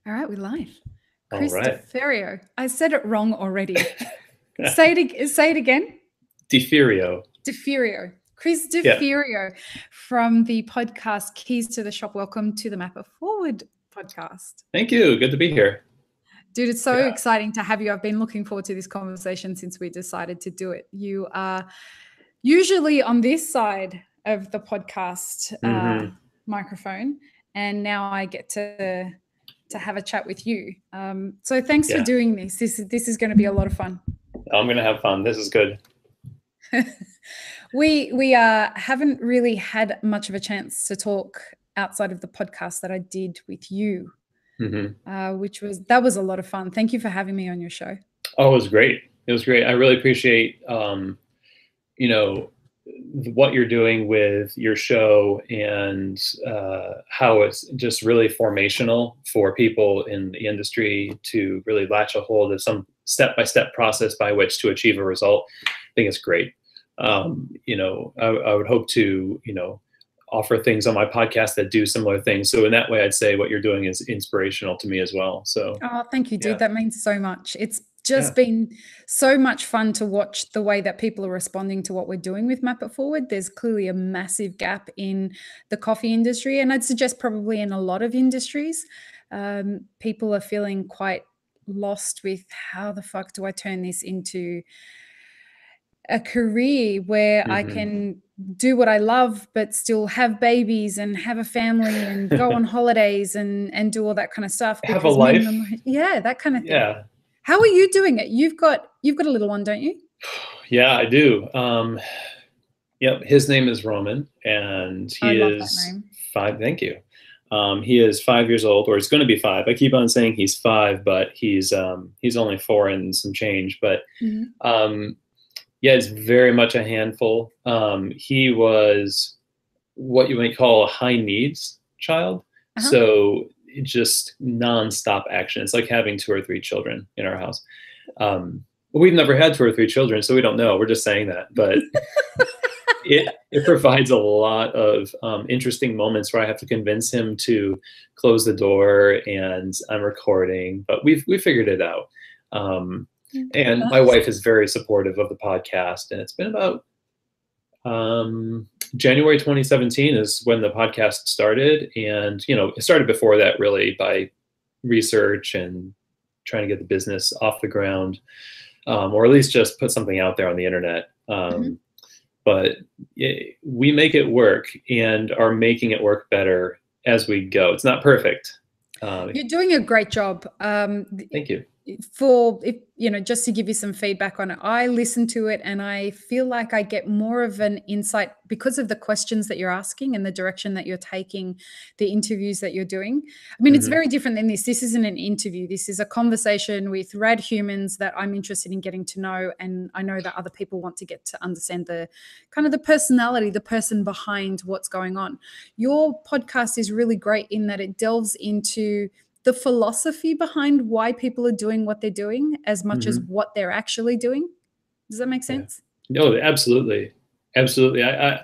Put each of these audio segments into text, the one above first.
All right, we're live. All Chris right. Deferio. I said it wrong already. Say it again. Deferio. Deferio. Chris Yeah. Deferio from the podcast Keys to the Shop. Welcome to the Map It Forward podcast. Thank you. Good to be here. Dude, it's so exciting to have you. I've been looking forward to this conversation since we decided to do it. You are usually on this side of the podcast microphone, and now I get to have a chat with you. So thanks for doing this. This is going to be a lot of fun. I'm going to have fun. This is good. We haven't really had much of a chance to talk outside of the podcast that I did with you, that was a lot of fun. Thank you for having me on your show. Oh, it was great. It was great. I really appreciate, what you're doing with your show and how it's just really formational for people in the industry to really latch a hold of some step-by-step process by which to achieve a result. I think it's great. I would hope to, offer things on my podcast that do similar things. So in that way, I'd say what you're doing is inspirational to me as well. So, oh, thank you, dude. Yeah. That means so much. It's just been so much fun to watch the way that people are responding to what we're doing with Map It Forward. There's clearly a massive gap in the coffee industry, and I'd suggest probably in a lot of industries. People are feeling quite lost with how the fuck do I turn this into a career where I can do what I love, but still have babies and have a family and go on holidays and do all that kind of stuff. Have a life. That kind of thing. Yeah. How are you doing it? You've got a little one, don't you? Yeah, I do. Yep. His name is Roman, and he is 5. Thank you. He is 5 years old, or he's going to be 5. I keep on saying he's 5, but he's only 4 and some change. But yeah, it's very much a handful. He was what you might call a high needs child. So just nonstop action. It's like having 2 or 3 children in our house. We've never had 2 or 3 children, so we don't know. We're just saying that. But it provides a lot of interesting moments where I have to convince him to close the door and I'm recording. But we figured it out. And my wife is very supportive of the podcast, and it's been about January 2017 is when the podcast started. And, it started before that really by research and trying to get the business off the ground, or at least just put something out there on the internet. But we make it work and are making it work better as we go. It's not perfect. You're doing a great job. Thank you. Just to give you some feedback on it, I listen to it and I feel like I get more of an insight because of the questions that you're asking and the direction that you're taking the interviews that you're doing. I mean, it's very different than this. This isn't an interview. This is a conversation with rad humans that I'm interested in getting to know. And I know that other people want to get to understand the kind of the personality, the person behind what's going on. Your podcast is really great in that it delves into the philosophy behind why people are doing what they're doing as much as what they're actually doing. Does that make sense? No, absolutely. Absolutely. I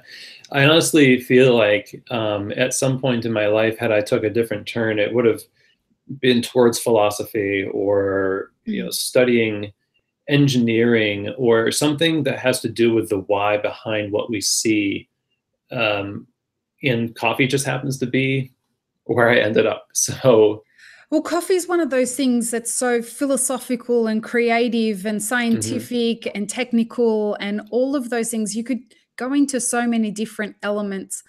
honestly feel like at some point in my life, had I took a different turn, it would have been towards philosophy or, studying engineering or something that has to do with the why behind what we see. And coffee just happens to be where I ended up. So, well, coffee is one of those things that's so philosophical and creative and scientific and technical and all of those things. You could go into so many different elements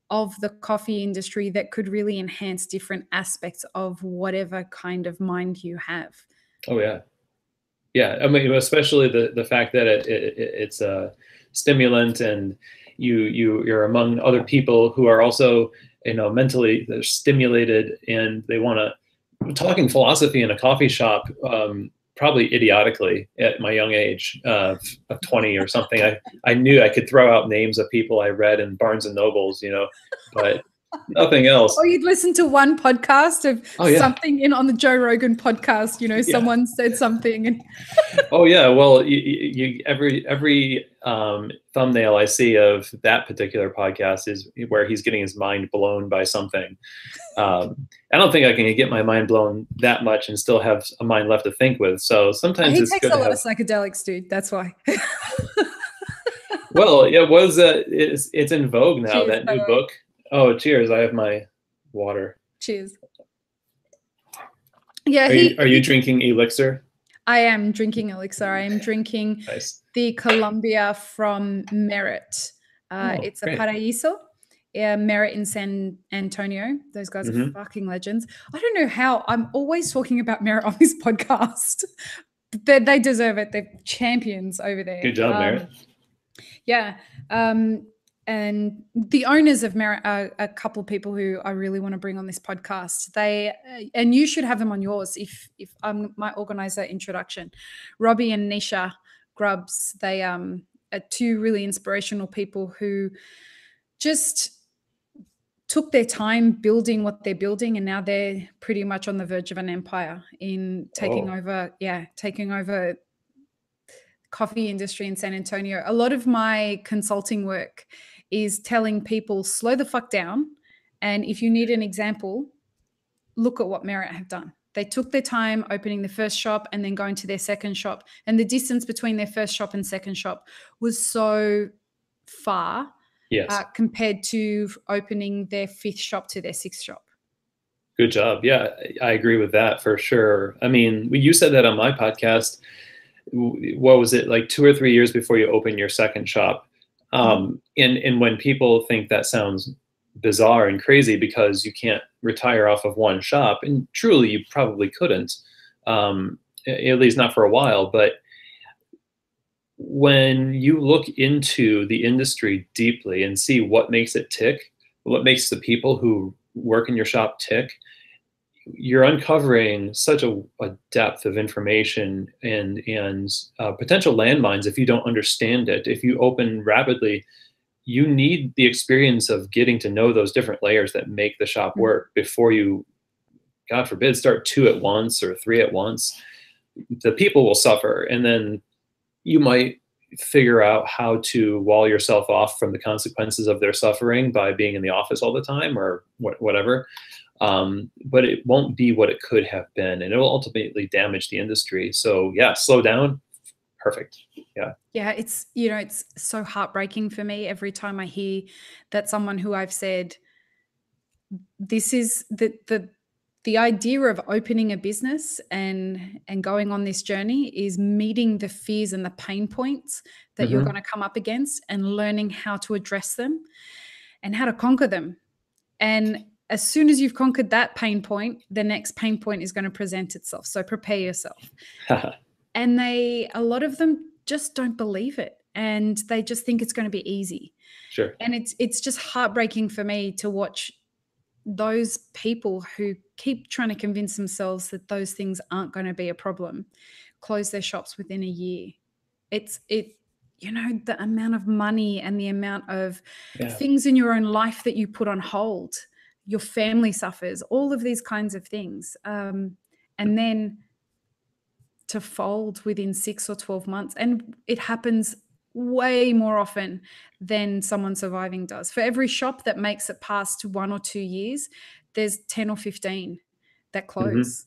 of the coffee industry that could really enhance different aspects of whatever kind of mind you have. Oh, yeah. Yeah. I mean, especially the fact that it's a stimulant and you're among other people who are also, mentally they're stimulated and they want to. Talking philosophy in a coffee shop, probably idiotically at my young age of 20 or something. I knew I could throw out names of people I read in Barnes and Nobles, but Nothing else. Or you'd listen to one podcast of something on the Joe Rogan podcast, you know, someone said something. And oh yeah, well, every thumbnail I see of that particular podcast is where he's getting his mind blown by something. I don't think I can get my mind blown that much and still have a mind left to think with. So sometimes he takes a lot of psychedelics, dude. That's why. Well, yeah, it's in vogue now. Cheers, that new book. Oh, cheers! I have my water. Cheers. Yeah. Are you drinking Elixir? I am drinking Elixir. I am drinking the Colombia from Merit. It's a Paraíso. Yeah, Merit in San Antonio. Those guys are fucking legends. I don't know how I'm always talking about Merit on this podcast. They deserve it. They're champions over there. Good job, Merit. Yeah. And the owners of Merit are a couple of people who I really want to bring on this podcast. And you should have them on yours if I'm my organizer introduction. Robbie and Nisha Grubbs, they are two really inspirational people who just took their time building what they're building, and now they're pretty much on the verge of an empire in taking over coffee industry in San Antonio. A lot of my consulting work is telling people, slow the fuck down. And if you need an example, look at what Merit have done. They took their time opening the first shop and then going to their second shop. And the distance between their first shop and second shop was so far compared to opening their fifth shop to their sixth shop. Good job. Yeah, I agree with that for sure. I mean, you said that on my podcast. What was it, like 2 or 3 years before you open your second shop? And when people think that sounds bizarre and crazy because you can't retire off of one shop, and truly you probably couldn't, at least not for a while. But when you look into the industry deeply and see what makes it tick, what makes the people who work in your shop tick, you're uncovering such a depth of information and potential landmines if you don't understand it. If you open rapidly, you need the experience of getting to know those different layers that make the shop work before you, God forbid, start 2 at once or 3 at once. The people will suffer, and then you might figure out how to wall yourself off from the consequences of their suffering by being in the office all the time or whatever. But it won't be what it could have been, and it will ultimately damage the industry. So yeah, slow down. Perfect. Yeah. Yeah. It's, you know, it's so heartbreaking for me every time I hear that someone who I've said, this is the idea of opening a business and going on this journey is meeting the fears and the pain points that you're going to come up against and learning how to address them and how to conquer them. And as soon as you've conquered that pain point, the next pain point is going to present itself. So prepare yourself. And a lot of them just don't believe it, and they just think it's going to be easy. Sure. And it's just heartbreaking for me to watch those people who keep trying to convince themselves that those things aren't going to be a problem close their shops within a year. You know, the amount of money and the amount of things in your own life that you put on hold, your family suffers, all of these kinds of things. And then to fold within 6 or 12 months. And it happens way more often than someone surviving does. For every shop that makes it past 1 or 2 years, there's 10 or 15 that close.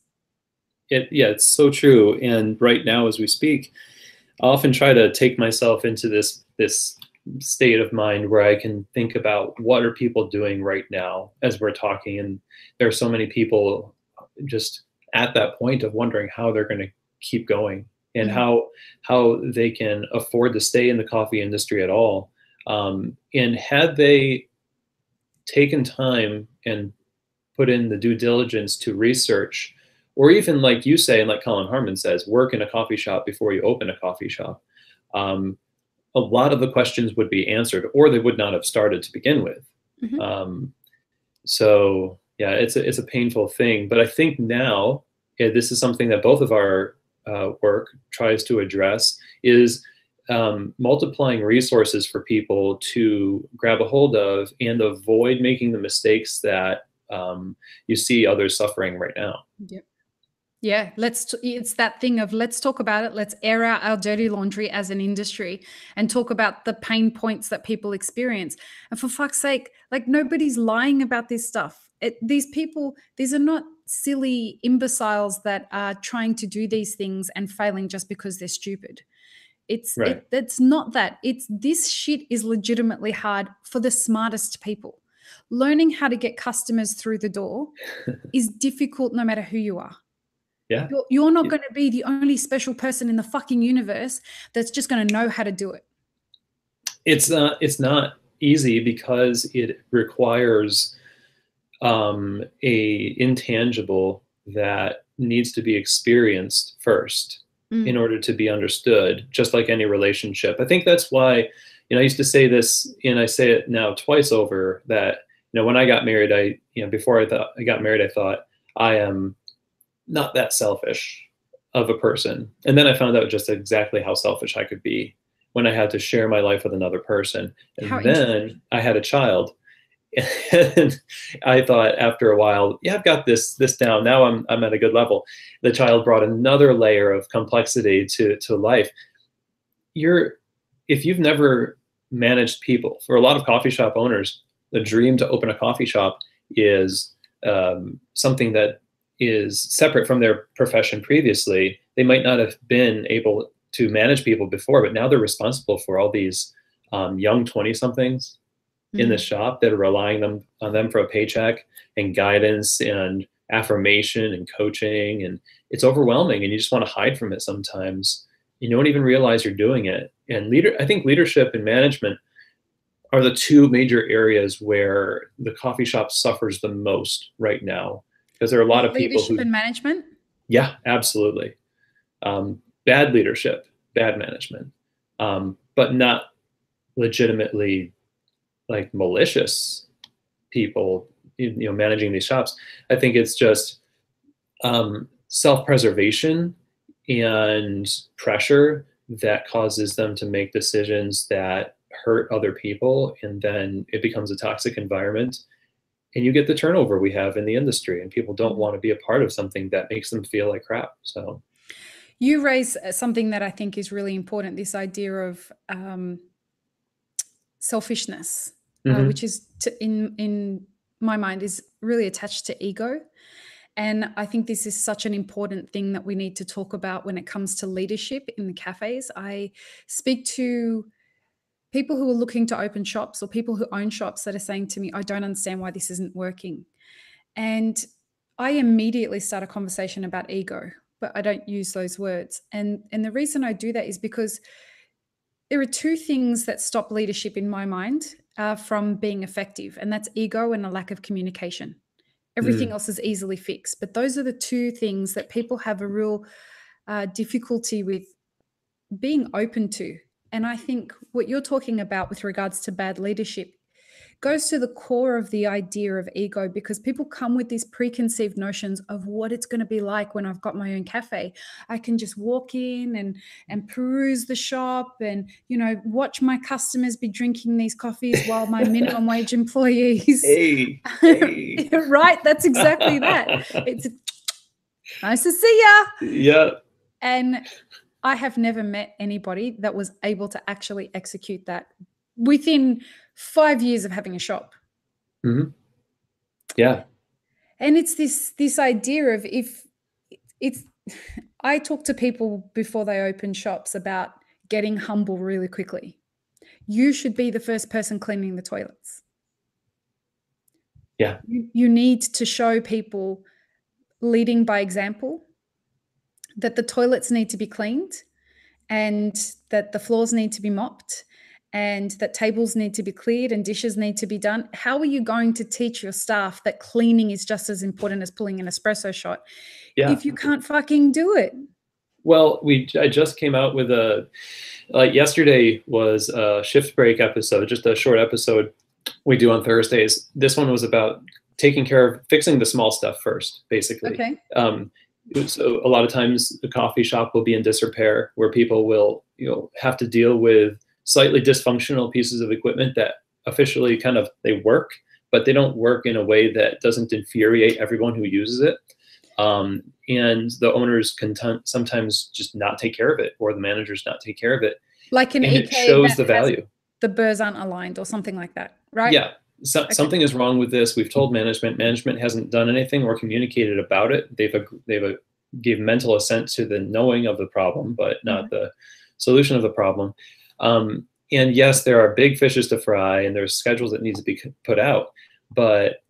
It's so true. And right now, as we speak, I often try to take myself into this state of mind where I can think about what are people doing right now as we're talking. And there are so many people just at that point of wondering how they're going to keep going and how they can afford to stay in the coffee industry at all. And had they taken time and put in the due diligence to research, or even like you say, and like Colin Harmon says, work in a coffee shop before you open a coffee shop, a lot of the questions would be answered, or they would not have started to begin with. So yeah, it's a painful thing. But I think now, this is something that both of our work tries to address, is multiplying resources for people to grab a hold of and avoid making the mistakes that you see others suffering right now. Yep. Yeah, it's that thing of let's talk about it. Let's air out our dirty laundry as an industry and talk about the pain points that people experience. And for fuck's sake, like, nobody's lying about this stuff. These people, these are not silly imbeciles that are trying to do these things and failing just because they're stupid. It's not that. It's this shit is legitimately hard for the smartest people. Learning how to get customers through the door is difficult no matter who you are. Yeah. You're not going to be the only special person in the fucking universe that's just going to know how to do it. It's not easy because it requires a intangible that needs to be experienced first in order to be understood, just like any relationship. I think that's why, I used to say this, and I say it now twice over, that, when I got married, before I got married, I thought, I am not that selfish of a person. And then I found out just exactly how selfish I could be when I had to share my life with another person. And then I had a child. And I thought after a while, yeah, I've got this down. Now I'm at a good level. The child brought another layer of complexity to life. If you've never managed people, for a lot of coffee shop owners, the dream to open a coffee shop is something that is separate from their profession previously. They might not have been able to manage people before, but now they're responsible for all these young 20-somethings in the shop that are relying on them for a paycheck and guidance and affirmation and coaching. And it's overwhelming, and you just want to hide from it sometimes. You don't even realize you're doing it. And I think leadership and management are the two major areas where the coffee shop suffers the most right now. Because there are a lot of people leadership and management. Yeah, absolutely. Bad leadership, bad management, but not legitimately like malicious people, managing these shops. I think it's just self-preservation and pressure that causes them to make decisions that hurt other people, and then it becomes a toxic environment. And you get the turnover we have in the industry, and people don't want to be a part of something that makes them feel like crap. So you raise something that I think is really important, this idea of selfishness, which is in my mind is really attached to ego. And I think this is such an important thing that we need to talk about when it comes to leadership in the cafes. I speak to people who are looking to open shops, or people who own shops, that are saying to me, I don't understand why this isn't working. And I immediately start a conversation about ego, but I don't use those words. And the reason I do that is because there are two things that stop leadership in my mind from being effective, and that's ego and a lack of communication. Everything else is easily fixed, but those are the two things that people have a real difficulty with being open to. And I think what you're talking about with regards to bad leadership goes to the core of the idea of ego, because people come with these preconceived notions of what it's going to be like when I've got my own cafe. I can just walk in and peruse the shop and, watch my customers be drinking these coffees while my minimum wage employees. Hey. Right? That's exactly that. It's nice to see ya. Yeah. And I have never met anybody that was able to actually execute that within 5 years of having a shop. Mm-hmm. Yeah. And it's this idea of I talk to people before they open shops about getting humble really quickly. You should be the first person cleaning the toilets. Yeah. You need to show people, leading by example, that the toilets need to be cleaned, and that the floors need to be mopped, and that tables need to be cleared and dishes need to be done. How are you going to teach your staff that cleaning is just as important as pulling an espresso shot if you can't fucking do it? Well, I just came out with yesterday was a shift break episode, just a short episode we do on Thursdays. This one was about fixing the small stuff first, basically. Okay. So a lot of times the coffee shop will be in disrepair, where people will, have to deal with slightly dysfunctional pieces of equipment that officially they work, but they don't work in a way that doesn't infuriate everyone who uses it. And the owners can sometimes just not take care of it, or the managers not take care of it. Like an and EK it shows the value. The burrs aren't aligned or something like that, right? Yeah. Something is wrong with this. We've told management. Management hasn't done anything or communicated about it. They've gave mental assent to the knowing of the problem, but not the solution of the problem. And yes, there are big fishes to fry, and there's schedules that need to be put out. But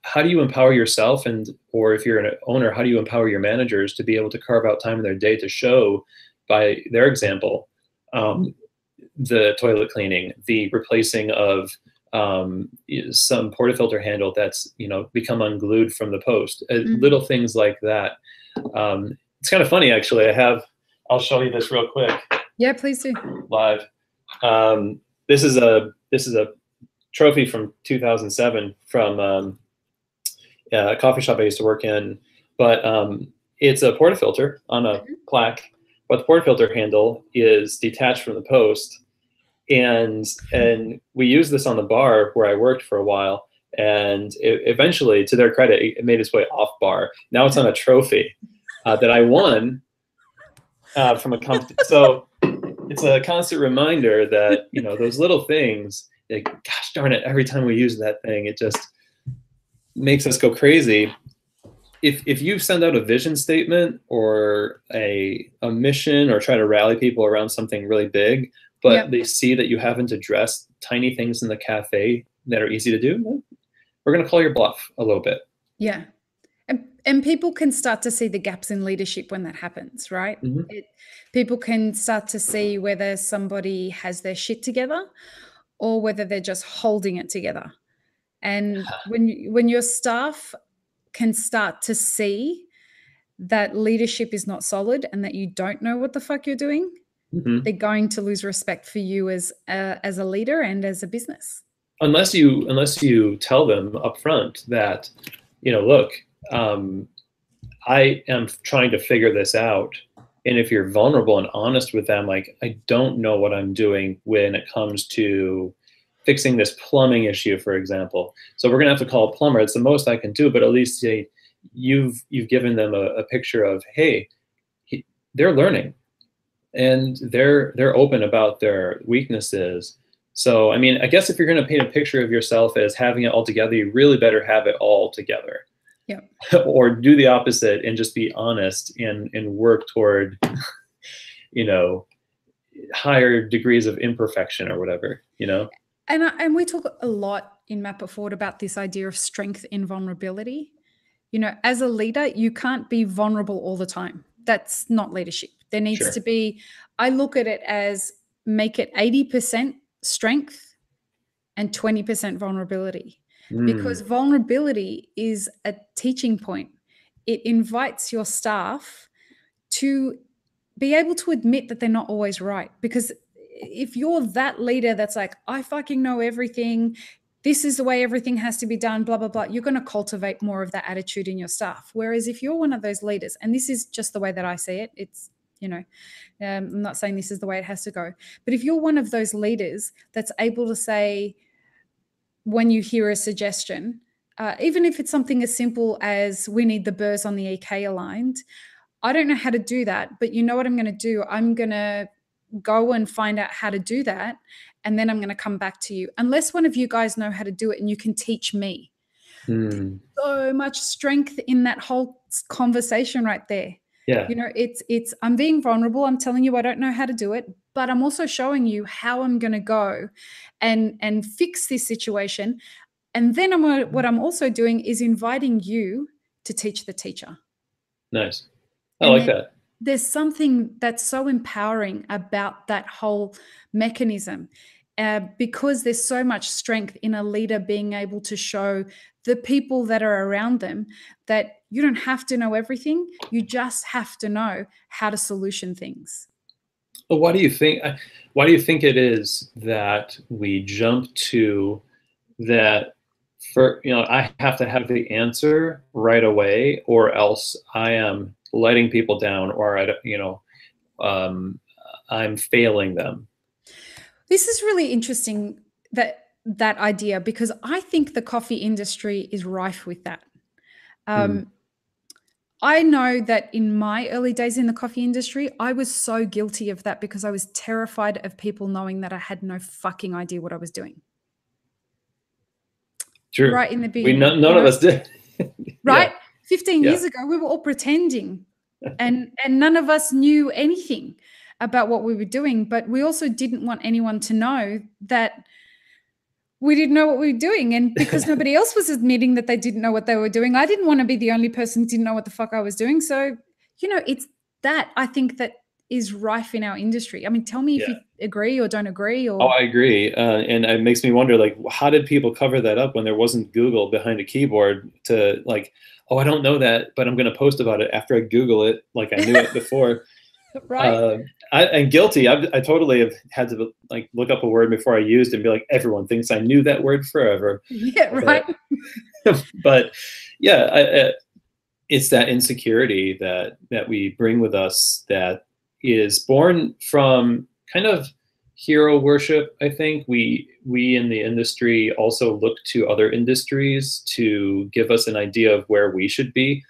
how do you empower yourself, or if you're an owner, how do you empower your managers to be able to carve out time in their day to show by their example the toilet cleaning, the replacing of some portafilter handle that's become unglued from the post, little things like that. It's kind of funny, actually. I'll show you this real quick. Yeah, please do. Live. This is a trophy from 2007 from a coffee shop I used to work in, but it's a portafilter on a plaque, but the portafilter handle is detached from the post. And we used this on the bar where I worked for a while, and eventually, to their credit, it made its way off bar. Now it's on a trophy that I won from a company. So it's a constant reminder that those little things. Gosh darn it! Every time we use that thing, it just makes us go crazy. If you send out a vision statement or a mission, or try to rally people around something really big, but they see that you haven't addressed tiny things in the cafe that are easy to do, we're going to call your bluff a little bit. Yeah. And people can start to see the gaps in leadership when that happens, right? People can start to see whether somebody has their shit together or whether they're just holding it together. And when your staff can start to see that leadership is not solid and that you don't know what the fuck you're doing, they're going to lose respect for you as a leader and as a business. Unless you tell them up front that, look, I am trying to figure this out. And if you're vulnerable and honest with them, like, I don't know what I'm doing when it comes to fixing this plumbing issue, for example. So we're going to have to call a plumber. It's the most I can do, but at least you've given them a picture of, hey, they're learning. And they're open about their weaknesses. So, I mean, I guess if you're going to paint a picture of yourself as having it all together, you really better have it all together. Yeah. Or do the opposite and just be honest and work toward, higher degrees of imperfection or whatever, And we talk a lot in Map It Forward about this idea of strength in vulnerability. As a leader, you can't be vulnerable all the time. That's not leadership. There needs to be, I look at it as make it 80% strength and 20% vulnerability, because vulnerability is a teaching point. It invites your staff to be able to admit that they're not always right. Because if you're that leader that's like, I fucking know everything, this is the way everything has to be done, blah, blah, blah, you're going to cultivate more of that attitude in your staff. Whereas if you're one of those leaders, and this is just the way that I see it, it's, I'm not saying this is the way it has to go, but if you're one of those leaders that's able to say, when you hear a suggestion, even if it's something as simple as we need the burrs on the EK aligned, I don't know how to do that, but you know what I'm going to do? I'm going to go and find out how to do that, and then I'm going to come back to you. Unless one of you guys know how to do it and you can teach me. There's so much strength in that whole conversation right there. Yeah. It's I'm being vulnerable. I'm telling you I don't know how to do it, but I'm also showing you how I'm going to go and fix this situation. And then what I'm also doing is inviting you to teach the teacher. Nice. I like that. There's something that's so empowering about that whole mechanism, because there's so much strength in a leader being able to show the people that are around them that you don't have to know everything. You just have to know how to solution things. Well, why do you think it is that we jump to that I have to have the answer right away, or else I am letting people down, or I'm failing them. This is really interesting, that idea, because I think the coffee industry is rife with that. I know that in my early days in the coffee industry, I was so guilty of that because I was terrified of people knowing that I had no fucking idea what I was doing. True. Right in the beginning. None of us did. Right? Yeah. 15 years ago, we were all pretending and none of us knew anything about what we were doing. But we also didn't want anyone to know that we didn't know what we were doing. And because nobody else was admitting that they didn't know what they were doing, I didn't want to be the only person who didn't know what the fuck I was doing. So, it's that, I think, that is rife in our industry. I mean, tell me if you agree or don't agree. Or... Oh, I agree. And it makes me wonder, like, how did people cover that up when there wasn't Google behind a keyboard to, like, oh, I don't know that, but I'm going to post about it after I Google it, like I knew it before. Right. I'm guilty. I totally have had to, like, look up a word before I used it and be like, everyone thinks I knew that word forever. Yeah, right. But yeah, it's that insecurity that we bring with us that is born from kind of hero worship. I think we in the industry also look to other industries to give us an idea of where we should be.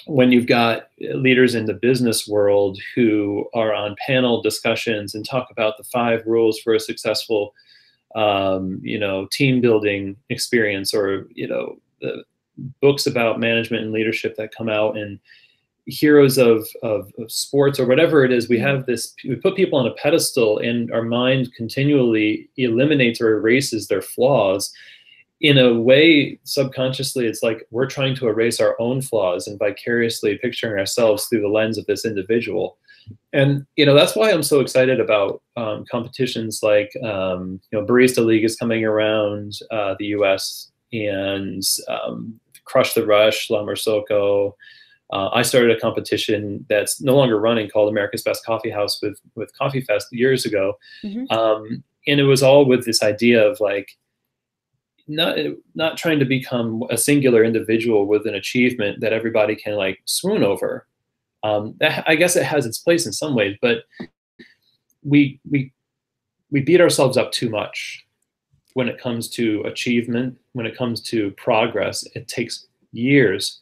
When you've got leaders in the business world who are on panel discussions and talk about the 5 rules for a successful, team building experience, or, the books about management and leadership that come out, and heroes of sports or whatever it is, we put people on a pedestal, and our mind continually eliminates or erases their flaws. In a way, subconsciously, it's like we're trying to erase our own flaws and vicariously picturing ourselves through the lens of this individual. And, that's why I'm so excited about competitions like, Barista League is coming around the US, and Crush the Rush, La Marzocco. I started a competition that's no longer running called America's Best Coffee House with Coffee Fest years ago. And it was all with this idea of, like, not trying to become a singular individual with an achievement that everybody can, like, swoon over. I guess it has its place in some ways, but we beat ourselves up too much when it comes to achievement. When it comes to progress, it takes years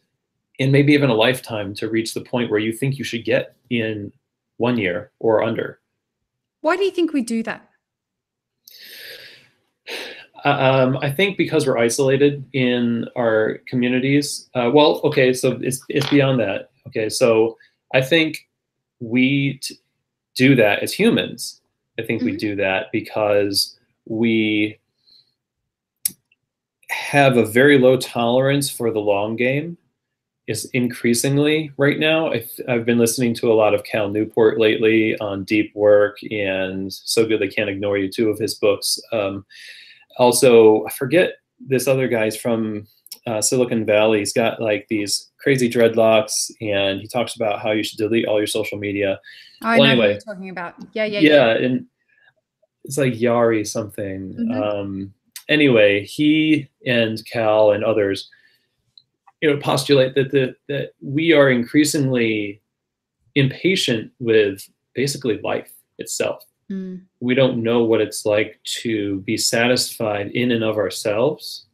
and maybe even a lifetime to reach the point where you think you should get in 1 year or under. Why do you think we do that? I think because we're isolated in our communities. Well, okay, so it's beyond that. Okay, so I think we do that as humans. I think we do that because we have a very low tolerance for the long game. Is increasingly right now. I've been listening to a lot of Cal Newport lately on deep work and So Good They Can't Ignore You, 2 of his books. Also, I forget this other guy's from Silicon Valley. He's got, like, these crazy dreadlocks, and he talks about how you should delete all your social media. I know what you're talking about. Yeah. And it's like Yari something. Anyway, he and Cal and others, postulate that we are increasingly impatient with basically life itself. We don't know what it's like to be satisfied in and of ourselves.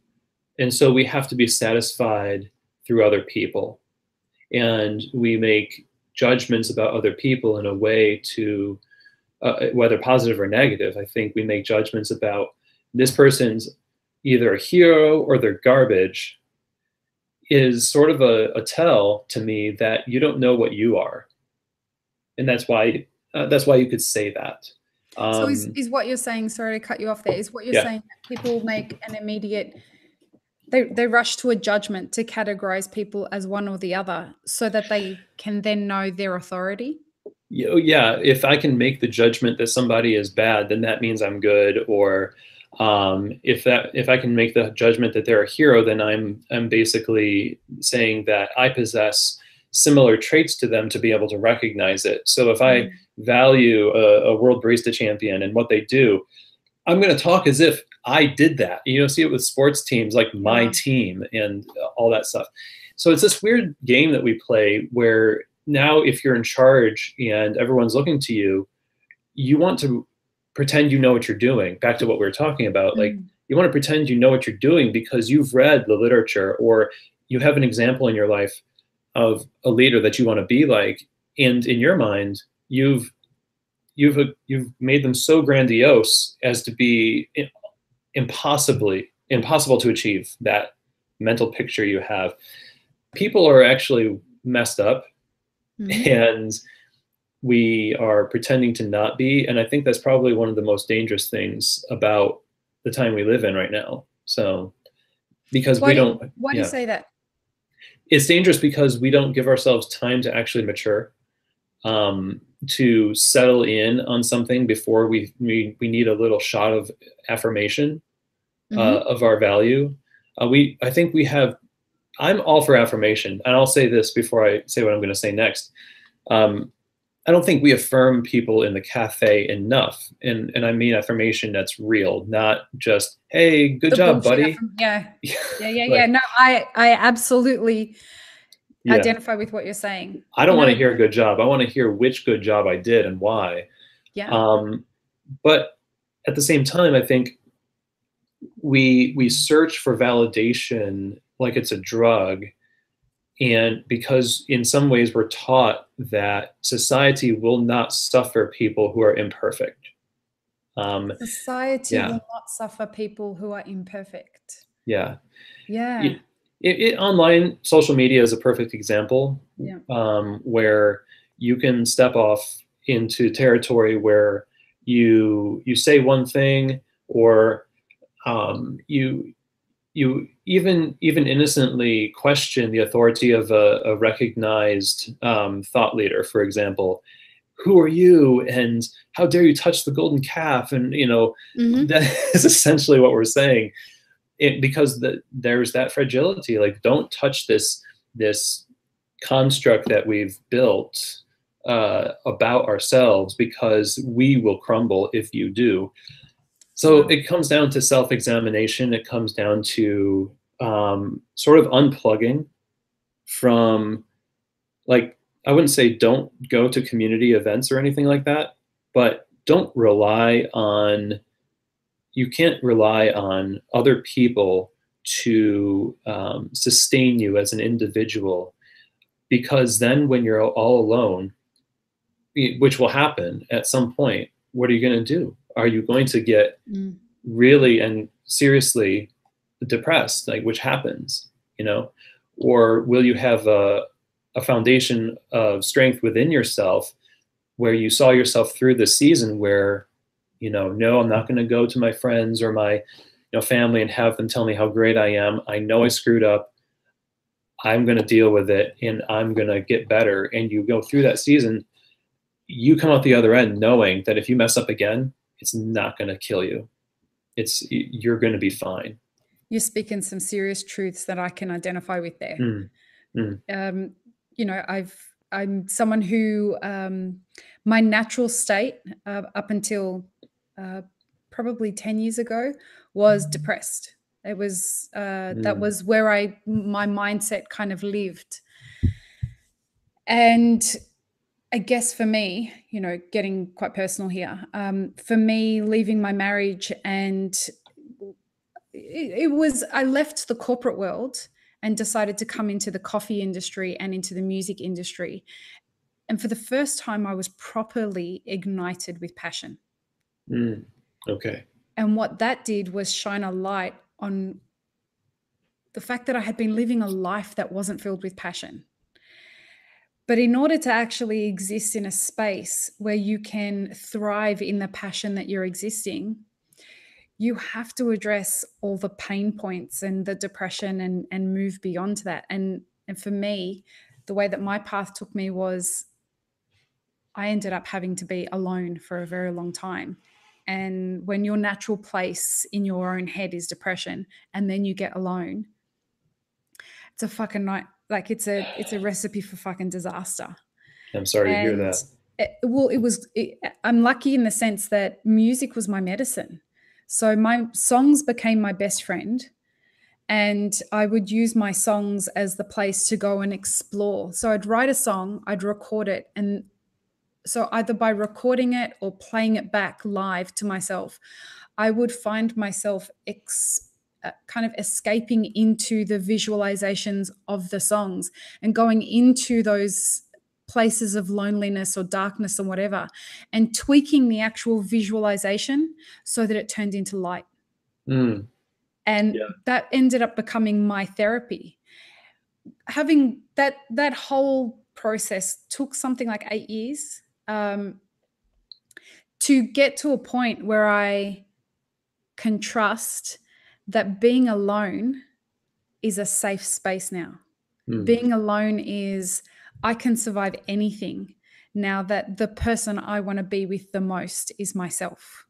And so we have to be satisfied through other people. And we make judgments about other people in a way to, whether positive or negative, I think we make judgments about this person's either a hero or they're garbage, is sort of a tell to me that you don't know what you are. And that's why you could say that. So is what you're saying, sorry to cut you off there, is what you're saying that people make an immediate, they rush to a judgment to categorize people as one or the other so that they can then know their authority? Yeah, if I can make the judgment that somebody is bad, then that means I'm good. Or if I can make the judgment that they're a hero, then I'm basically saying that I possess similar traits to them to be able to recognize it. So if I value a world barista champion and what they do, I'm going to talk as if I did that. You know, see it with sports teams, like my team and all that stuff. So it's this weird game that we play where now if you're in charge and everyone's looking to you, you want to pretend you know what you're doing. Back to what we were talking about. Like, you want to pretend you know what you're doing because you've read the literature or you have an example in your life of a leader that you want to be like. And in your mind, you've made them so grandiose as to be impossible to achieve that mental picture you have. People are actually messed up, and we are pretending to not be. And I think that's probably one of the most dangerous things about the time we live in right now. So, because why do you say that? It's dangerous because we don't give ourselves time to actually mature, to settle in on something before we need a little shot of affirmation of our value. I think we have. I'm all for affirmation, and I'll say this before I say what I'm going to say next. I don't think we affirm people in the cafe enough, and I mean affirmation that's real, not just "Hey, good job, buddy." Yeah. No, I absolutely identify with what you're saying. I don't want to hear a good job. I want to hear which good job I did and why. Yeah. But at the same time, I think we search for validation like it's a drug. And because in some ways we're taught that society will not suffer people who are imperfect. Society will not suffer people who are imperfect. Yeah. Yeah. Online social media is a perfect example, where you can step off into territory where you say one thing, or you even innocently question the authority of a recognized thought leader, for example. Who are you, and how dare you touch the golden calf? And that is essentially what we're saying. Because there's that fragility. Like, don't touch this construct that we've built about ourselves, because we will crumble if you do. So it comes down to self-examination. It comes down to sort of unplugging from, like, I wouldn't say don't go to community events or anything like that, but don't rely on, you can't rely on other people to sustain you as an individual, because then when you're all alone, which will happen at some point, what are you going to do? Are you going to get really and seriously depressed, like, which happens, or will you have a foundation of strength within yourself where you saw yourself through the season where, no, I'm not going to go to my friends or my family and have them tell me how great I am. I know I screwed up. I'm going to deal with it, and I'm going to get better. And you go through that season, you come out the other end knowing that if you mess up again, it's not going to kill you. You're going to be fine. You're speaking some serious truths that I can identify with there. I'm someone who, my natural state up until probably 10 years ago was depressed. It was, that was where my mindset kind of lived. And I guess for me, getting quite personal here, for me, leaving my marriage, and I left the corporate world and decided to come into the coffee industry and into the music industry. And for the first time, I was properly ignited with passion. Okay. And what that did was shine a light on the fact that I had been living a life that wasn't filled with passion. But in order to actually exist in a space where you can thrive in the passion that you're existing, you have to address all the pain points and the depression and move beyond that. And for me, the way that my path took me was I ended up having to be alone for a very long time. And when your natural place in your own head is depression, and then you get alone, it's a fucking night. Like, it's a recipe for fucking disaster. I'm sorry to hear that. I'm lucky in the sense that music was my medicine. So my songs became my best friend, and I would use my songs as the place to go and explore. So I'd write a song, I'd record it, and so either by recording it or playing it back live to myself, I would find myself kind of escaping into the visualizations of the songs and going into those places of loneliness or darkness or whatever, and tweaking the actual visualization so that it turned into light. Mm. And that ended up becoming my therapy. Having that whole process took something like 8 years to get to a point where I can trust that being alone is a safe space now. Being alone is, I can survive anything now that the person I want to be with the most is myself.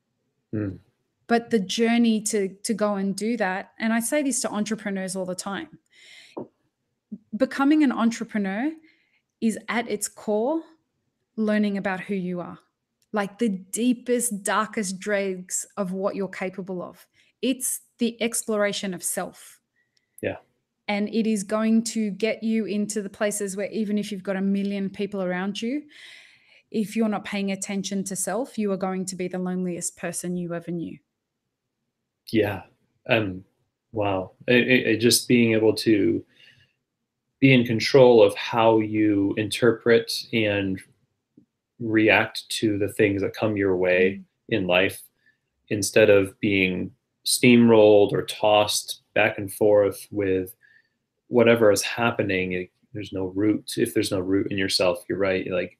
But the journey to go and do that, and I say this to entrepreneurs all the time, becoming an entrepreneur is at its core learning about who you are, like the deepest, darkest dregs of what you're capable of. It's the exploration of self. Yeah. And it is going to get you into the places where even if you've got 1 million people around you, if you're not paying attention to self, you are going to be the loneliest person you ever knew. Yeah. Wow. Just being able to be in control of how you interpret and react to the things that come your way in life, instead of being steamrolled or tossed back and forth with whatever is happening. There's no root. If there's no root in yourself, you're right. Like,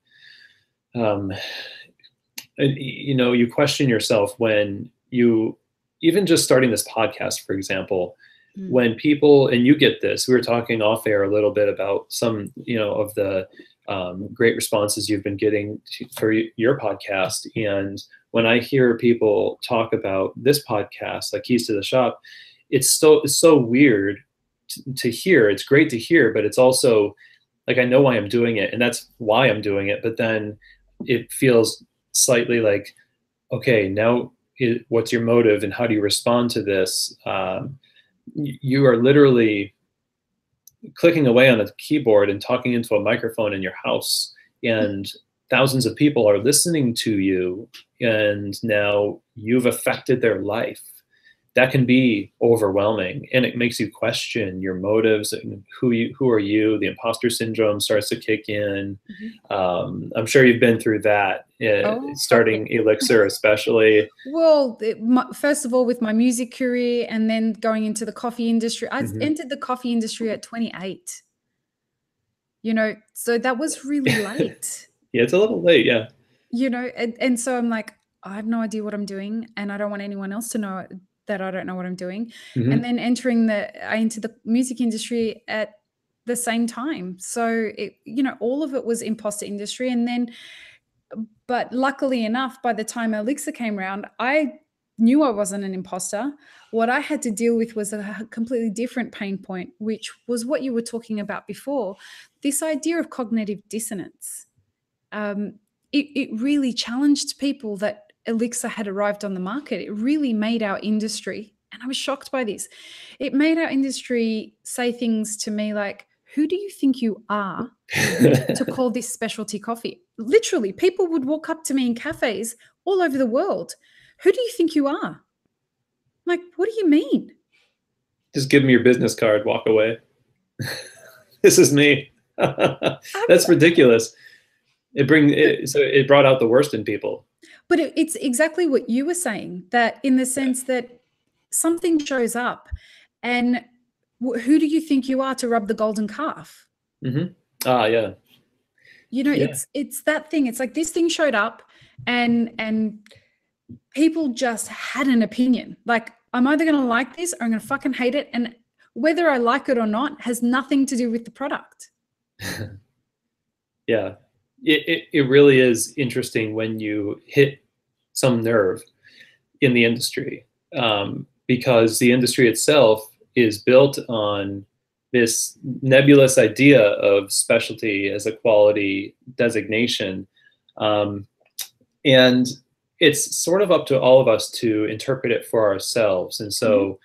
you question yourself when you, even just starting this podcast, for example, when people, and you get this, we were talking off air a little bit about some, of the great responses you've been getting for your podcast. And when I hear people talk about this podcast, like Keys to the Shop, it's so weird to hear. It's great to hear, but it's also like, I know why I'm doing it, and that's why I'm doing it. But then it feels slightly like, okay, now what's your motive and how do you respond to this? You are literally clicking away on a keyboard and talking into a microphone in your house, and thousands of people are listening to you, and now you've affected their life. That can be overwhelming, and it makes you question your motives and who are you. The imposter syndrome starts to kick in. I'm sure you've been through that, starting Elixir especially. Well, first of all, with my music career, and then going into the coffee industry. I entered the coffee industry at 28. So that was really late. Yeah, it's a little late, yeah. And so I'm like, I have no idea what I'm doing, and I don't want anyone else to know that I don't know what I'm doing. And then I entered the music industry at the same time. So all of it was imposter industry. And then, but luckily enough, by the time Elixir came around, I knew I wasn't an imposter. What I had to deal with was a completely different pain point, which was what you were talking about before, this idea of cognitive dissonance. It really challenged people that Elixir had arrived on the market. It really made our industry, and I was shocked by this, it made our industry say things to me like, who do you think you are to call this specialty coffee? Literally, people would walk up to me in cafes all over the world. Who do you think you are? I'm like, what do you mean? Just give me your business card, walk away. This is me. That's ridiculous. It brought out the worst in people. But it's exactly what you were saying, that in the sense that something shows up, and who do you think you are to rub the golden calf? Yeah. It's that thing. It's like this thing showed up, and people just had an opinion. Like, I'm either going to like this or I'm going to fucking hate it. And whether I like it or not has nothing to do with the product. Yeah. It really is interesting when you hit some nerve in the industry, because the industry itself is built on this nebulous idea of specialty as a quality designation. And it's sort of up to all of us to interpret it for ourselves. And so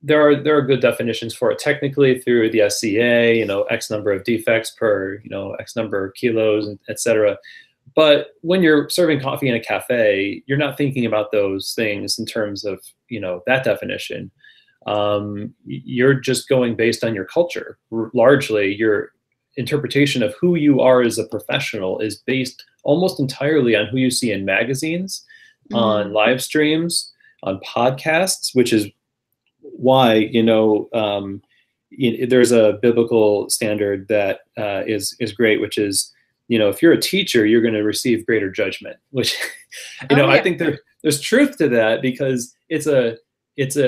there are good definitions for it technically through the SCA, you know, X number of defects per, you know, X number of kilos, et cetera. But when you're serving coffee in a cafe, you're not thinking about those things in terms of, you know, that definition. You're just going based on your culture. Largely, your interpretation of who you are as a professional is based almost entirely on who you see in magazines, on live streams, on podcasts, which is why, you know, there's a biblical standard that is great, which is, you know, if you're a teacher, you're going to receive greater judgment, which, you know, I think there's truth to that, because it's an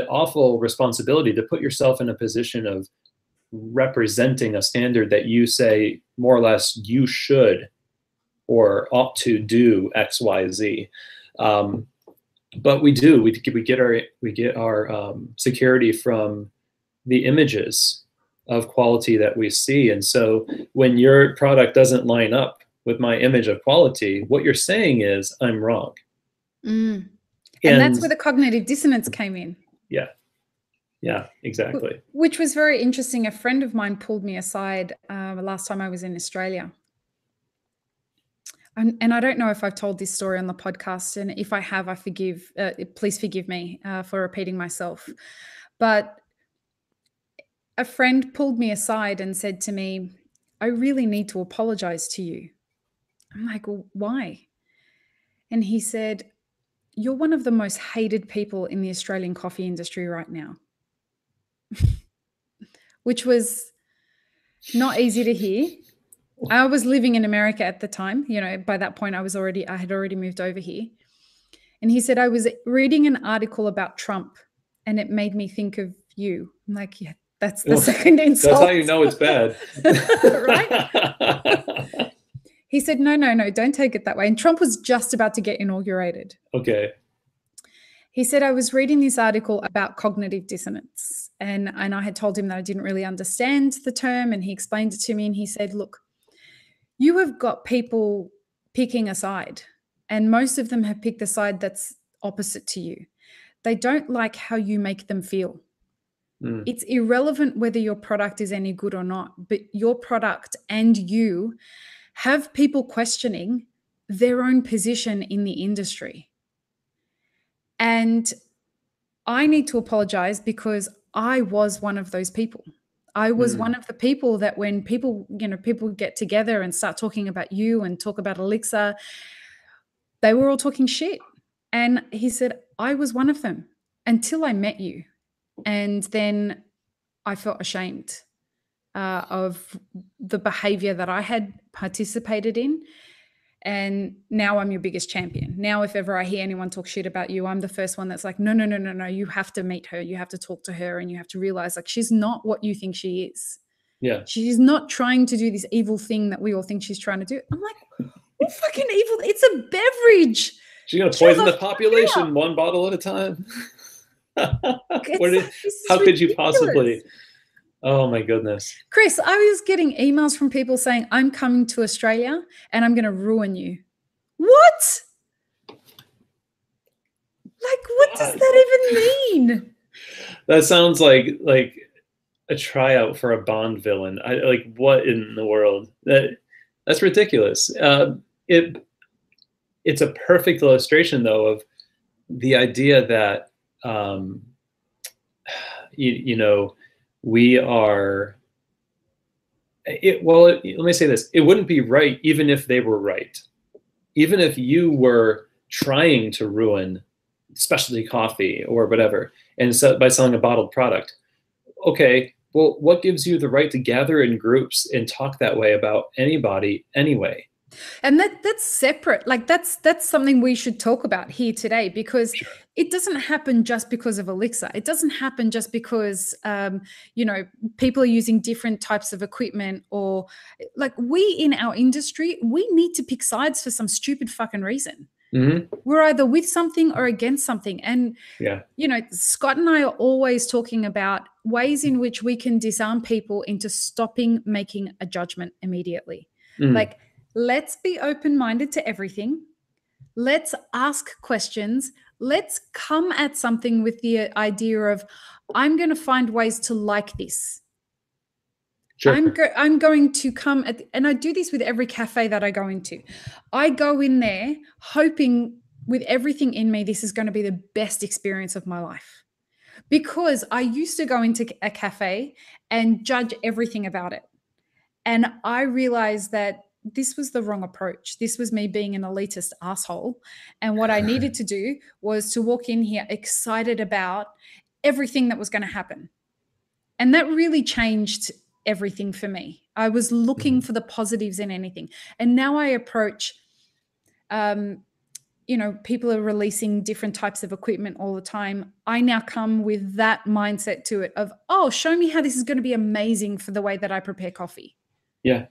awful responsibility to put yourself in a position of representing a standard that you say more or less you should or ought to do X, Y, Z. But we get our security from the images of quality that we see. And so when your product doesn't line up with my image of quality, what you're saying is I'm wrong. And that's where the cognitive dissonance came in. Yeah, exactly. Which was very interesting. A friend of mine pulled me aside last time I was in Australia. And I don't know if I've told this story on the podcast, and if I have, please forgive me for repeating myself. But a friend pulled me aside and said to me, I really need to apologize to you. I'm like, well, why? And he said, you're one of the most hated people in the Australian coffee industry right now. Which was not easy to hear. I was living in America at the time. You know, by that point I had already moved over here. And he said, I was reading an article about Trump and it made me think of you. I'm like, yeah, that's the second insult. That's how you know it's bad. Right? He said, no, don't take it that way. And Trump was just about to get inaugurated. Okay. He said, I was reading this article about cognitive dissonance, and I had told him that I didn't really understand the term, and he explained it to me, and he said, look, you have got people picking a side, and most of them have picked a side that's opposite to you. They don't like how you make them feel. It's irrelevant whether your product is any good or not, but your product and you have people questioning their own position in the industry. And I need to apologize because I was one of those people. I was one of the people that when people get together and start talking about you and talk about Elixir, they were all talking shit. And he said, I was one of them until I met you. And then I felt ashamed of the behavior that I had participated in. And now I'm your biggest champion. Now, if ever I hear anyone talk shit about you, I'm the first one that's like, no, you have to meet her. You have to talk to her, and you have to realize, like, she's not what you think she is. Yeah. She's not trying to do this evil thing that we all think she's trying to do. I'm like, what fucking evil? It's a beverage. She's going to poison the population one bottle at a time. How could you possibly? Oh my goodness. Chris, I was getting emails from people saying, I'm coming to Australia and I'm going to ruin you. What? Like, what does that even mean? That sounds like a tryout for a Bond villain. Like, what in the world? That's ridiculous. It's a perfect illustration, though, of the idea that, we are, let me say this. It wouldn't be right even if they were right. Even if you were trying to ruin specialty coffee or whatever, and so by selling a bottled product. Okay, well, what gives you the right to gather in groups and talk that way about anybody anyway? And that's separate. Like that's something we should talk about here today, because it doesn't happen just because of Elixir. It doesn't happen just because, people are using different types of equipment, or like we in our industry, we need to pick sides for some stupid fucking reason. Mm-hmm. We're either with something or against something. And, Scott and I are always talking about ways in which we can disarm people into stopping making a judgment immediately. Mm-hmm. Like, let's be open-minded to everything. Let's ask questions. Let's come at something with the idea of, I'm going to find ways to like this. Sure. I'm going to come at, and I do this with every cafe that I go into. I go in there hoping with everything in me, this is going to be the best experience of my life. Because I used to go into a cafe and judge everything about it. And I realized that this was the wrong approach. This was me being an elitist asshole. And what I needed to do was to walk in here excited about everything that was going to happen. And that really changed everything for me. I was looking for the positives in anything. And now I approach, you know, people are releasing different types of equipment all the time. I now come with that mindset to it of, oh, show me how this is going to be amazing for the way that I prepare coffee. Yeah.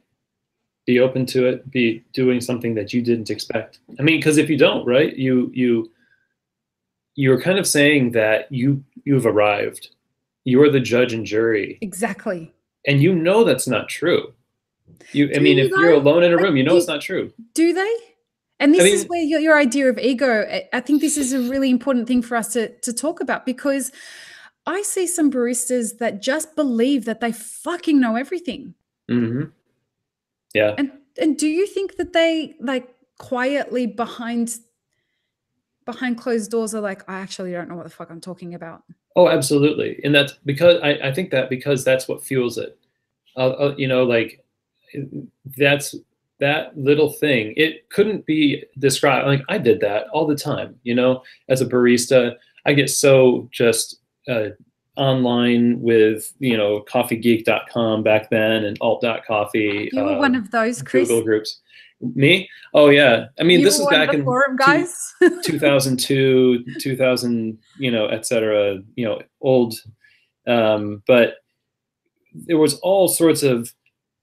Be open to it. Be doing something that you didn't expect. I mean, because if you don't, right, you're kind of saying that you've arrived. You're the judge and jury. Exactly. And you know that's not true. I mean, if you're alone in a room, you know it's not true. Do they? And this is where your idea of ego, I think this is a really important thing for us to talk about, because I see some baristas that just believe that they fucking know everything. Mm-hmm. Yeah. And do you think that they, like, quietly behind closed doors are like, I actually don't know what the fuck I'm talking about? Oh, absolutely. And that's because I think that because that's what fuels it. You know, like that's that little thing. It couldn't be described. Like I did that all the time, you know, as a barista. I get so just online with, you know, coffeegeek.com back then and alt.coffee. You were one of those, Chris. Google groups. Me? Oh yeah. I mean, this is back in forum, guys. 2002, 2000, you know, et cetera, you know, old. But there was all sorts of,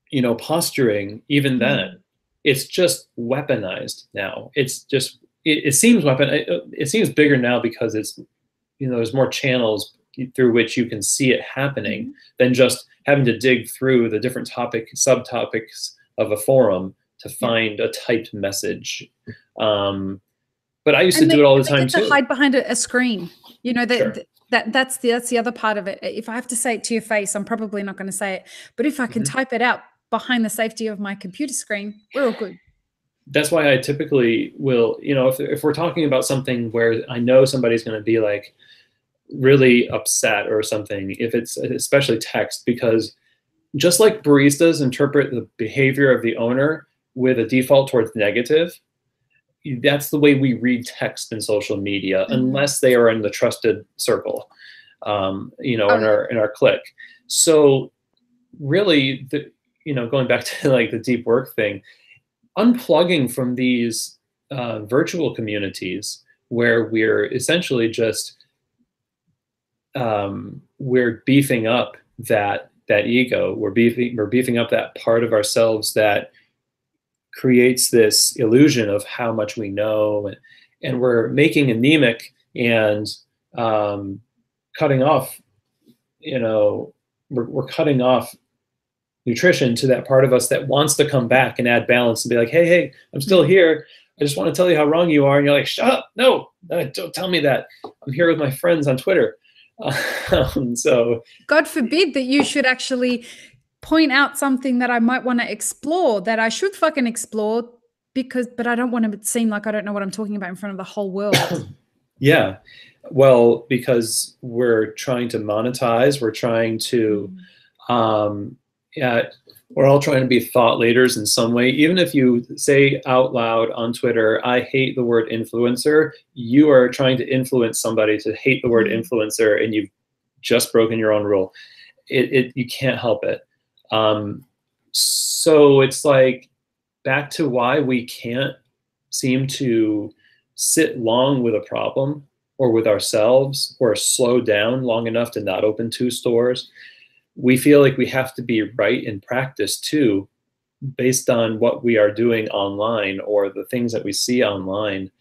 you know, posturing even then. It's just weaponized now. It's just, it seems it seems bigger now because it's, you know, there's more channels through which you can see it happening than just having to dig through the different subtopics of a forum to find a typed message. But I used to do it all the time too. To hide behind a screen, you know, that's the other part of it. If I have to say it to your face, I'm probably not going to say it. But if I can type it out behind the safety of my computer screen, we're all good. That's why I typically will, you know, if we're talking about something where I know somebody's going to be like really upset or something, if it's especially text, because just like baristas interpret the behavior of the owner with a default towards negative, that's the way we read text in social media, unless they are in the trusted circle, you know, in our clique. So really, you know, going back to like the deep work thing, unplugging from these virtual communities where we're essentially just we're beefing up that ego, we're beefing up that part of ourselves that creates this illusion of how much we know, and we're making anemic and cutting off, you know, we're cutting off nutrition to that part of us that wants to come back and add balance and be like, hey, I'm still here. I just want to tell you how wrong you are. And you're like, shut up. No, don't tell me that. I'm here with my friends on Twitter. So God forbid that you should actually point out something that I might want to explore, that I should fucking explore, but I don't want to seem like I don't know what I'm talking about in front of the whole world. Yeah. Well, because we're trying to monetize, we're trying to, we're all trying to be thought leaders in some way. Even if you say out loud on Twitter, I hate the word influencer, you are trying to influence somebody to hate the word influencer, and you've just broken your own rule. You can't help it. So it's like back to why we can't seem to sit long with a problem or with ourselves, or slow down long enough to not open 2 stores. We feel like we have to be right in practice too, based on what we are doing online or the things that we see online.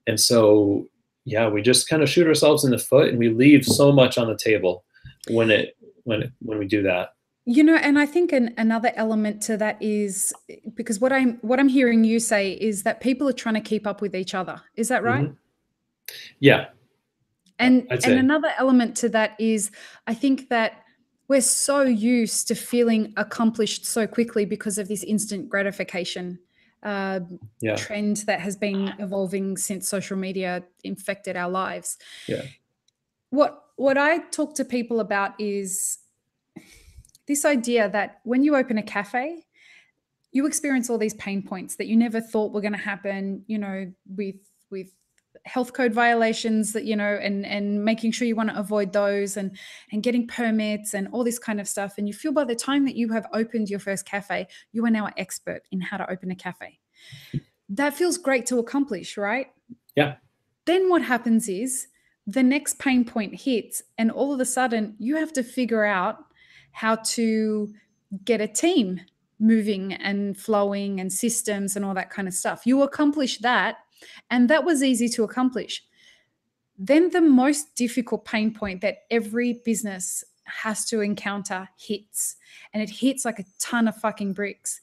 And so, yeah, we just kind of shoot ourselves in the foot, and we leave so much on the table when we do that. And I think another element to that is because what I'm hearing you say is that people are trying to keep up with each other. Is that right? Yeah. And another element to that is I think that we're so used to feeling accomplished so quickly because of this instant gratification trend that has been evolving since social media infected our lives. Yeah. What I talk to people about is this idea that when you open a cafe, you experience all these pain points that you never thought were going to happen, with health code violations that, and making sure you want to avoid those and getting permits and all this kind of stuff. And you feel by the time that you have opened your first cafe, you are now an expert in how to open a cafe. That feels great to accomplish, right? Yeah. Then what happens is the next pain point hits, and all of a sudden you have to figure out how to get a team moving and flowing and systems and all that kind of stuff. You accomplish that, and that was easy to accomplish. Then the most difficult pain point that every business has to encounter hits, and it hits like a ton of fucking bricks.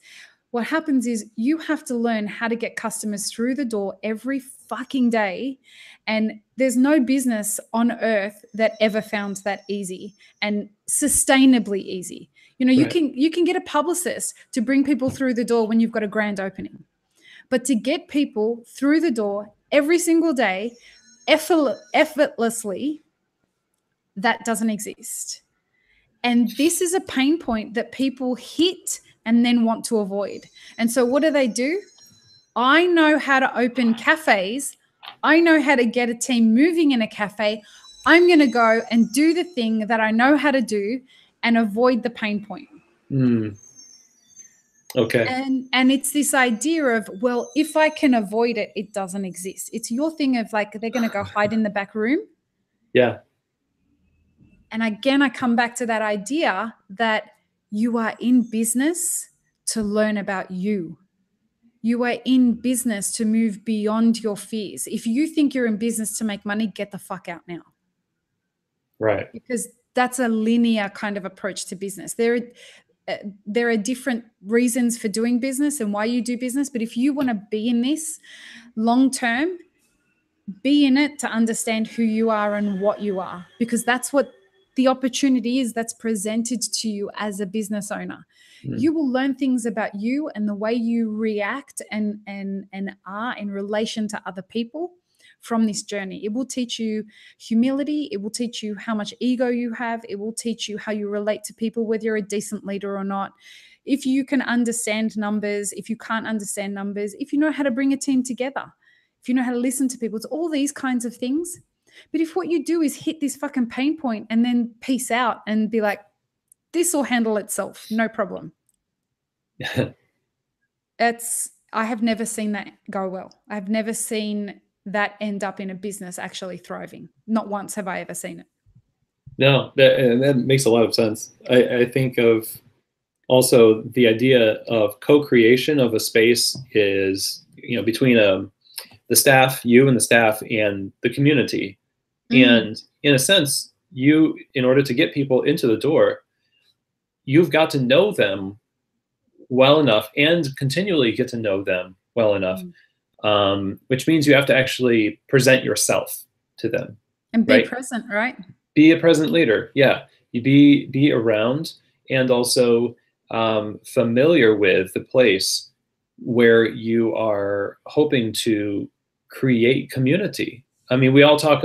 What happens is you have to learn how to get customers through the door every fucking day. And there's no business on earth that ever found that easy and sustainably easy. You can get a publicist to bring people through the door when you've got a grand opening. But to get people through the door every single day, effortlessly, that doesn't exist. And this is a pain point that people hit and then want to avoid. And so what do? I know how to open cafes. I know how to get a team moving in a cafe. I'm going to go and do the thing that I know how to do and avoid the pain point. Okay. And it's this idea of, well, if I can avoid it, it doesn't exist. It's your thing of like, they're going to go hide in the back room. Yeah. And again, I come back to that idea that you are in business to learn about you. You are in business to move beyond your fears. If you think you're in business to make money, get the fuck out now. Right. Because that's a linear kind of approach to business. There are different reasons for doing business and why you do business. But if you want to be in this long term, be in it to understand who you are and what you are, because that's what the opportunity is that's presented to you as a business owner. You will learn things about you and the way you react and are in relation to other people from this journey. It will teach you humility. It will teach you how much ego you have. It will teach you how you relate to people, whether you're a decent leader or not. If you can understand numbers, if you can't understand numbers, if you know how to bring a team together, if you know how to listen to people, it's all these kinds of things. But if what you do is hit this fucking pain point and then peace out and be like, this will handle itself, no problem. I have never seen that go well. I've never seen that end up in a business actually thriving. Not once have I ever seen it. No, that makes a lot of sense. I think of also the idea of co-creation of a space is, between the staff, you and the staff and the community. And in a sense, in order to get people into the door, you've got to know them well enough and continually get to know them well enough, which means you have to actually present yourself to them. And be present, right? Be a present leader. Yeah. You be around and also familiar with the place where you are hoping to create community. I mean, we all talk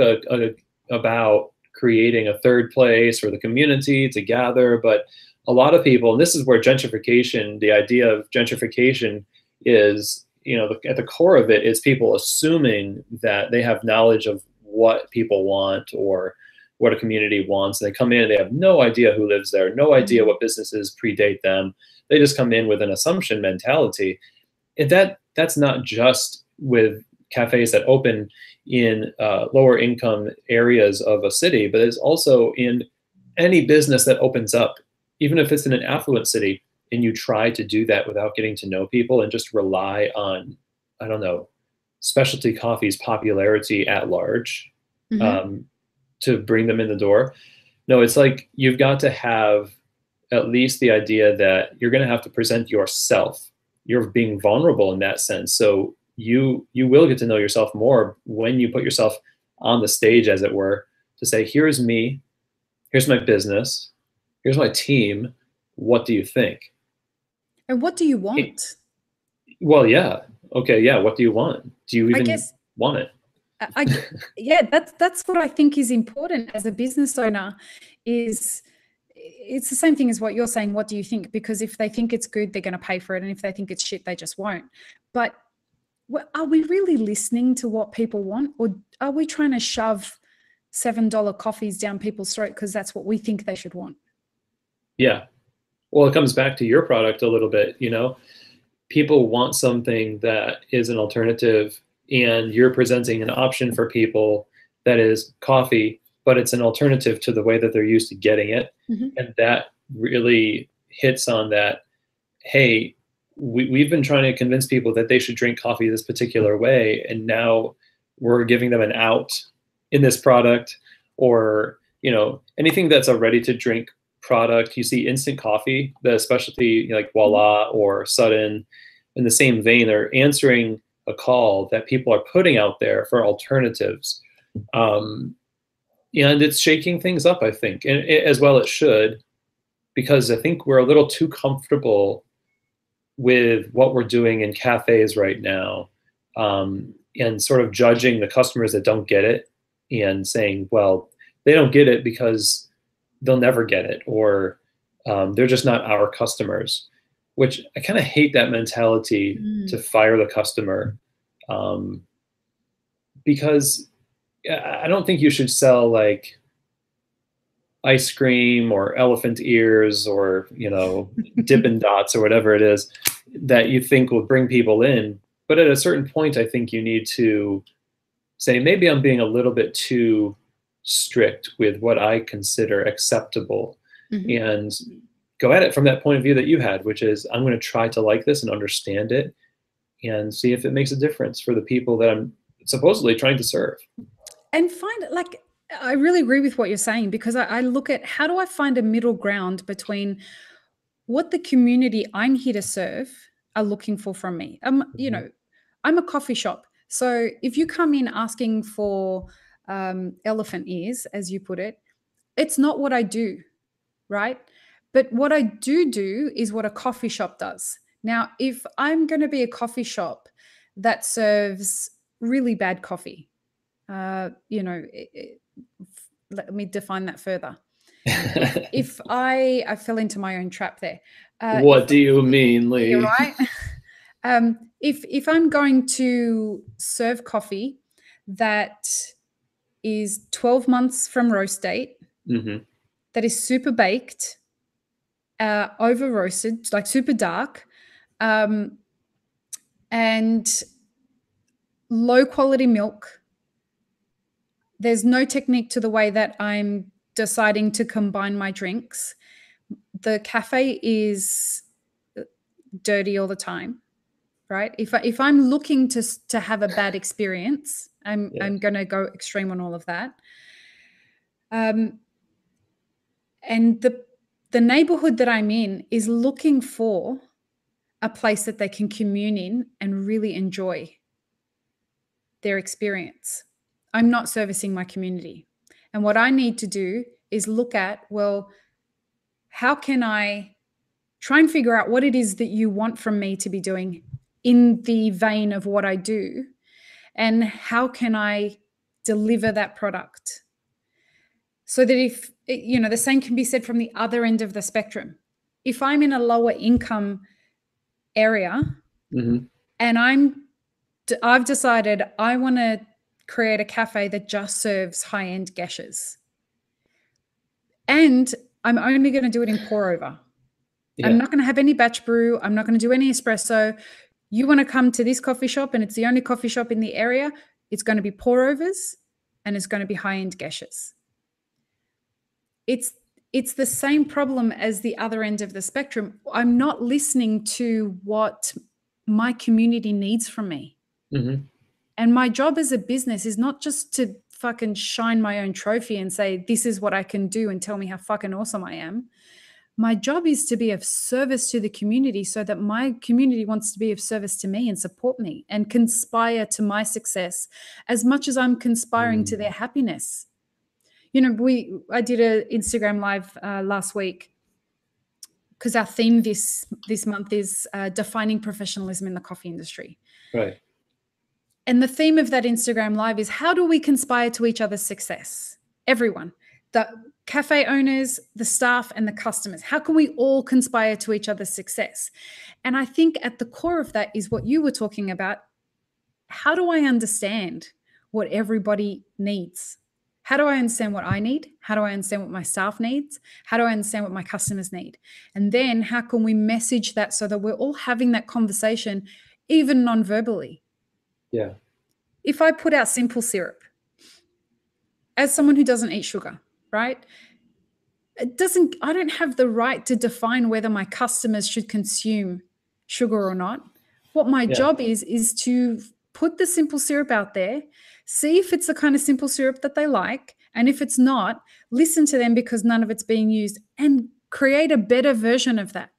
about creating a third place for the community to gather, but a lot of people, and this is where gentrification, the idea of gentrification is, at the core of it is people assuming that they have knowledge of what people want or what a community wants. And they come in and they have no idea who lives there, no idea what businesses predate them. They just come in with an assumption mentality. And that's not just with cafes that open in lower income areas of a city, but it's also in any business that opens up, even if it's in an affluent city, and you try to do that without getting to know people and just rely on, I don't know, specialty coffee's popularity at large to bring them in the door. No, it's like you've got to have at least the idea that you're going to have to present yourself. You're being vulnerable in that sense. So you will get to know yourself more when you put yourself on the stage, as it were, to say, here's me, here's my business, here's my team. What do you think? And what do you want? Well, yeah. Okay. Yeah. What do you want? Do you even want it? Yeah, that's what I think is important as a business owner. Is it's the same thing as what you're saying. What do you think? Because if they think it's good, they're going to pay for it, and if they think it's shit, they just won't. But are we really listening to what people want, or are we trying to shove $7 coffees down people's throat because that's what we think they should want? Yeah. Well, it comes back to your product a little bit. You know, people want something that is an alternative, and you're presenting an option for people that is coffee, but it's an alternative to the way that they're used to getting it. Mm-hmm. And that really hits on that. Hey, we've been trying to convince people that they should drink coffee this particular way, and now we're giving them an out in this product. Or, you know, anything that's a ready to drink product. You see instant coffee, the specialty like Voila or Sudden, in the same vein, they're answering a call that people are putting out there for alternatives. And it's shaking things up, I think, and as well it should, because I think we're a little too comfortable with what we're doing in cafes right now, and sort of judging the customers that don't get it and saying, well, they don't get it because they'll never get it, or they're just not our customers, which I kind of hate that mentality to fire the customer, because I don't think you should sell like ice cream or elephant ears or, you know, Dippin' Dots or whatever it is that you think will bring people in. But at a certain point, I think you need to say, maybe I'm being a little bit too strict with what I consider acceptable, and go at it from that point of view that you had, which is, I'm going to try to like this and understand it and see if it makes a difference for the people that I'm supposedly trying to serve. And find, like, I really agree with what you're saying, because I look at, how do I find a middle ground between what the community I'm here to serve are looking for from me? You know, I'm a coffee shop. So if you come in asking for elephant ears, as you put it, it's not what I do, right? But what I do is what a coffee shop does. Now, if I'm going to be a coffee shop that serves really bad coffee, you know, let me define that further. If I fell into my own trap there. What do you mean, Lee? You're right. If I'm going to serve coffee that is 12 months from roast date, that is super baked, over roasted, like super dark, and low quality milk, there's no technique to the way that I'm deciding to combine my drinks. The cafe is dirty all the time, right? If I'm looking to have a bad experience, I'm going to go extreme on all of that. And the neighborhood that I'm in is looking for a place that they can commune in and really enjoy their experience. I'm not servicing my community. And what I need to do is look at, well, how can I try and figure out what it is that you want from me to be doing in the vein of what I do, and how can I deliver that product? So that if, you know, the same can be said from the other end of the spectrum. If I'm in a lower income area and I've decided I want to create a cafe that just serves high-end Geishas, and I'm only going to do it in pour over. I'm not going to have any batch brew. I'm not going to do any espresso. You want to come to this coffee shop and it's the only coffee shop in the area, it's going to be pour overs and it's going to be high-end Geishas. It's the same problem as the other end of the spectrum. I'm not listening to what my community needs from me. And my job as a business is not just to fucking shine my own trophy and say, this is what I can do and tell me how fucking awesome I am. My job is to be of service to the community so that my community wants to be of service to me and support me and conspire to my success as much as I'm conspiring to their happiness. You know, I did an Instagram live last week because our theme this month is defining professionalism in the coffee industry. Right. And the theme of that Instagram live is, how do we conspire to each other's success? Everyone, the cafe owners, the staff, and the customers. How can we all conspire to each other's success? And I think at the core of that is what you were talking about. How do I understand what everybody needs? How do I understand what I need? How do I understand what my staff needs? How do I understand what my customers need? And then how can we message that so that we're all having that conversation, even non-verbally? Yeah. If I put out simple syrup, as someone who doesn't eat sugar, right? I don't have the right to define whether my customers should consume sugar or not. What my job is to put the simple syrup out there, see if it's the kind of simple syrup that they like. And if it's not, listen to them because none of it's being used and create a better version of that.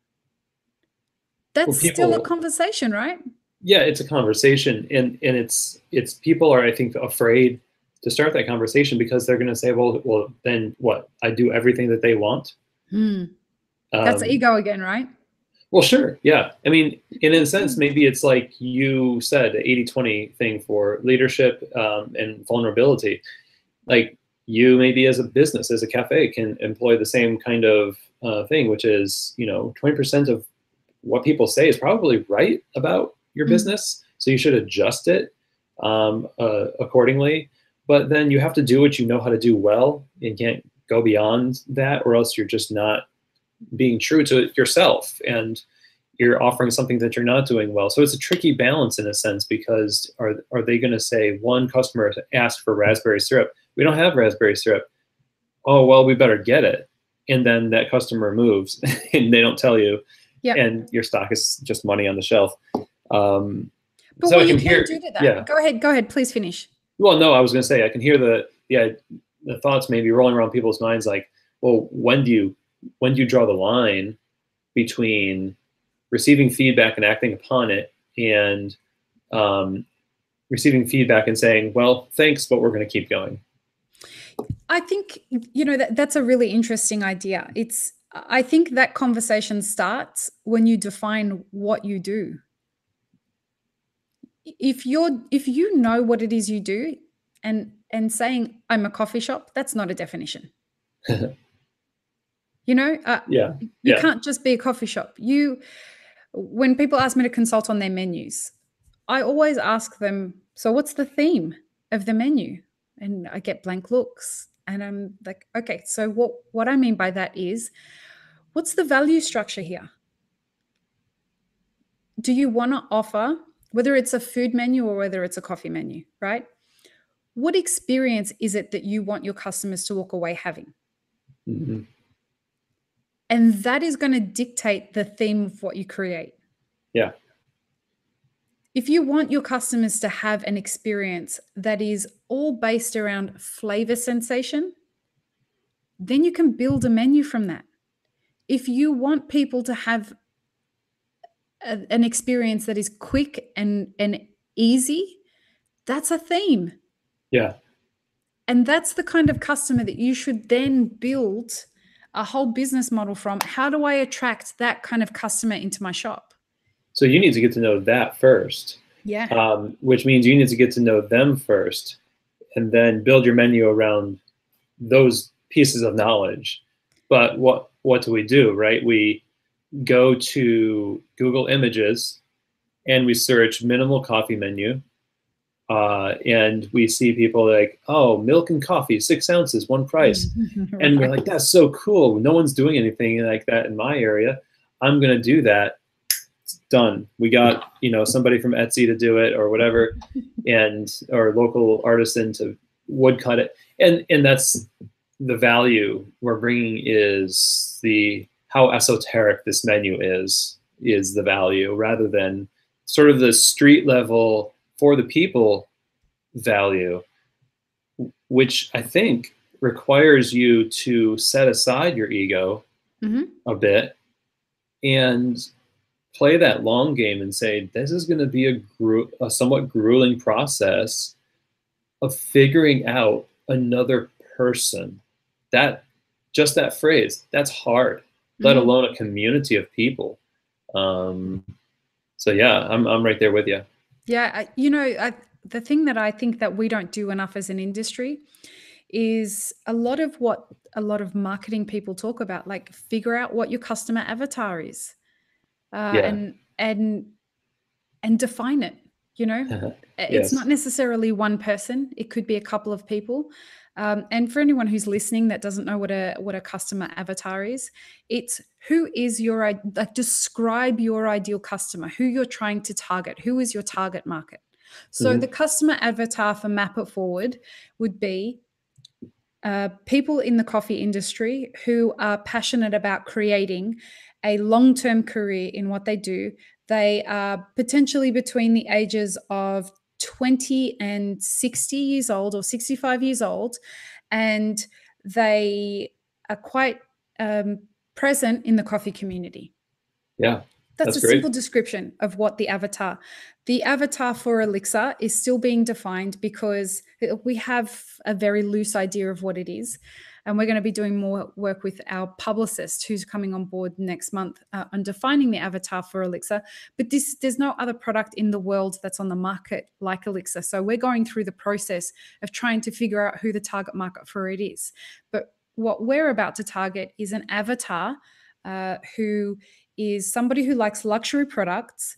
That's still a conversation, right? Yeah, it's a conversation. And it's people are, I think, afraid to start that conversation because they're going to say, well, then what? I do everything that they want. That's ego again, right? Well, sure. Yeah. I mean, in a sense, maybe it's like you said, the 80-20 thing for leadership and vulnerability. Like you maybe as a business, as a cafe can employ the same kind of thing, which is, 20% of what people say is probably right about your business. So you should adjust it accordingly. But then you have to do what you know how to do well and can't go beyond that, or else you're just not being true to yourself and you're offering something that you're not doing well. So it's a tricky balance in a sense, because are they going to say, one customer asked for raspberry syrup. We don't have raspberry syrup. Oh, well, we better get it. And then that customer moves and they don't tell you. Yep. And your stock is just money on the shelf. But so what you can do to that. Yeah. Go ahead, please finish. Well, no, I was going to say, I can hear the thoughts maybe rolling around people's minds, like, well, when do you draw the line between receiving feedback and acting upon it, and receiving feedback and saying, well, thanks, but we're going to keep going? I think, that's a really interesting idea. I think that conversation starts when you define what you do. If you know what it is you do, and saying I'm a coffee shop, that's not a definition. You can't just be a coffee shop. When people ask me to consult on their menus, I always ask them, so what's the theme of the menu? And I get blank looks, and I'm like, okay, so what I mean by that is, what's the value structure here? Do you want to offer, whether it's a food menu or whether it's a coffee menu, right? What experience is it that you want your customers to walk away having? Mm-hmm. And that is going to dictate the theme of what you create. Yeah. If you want your customers to have an experience that is all based around flavor sensation, then you can build a menu from that. If you want people to have an experience that is quick and easy, that's a theme. Yeah. And that's the kind of customer that you should then build a whole business model from. How do I attract that kind of customer into my shop? So you need to get to know that first. Yeah. Which means you need to get to know them first, and then build your menu around those pieces of knowledge. But what do, right? We go to Google Images and we search minimal coffee menu. And we see people like, oh, milk and coffee, 6 ounces, one price. Right. And we're like, that's so cool. No one's doing anything like that in my area. I'm going to do that. It's done. We got, somebody from Etsy to do it or whatever, or local artisan to woodcut it. And that's the value we're bringing, is how esoteric this menu is the value, rather than sort of the street level for the people value, which I think requires you to set aside your ego a bit and play that long game and say, this is going to be a somewhat grueling process of figuring out another person. Just that phrase, that's hard, let alone a community of people. So yeah, I'm right there with you. Yeah, the thing that I think that we don't do enough as an industry is a lot of what a lot of marketing people talk about, like figure out what your customer avatar is, and define it. It's not necessarily one person; it could be a couple of people. And for anyone who's listening that doesn't know what a customer avatar is, it's who is your, like, describe your ideal customer, who you're trying to target, who is your target market. So the customer avatar for Map It Forward would be people in the coffee industry who are passionate about creating a long-term career in what they do. They are potentially between the ages of 20 and 60 years old or 65 years old, and they are quite present in the coffee community. Yeah. That's a simple description of what the avatar for Elixir is still being defined, because we have a very loose idea of what it is. And we're going to be doing more work with our publicist who's coming on board next month on defining the avatar for Elixir. But there's no other product in the world that's on the market like Elixir. So we're going through the process of trying to figure out who the target market for it is. But what we're about to target is an avatar who is somebody who likes luxury products,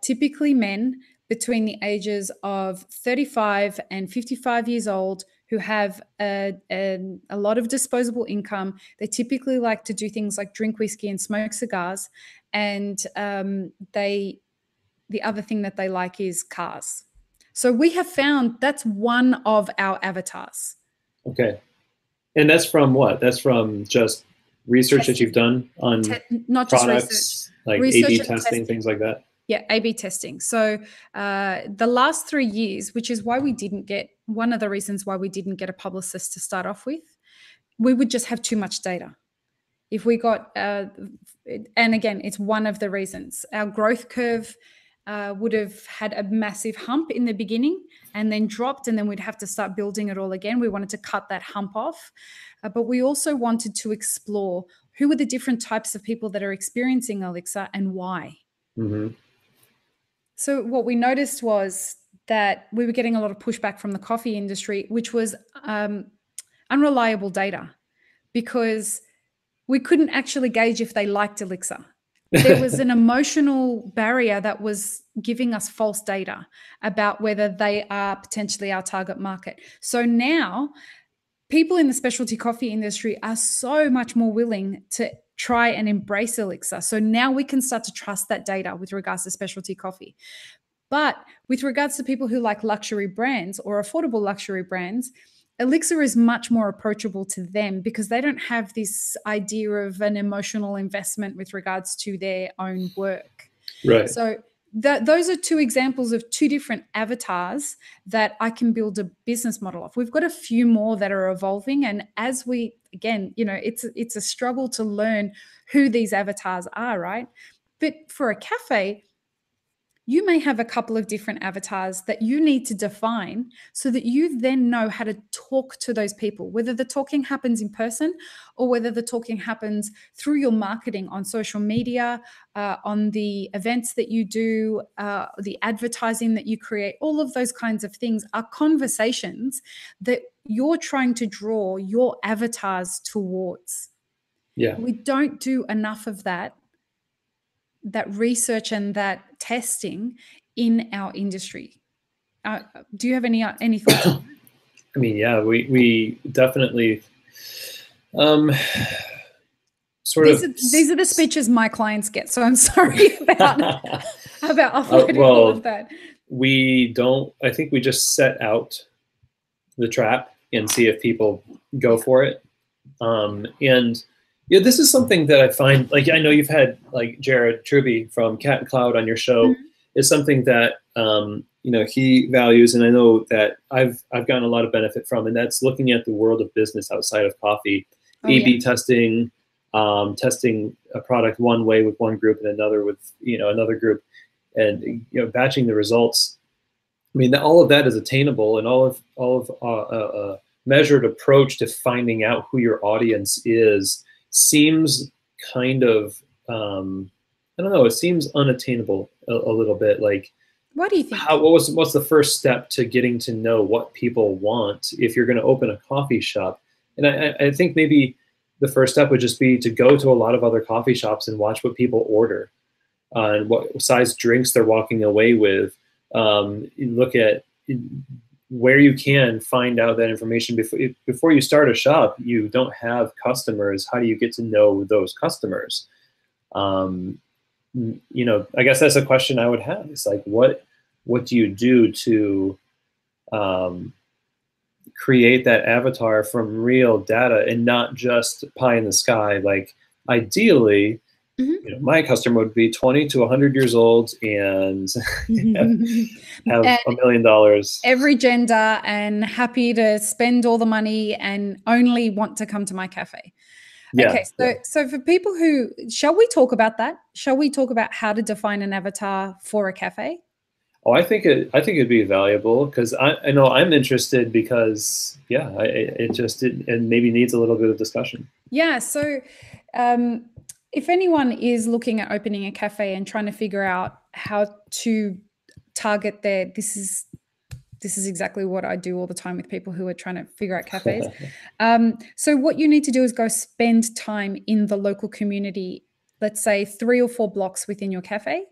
typically men between the ages of 35 and 55 years old, who have a lot of disposable income. They typically like to do things like drink whiskey and smoke cigars. And the other thing that they like is cars. So we have found that's one of our avatars. Okay. And that's from what? That's from just research that you've done on not products, just research, like A/B testing, things like that? Yeah, A/B testing. So the last 3 years, which is why we didn't get, one of the reasons why we didn't get a publicist to start off with, we would just have too much data. If we got, and again, it's one of the reasons. Our growth curve would have had a massive hump in the beginning and then dropped, and then we'd have to start building it all again. We wanted to cut that hump off. But we also wanted to explore who are the different types of people that are experiencing Elixir and why. So what we noticed was that we were getting a lot of pushback from the coffee industry, which was unreliable data, because we couldn't actually gauge if they liked Elixir. There was an emotional barrier that was giving us false data about whether they are potentially our target market. So now people in the specialty coffee industry are so much more willing to try and embrace Elixir. So now we can start to trust that data with regards to specialty coffee. But with regards to people who like luxury brands or affordable luxury brands, Elixir is much more approachable to them because they don't have this idea of an emotional investment with regards to their own work. Right. So those are two examples of two different avatars that I can build a business model of. We've got a few more that are evolving. And as we, again, it's a struggle to learn who these avatars are, right? But for a cafe, you may have a couple of different avatars that you need to define so that you then know how to talk to those people, whether the talking happens in person or whether the talking happens through your marketing on social media, on the events that you do, the advertising that you create. All of those kinds of things are conversations that you're trying to draw your avatars towards. Yeah. We don't do enough of that research and that testing in our industry. Do you have any thoughts on that? I mean, yeah, we definitely these are the speeches my clients get, so I'm sorry about offloading all of that. I think we just set out the trap and see if people go for it. And yeah, this is something that I find, like, I know you've had like Jared Truby from Cat and Cloud on your show. Is something that he values, and I know that I've gotten a lot of benefit from, and that's looking at the world of business outside of coffee, A/B testing, testing a product one way with one group and another with another group, and batching the results. I mean, all of that is attainable, and all of measured approach to finding out who your audience is seems kind of I don't know. It seems unattainable a little bit. Like, what do you think? What's the first step to getting to know what people want if you're going to open a coffee shop? And I think maybe the first step would just be to go to a lot of other coffee shops and watch what people order, and what size drinks they're walking away with. Look at where you can find out that information before you start a shop. You don't have customers. How do you get to know those customers? I guess that's a question I would have. It's like, what do you do to create that avatar from real data and not just pie in the sky? Like, ideally, my customer would be 20 to 100 years old and have $1 million. Every gender, and happy to spend all the money and only want to come to my cafe. Yeah, okay, so for people who, shall we talk about that? Shall we talk about how to define an avatar for a cafe? Oh, I think it'd be valuable, because I know I'm interested, because it maybe needs a little bit of discussion. Yeah. So if anyone is looking at opening a cafe and trying to figure out how to target this is exactly what I do all the time with people who are trying to figure out cafes. So what you need to do is go spend time in the local community, let's say 3 or 4 blocks within your cafe,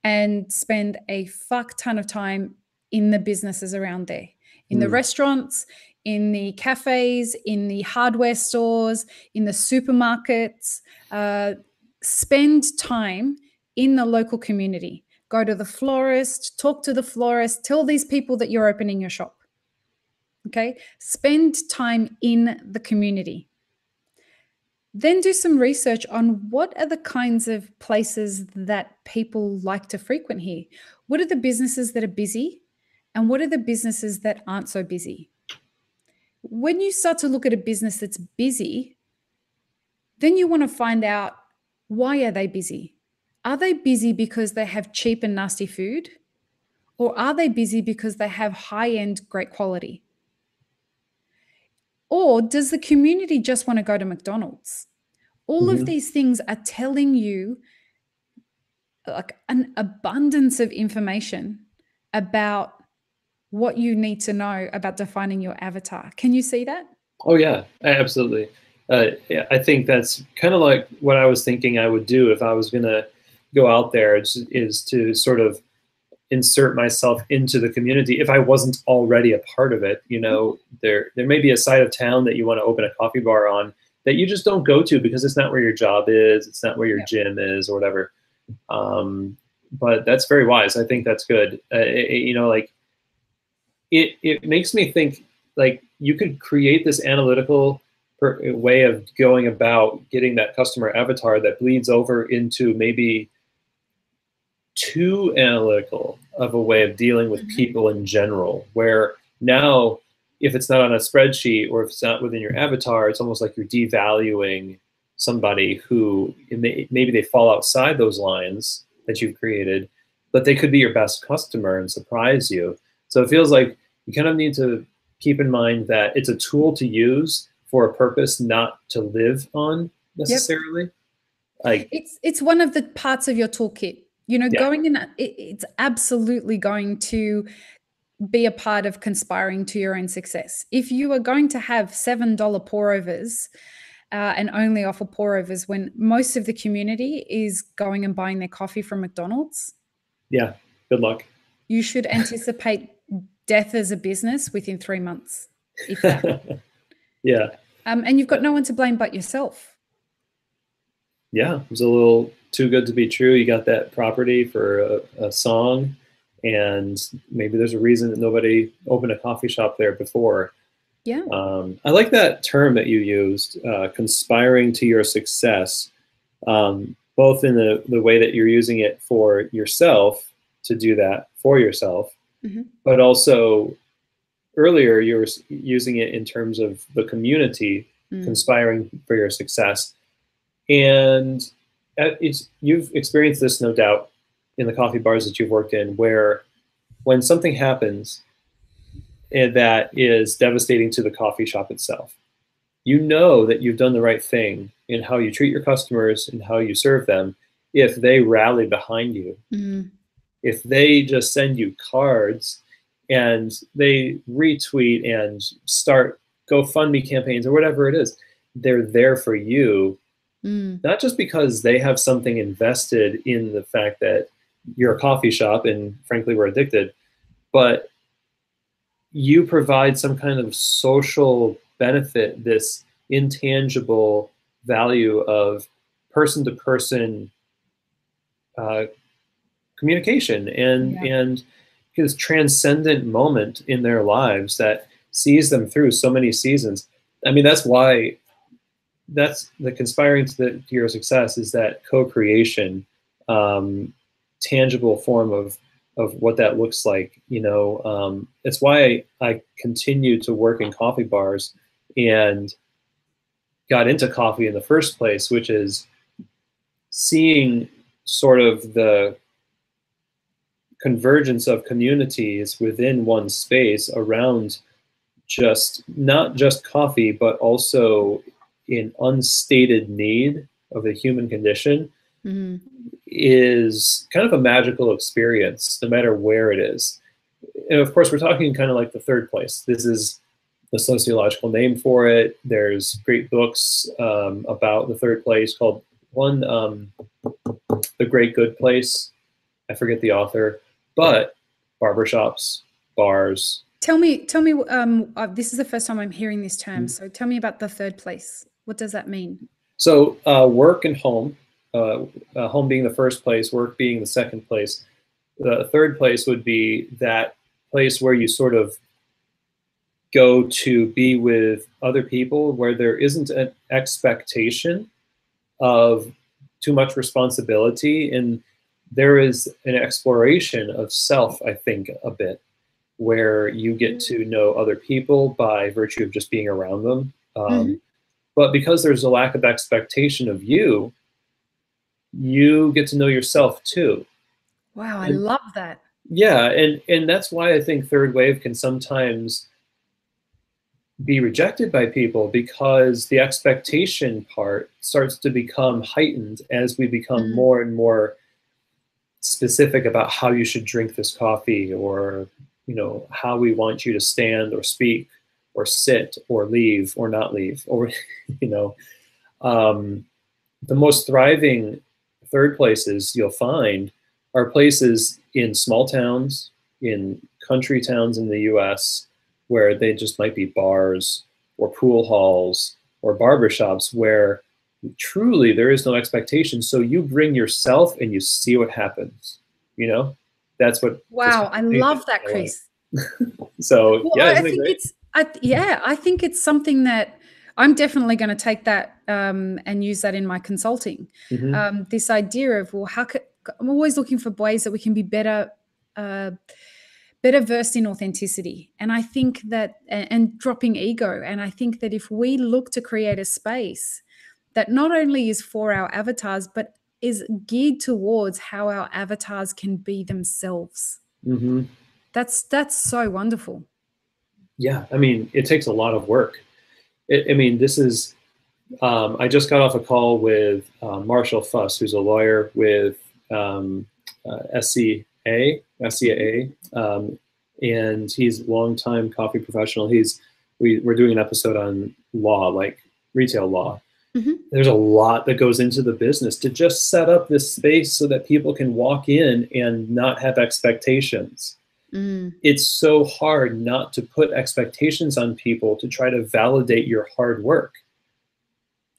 and spend a fuck ton of time in the businesses around there, in the restaurants, in the cafes, in the hardware stores, in the supermarkets. Spend time in the local community. Go to the florist, talk to the florist, tell these people that you're opening your shop. Okay? Spend time in the community. Then do some research on what are the kinds of places that people like to frequent here. What are the businesses that are busy, and what are the businesses that aren't so busy? When you start to look at a business that's busy, then you want to find out, why are they busy? Are they busy because they have cheap and nasty food? Or are they busy because they have high-end, great quality? Or does the community just want to go to McDonald's? All of these things are telling you like an abundance of information about what you need to know about defining your avatar. Can you see that? Oh, yeah, absolutely. I think that's kind of like what I was thinking I would do if I was going to go out there, is to sort of insert myself into the community if I wasn't already a part of it. There may be a side of town that you want to open a coffee bar on that you just don't go to because it's not where your job is, it's not where your gym is, or whatever. But that's very wise. I think that's good. Like, it makes me think, like, you could create this analytical way of going about getting that customer avatar that bleeds over into maybe too analytical of a way of dealing with people in general, where now, if it's not on a spreadsheet or if it's not within your avatar, it's almost like you're devaluing somebody who maybe they fall outside those lines that you've created, but they could be your best customer and surprise you. So it feels like you kind of need to keep in mind that it's a tool to use for a purpose, not to live on necessarily. Yep. Like, it's one of the parts of your toolkit. Going in, it's absolutely going to be a part of conspiring to your own success. If you are going to have $7 pour-overs and only offer pour-overs when most of the community is going and buying their coffee from McDonald's, yeah, good luck. You should anticipate death as a business within 3 months, if that. Yeah. And you've got no one to blame but yourself. Yeah, it was a little too good to be true. You got that property for a song, and maybe there's a reason that nobody opened a coffee shop there before. Yeah. I like that term that you used, conspiring to your success, both in the way that you're using it for yourself, to do that for yourself, but also earlier you were using it in terms of the community conspiring for your success. And you've experienced this, no doubt, in the coffee bars that you've worked in, where when something happens that is devastating to the coffee shop itself, you know that you've done the right thing in how you treat your customers and how you serve them if they rally behind you. Mm. If they just send you cards and they retweet and start GoFundMe campaigns or whatever it is, they're there for you, not just because they have something invested in the fact that you're a coffee shop and frankly we're addicted, but you provide some kind of social benefit, this intangible value of person-to-person communication and this transcendent moment in their lives that sees them through so many seasons. I mean, that's why, that's the conspiring to your success, is that co-creation, tangible form of what that looks like. You know, it's why I continue to work in coffee bars and got into coffee in the first place, which is seeing sort of the convergence of communities within one space around not just coffee, but also an unstated need of the human condition, is kind of a magical experience, no matter where it is. And of course, we're talking kind of like the third place. This is the sociological name for it. There's great books about the third place, called one, The Great Good Place. I forget the author, but barbershops, bars. Tell me, this is the first time I'm hearing this term. So tell me about the third place. What does that mean? So work and home, home being the first place, work being the second place. The third place would be that place where you sort of go to be with other people, where there isn't an expectation of too much responsibility, and there is an exploration of self, I think, a bit, where you get to know other people by virtue of just being around them. But because there's a lack of expectation of you, you get to know yourself too. Wow, I love that. Yeah, and that's why I think third wave can sometimes be rejected by people, because the expectation part starts to become heightened as we become more and more specific about how you should drink this coffee, or how we want you to stand or speak or sit or leave or not leave, or the most thriving third places you'll find are places in small towns, in country towns in the US, where they just might be bars or pool halls or barbershops, where truly there is no expectation. So you bring yourself and you see what happens. That's what. Wow, I love that, Chris. So well, yeah, I think it's something that I'm definitely going to take that and use that in my consulting. This idea of, well, I'm always looking for ways that we can be better versed in authenticity. And I think that, and dropping ego. And I think that if we look to create a space that not only is for our avatars, but is geared towards how our avatars can be themselves. That's so wonderful. Yeah, I mean, it takes a lot of work. This is, I just got off a call with Marshall Fuss, who's a lawyer with SCAA, and he's a longtime coffee professional. We're doing an episode on law, like retail law. There's a lot that goes into the business to just set up this space so that people can walk in and not have expectations. It's so hard not to put expectations on people to try to validate your hard work.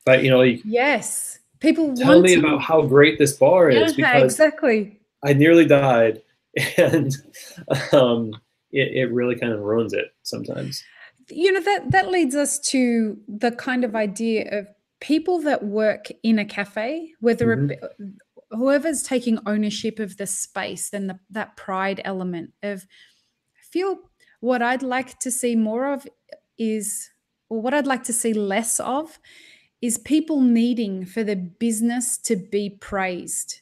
But yes, people tell me about how great this bar is, because exactly. I nearly died, and it really kind of ruins it sometimes. That leads us to the kind of idea of people that work in a cafe, whether whoever's taking ownership of the space and that pride element of, I feel what I'd like to see more of is, or what I'd like to see less of, is people needing for the business to be praised.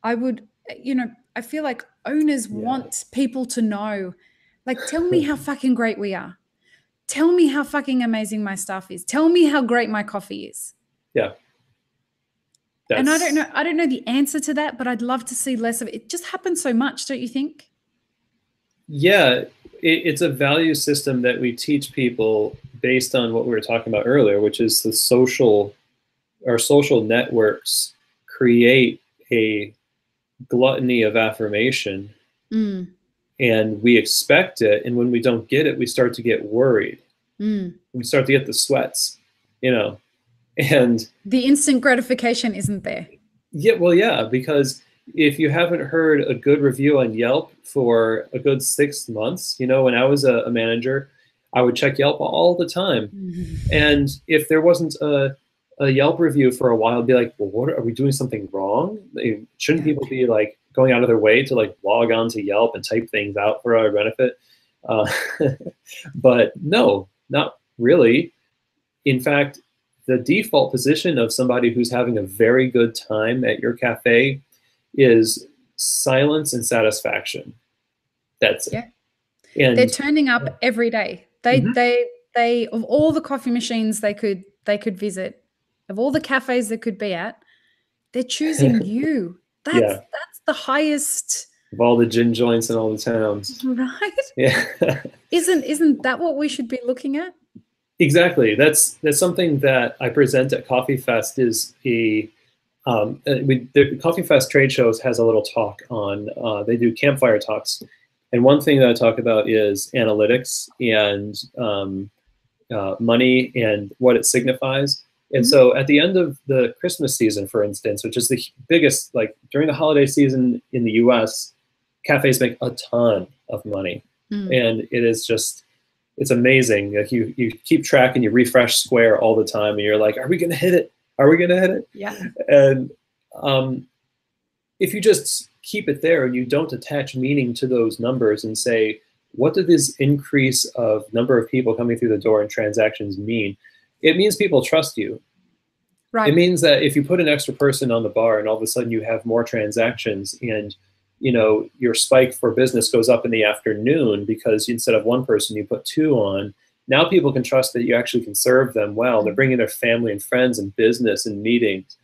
I would, I feel like owners want people to know, like, tell me how fucking great we are. Tell me how fucking amazing my staff is. Tell me how great my coffee is. Yeah. And I don't know the answer to that, but I'd love to see less of it. It just happens so much, don't you think? Yeah, it's a value system that we teach people based on what we were talking about earlier, which is our social networks create a gluttony of affirmation, and we expect it. And when we don't get it, we start to get worried. We start to get the sweats, and the instant gratification isn't there. Yeah, well, yeah, because if you haven't heard a good review on Yelp for a good 6 months, when I was a manager, I would check Yelp all the time. And if there wasn't a Yelp review for a while, I'd be like, well, what are we doing something wrong? Shouldn't people be like going out of their way to like log on to Yelp and type things out for our benefit? But no, not really. In fact, the default position of somebody who's having a very good time at your cafe is silence and satisfaction. That's it. Yeah. And they're turning up every day. They of all the coffee machines they could visit, of all the cafes they could be at, they're choosing you. That's the highest of all the gin joints in all the towns. Right? Yeah. Isn't that what we should be looking at? Exactly. That's something that I present at Coffee Fest. Is the Coffee Fest trade shows has a little talk on. They do campfire talks, and one thing that I talk about is analytics and money and what it signifies. And so, at the end of the Christmas season, for instance, which is the biggest, like during the holiday season in the U.S., cafes make a ton of money, and it is just. It's amazing. Like you keep track and you refresh Square all the time, and you're like, "Are we going to hit it? Are we going to hit it?" Yeah. And if you just keep it there and you don't attach meaning to those numbers and say, "What did this increase of number of people coming through the door and transactions mean?" It means people trust you. Right. It means that if you put an extra person on the bar and all of a sudden you have more transactions and your spike for business goes up in the afternoon because instead of one person, you put 2 on. Now people can trust that you actually can serve them well. They're bringing their family and friends and business and meetings.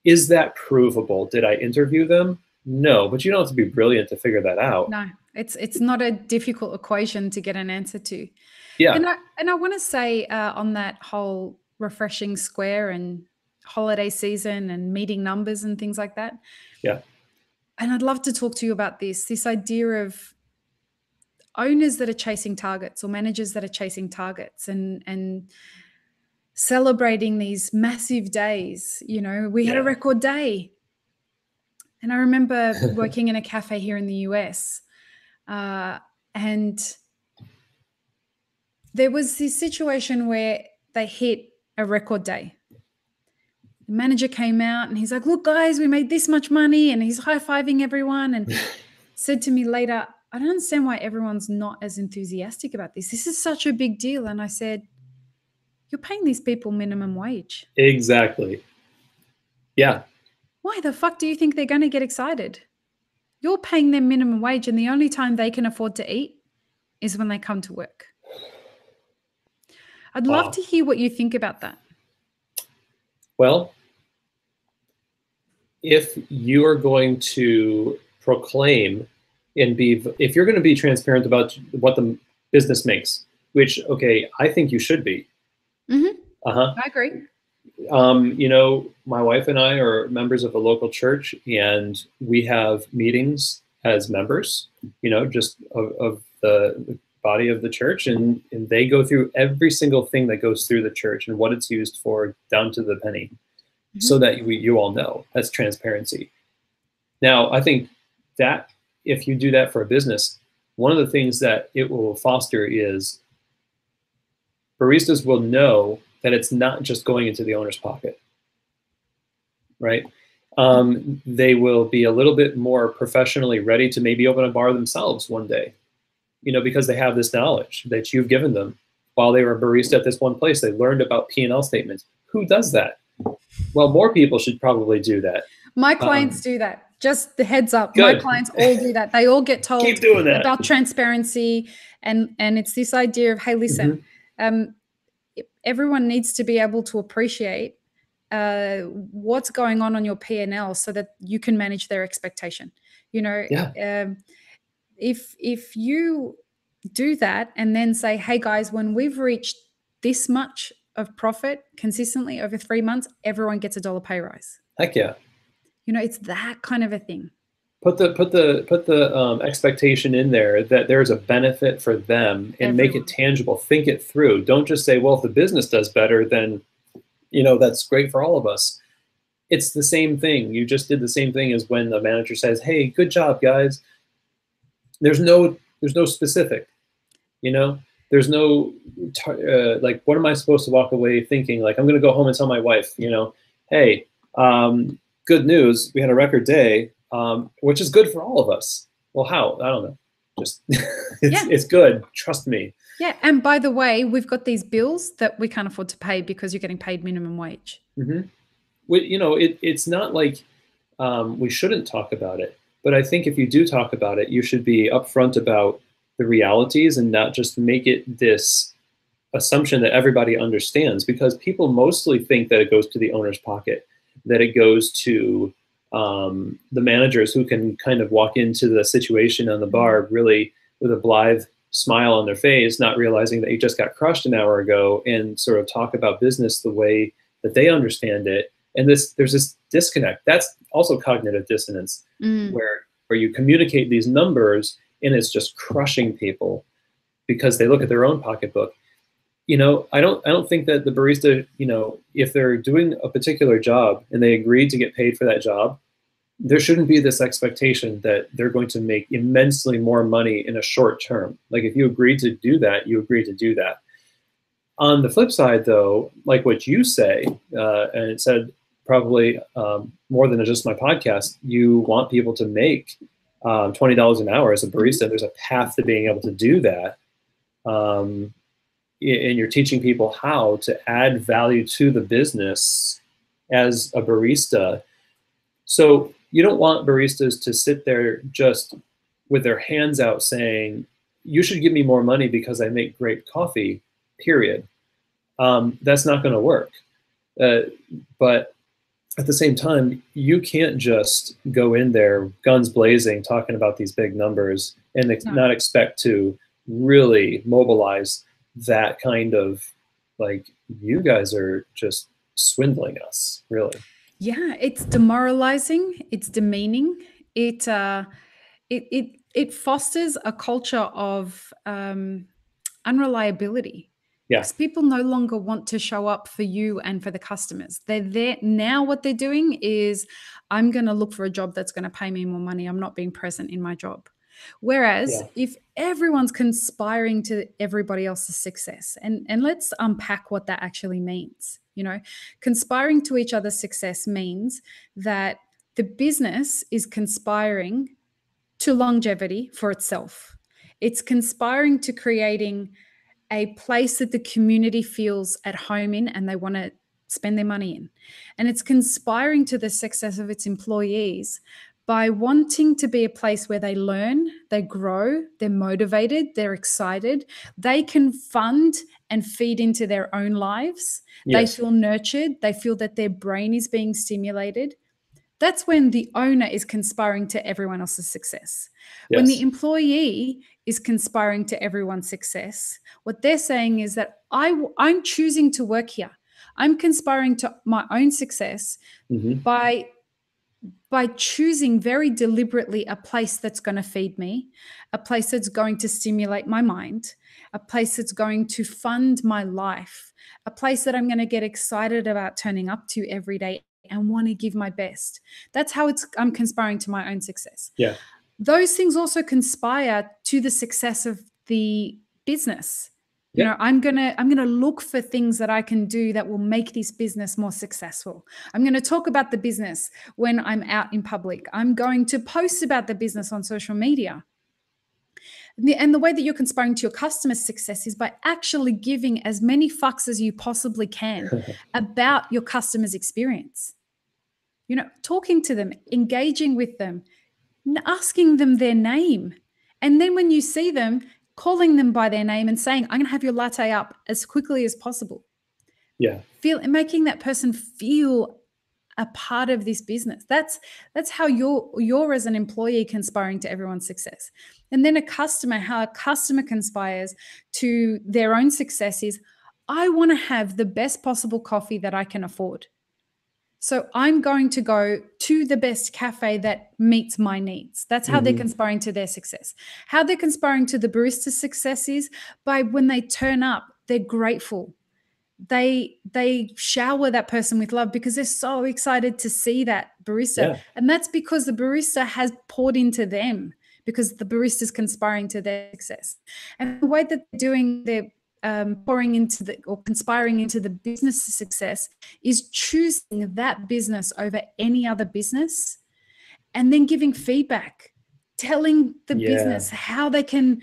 Is that provable? Did I interview them? No, but you don't have to be brilliant to figure that out. No, it's not a difficult equation to get an answer to. Yeah. And I want to say on that whole refreshing Square and holiday season and meeting numbers and things like that. Yeah. And I'd love to talk to you about this idea of owners that are chasing targets or managers that are chasing targets and celebrating these massive days. We had a record day. And I remember working in a cafe here in the US, and there was this situation where they hit a record day. The manager came out and he's like, "Look, guys, we made this much money," and he's high-fiving everyone and said to me later, "I don't understand why everyone's not as enthusiastic about this. This is such a big deal." And I said, "You're paying these people minimum wage." Exactly. Yeah. Why the fuck do you think they're going to get excited? You're paying them minimum wage, and the only time they can afford to eat is when they come to work. I'd love to hear what you think about that. Well, if you are going to proclaim and if you're going to be transparent about what the business makes, which, okay, I think you should be. I agree. My wife and I are members of a local church, and we have meetings as members, just of the body of the church, and they go through every single thing that goes through the church and what it's used for down to the penny, so that you all know. That's transparency. Now, I think that if you do that for a business, one of the things that it will foster is baristas will know that it's not just going into the owner's pocket, right? They will be a little bit more professionally ready to maybe open a bar themselves one day, because they have this knowledge that you've given them while they were a barista at this one place, they learned about P&L statements. Who does that? Well, more people should probably do that. My clients do that. Just the heads up. Good. My clients all do that. They all get told Keep doing that. about transparency. And it's this idea of, hey, listen, everyone needs to be able to appreciate what's going on your P&L so that you can manage their expectation. You know, if you do that and then say, hey guys, when we've reached this much of profit consistently over 3 months, everyone gets $1 pay rise. Heck yeah. You know, it's that kind of a thing. Put the expectation in there that there's a benefit for them and make it tangible. Think it through. Don't just say, well, if the business does better, then, you know, that's great for all of us. It's the same thing. You just did the same thing as when the manager says, hey, good job, guys. There's no specific, you know, there's no, like, what am I supposed to walk away thinking? Like, I'm going to go home and tell my wife, you know, hey, good news. We had a record day, which is good for all of us. Well, how? I don't know. Just, it's good. Trust me. Yeah. And by the way, we've got these bills that we can't afford to pay because you're getting paid minimum wage. You know, it's not like we shouldn't talk about it. But I think if you do talk about it, you should be upfront about the realities and not just make it this assumption that everybody understands, because people mostly think that it goes to the owner's pocket, that it goes to the managers who can kind of walk into the situation on the bar really with a blithe smile on their face, not realizing that you just got crushed an hour ago, and sort of talk about business the way that they understand it. And there's this disconnect. That's also cognitive dissonance, where you communicate these numbers and it's just crushing people because they look at their own pocketbook. You know, I don't think that the barista, you know, if they're doing a particular job and they agreed to get paid for that job, there shouldn't be this expectation that they're going to make immensely more money in a short term. Like, if you agreed to do that, you agreed to do that. On the flip side, though, like what you say, and it said probably more than just my podcast, you want people to make $20 an hour as a barista. There's a path to being able to do that. And you're teaching people how to add value to the business as a barista. So you don't want baristas to sit there just with their hands out saying, you should give me more money because I make great coffee, period. That's not going to work. But at the same time, you can't just go in there guns blazing talking about these big numbers and not expect to really mobilize that kind of, like, you guys are just swindling us, really. Yeah, it's demoralizing, it's demeaning. It fosters a culture of unreliability. Because people no longer want to show up for you and for the customers. They're there now. What they're doing is, I'm going to look for a job that's going to pay me more money. I'm not being present in my job. Whereas if everyone's conspiring to everybody else's success, and let's unpack what that actually means. You know, conspiring to each other's success means that the business is conspiring to longevity for itself. It's conspiring to creating a place that the community feels at home in and they want to spend their money in. And it's conspiring to the success of its employees by wanting to be a place where they learn, they grow, they're motivated, they're excited, they can fund and feed into their own lives. They feel nurtured, they feel that their brain is being stimulated. That's when the owner is conspiring to everyone else's success. When the employee is conspiring to everyone's success, what they're saying is that I'm choosing to work here. I'm conspiring to my own success by choosing very deliberately a place that's going to feed me, a place that's going to stimulate my mind, a place that's going to fund my life, a place that I'm going to get excited about turning up to every day and want to give my best. That's how I'm conspiring to my own success. Yeah. Those things also conspire to the success of the business. You know, I'm gonna look for things that I can do that will make this business more successful. I'm going to talk about the business when I'm out in public. I'm going to post about the business on social media. and the way that you're conspiring to your customer's success is by actually giving as many fucks as you possibly can about your customer's experience. You know, talking to them, engaging with them, asking them their name. And then when you see them, calling them by their name and saying, I'm going to have your latte up as quickly as possible. Yeah. Making that person feel a part of this business. That's how you're as an employee conspiring to everyone's success. And then how a customer conspires to their own success is, I want to have the best possible coffee that I can afford. So I'm going to go to the best cafe that meets my needs. That's how they're conspiring to their success. How they're conspiring to the barista's success is by when they turn up, they're grateful. They shower that person with love because they're so excited to see that barista. Yeah. And that's because the barista has poured into them, because the barista is conspiring to their success. And the way that they're doing their pouring into or conspiring into the business success is choosing that business over any other business, and then giving feedback, telling the business how they can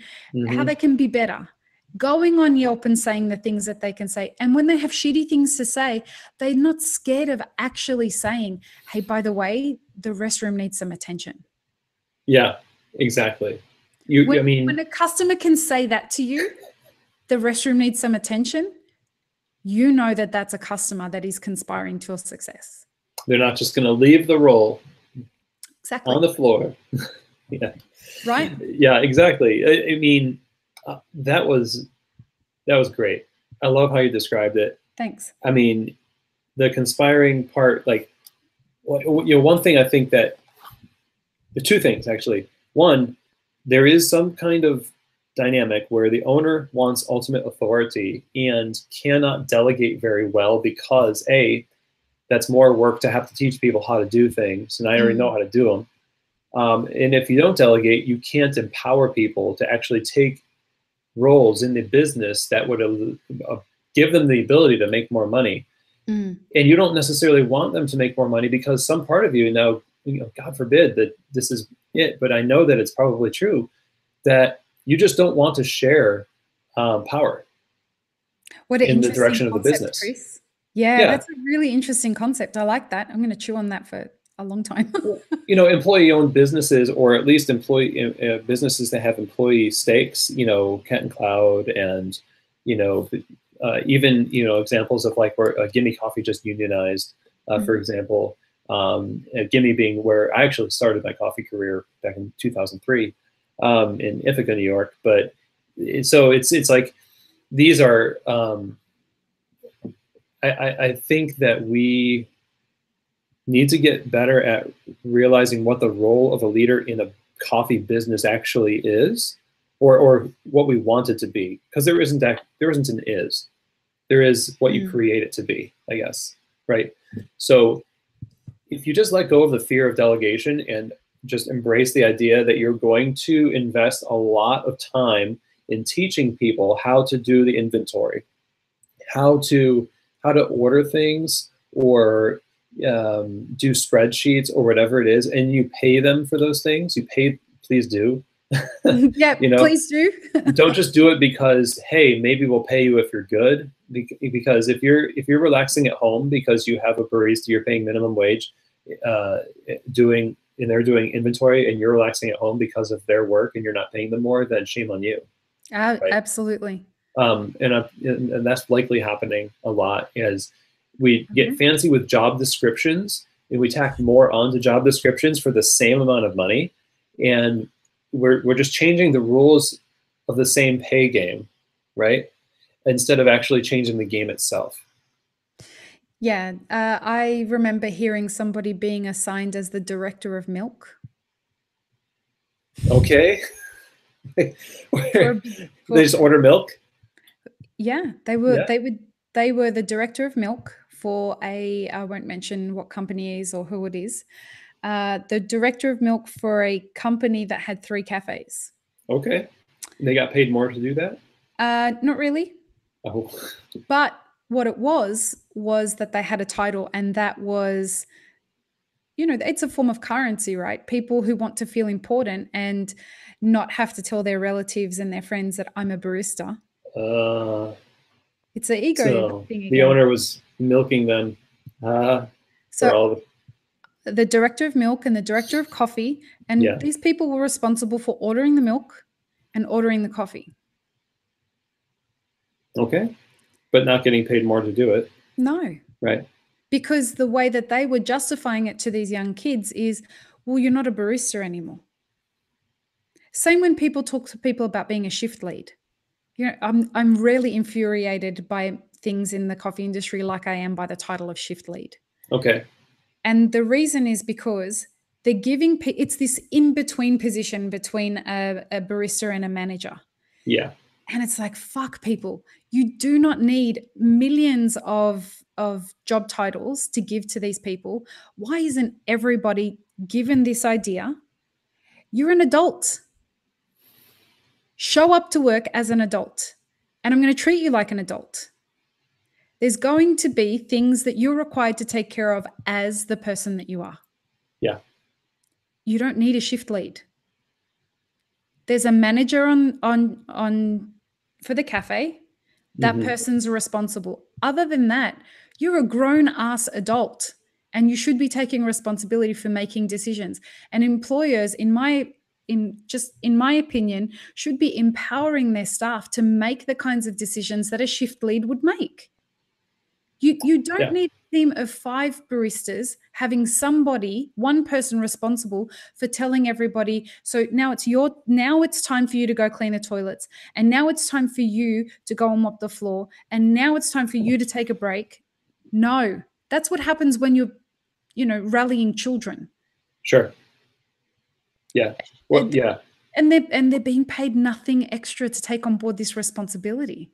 be better, going on Yelp and saying the things that they can say. And when they have shitty things to say, they're not scared of actually saying, hey, by the way, the restroom needs some attention. Yeah, exactly. When a customer can say that to you, the restroom needs some attention, you know that that's a customer that is conspiring to your success. They're not just going to leave the roll on the floor. Yeah. Right? Yeah, exactly. I mean, that was great. I love how you described it. Thanks. I mean, the conspiring part, like, one thing I think that, the two things actually. One, there is some kind of dynamic where the owner wants ultimate authority and cannot delegate very well because that's more work to have to teach people how to do things, and I already know how to do them. And if you don't delegate, you can't empower people to actually take roles in the business that would give them the ability to make more money. And you don't necessarily want them to make more money because some part of you know, God forbid that this is it, but I know that it's probably true that you just don't want to share power in the direction of the business. Chris. Yeah, that's a really interesting concept. I like that. I'm going to chew on that for a long time. Employee-owned businesses, or at least businesses that have employee stakes, Cat and Cloud, and even examples of like where Gimme Coffee just unionized, for example. Gimme being where I actually started my coffee career back in 2003 in Ithaca, New York. But so it's like these are. I think that we need to get better at realizing what the role of a leader in a coffee business actually is, or what we want it to be. Because there isn't an is. There is what you create it to be, I guess, right? So if you just let go of the fear of delegation and just embrace the idea that you're going to invest a lot of time in teaching people how to do the inventory, how to order things, or do spreadsheets or whatever it is, and you pay them for those things. Please do. Yeah, please do. Don't just do it because, hey, maybe we'll pay you if you're good. Because if you're relaxing at home because you have a barista, you're paying minimum wage, they're doing inventory, and you're relaxing at home because of their work, and you're not paying them more, then shame on you. Right? Absolutely. And that's likely happening a lot as we get fancy with job descriptions, and we tack more onto job descriptions for the same amount of money, and we're just changing the rules of the same pay game, right? Instead of actually changing the game itself. Yeah, I remember hearing somebody being assigned as the director of milk. Okay. They just order milk? Yeah, they were the director of milk for I won't mention what company it is or who it is. The director of milk for a company that had 3 cafes. Okay. They got paid more to do that? Not really. Oh. But what it was that they had a title, and that was it's a form of currency, right? People who want to feel important and not have to tell their relatives and their friends that I'm a barista. It's an ego So thing the again. owner was milking them for all the director of milk and the director of coffee, and these people were responsible for ordering the milk and ordering the coffee. Okay. But not getting paid more to do it. No. Right. Because the way that they were justifying it to these young kids is, well, you're not a barista anymore. Same when people talk to people about being a shift lead. I'm rarely infuriated by things in the coffee industry like I am by the title of shift lead. Okay. And the reason is because they're giving, it's this in-between position between a barista and a manager. Yeah. And it's like, fuck people. You do not need millions of job titles to give to these people. Why isn't everybody given this idea? You're an adult. Show up to work as an adult, and I'm going to treat you like an adult. There's going to be things that you're required to take care of as the person that you are. Yeah. You don't need a shift lead. There's a manager on for the cafe. That person's responsible. Other than that, you're a grown-ass adult and you should be taking responsibility for making decisions. And employers, in my opinion, should be empowering their staff to make the kinds of decisions that a shift lead would make. You don't need a team of 5 baristas having one person responsible for telling everybody, so now it's time for you to go clean the toilets, and now it's time for you to go and mop the floor, and now it's time for you to take a break. No, that's what happens when you're, rallying children. Sure. Yeah. Well, yeah. And they're being paid nothing extra to take on board this responsibility.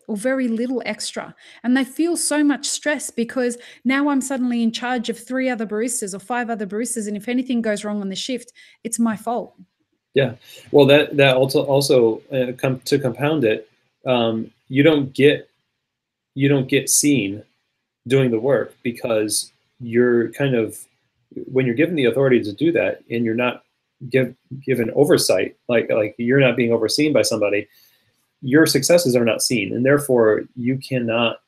Or very little extra. And they feel so much stress because now I'm suddenly in charge of 3 other baristas or 5 other baristas. And if anything goes wrong on the shift, it's my fault. Yeah. Well, that also to compound it, you don't get seen doing the work because you're kind of, when you're given the authority to do that and you're not given oversight, like you're not being overseen by somebody, your successes are not seen, and therefore you cannot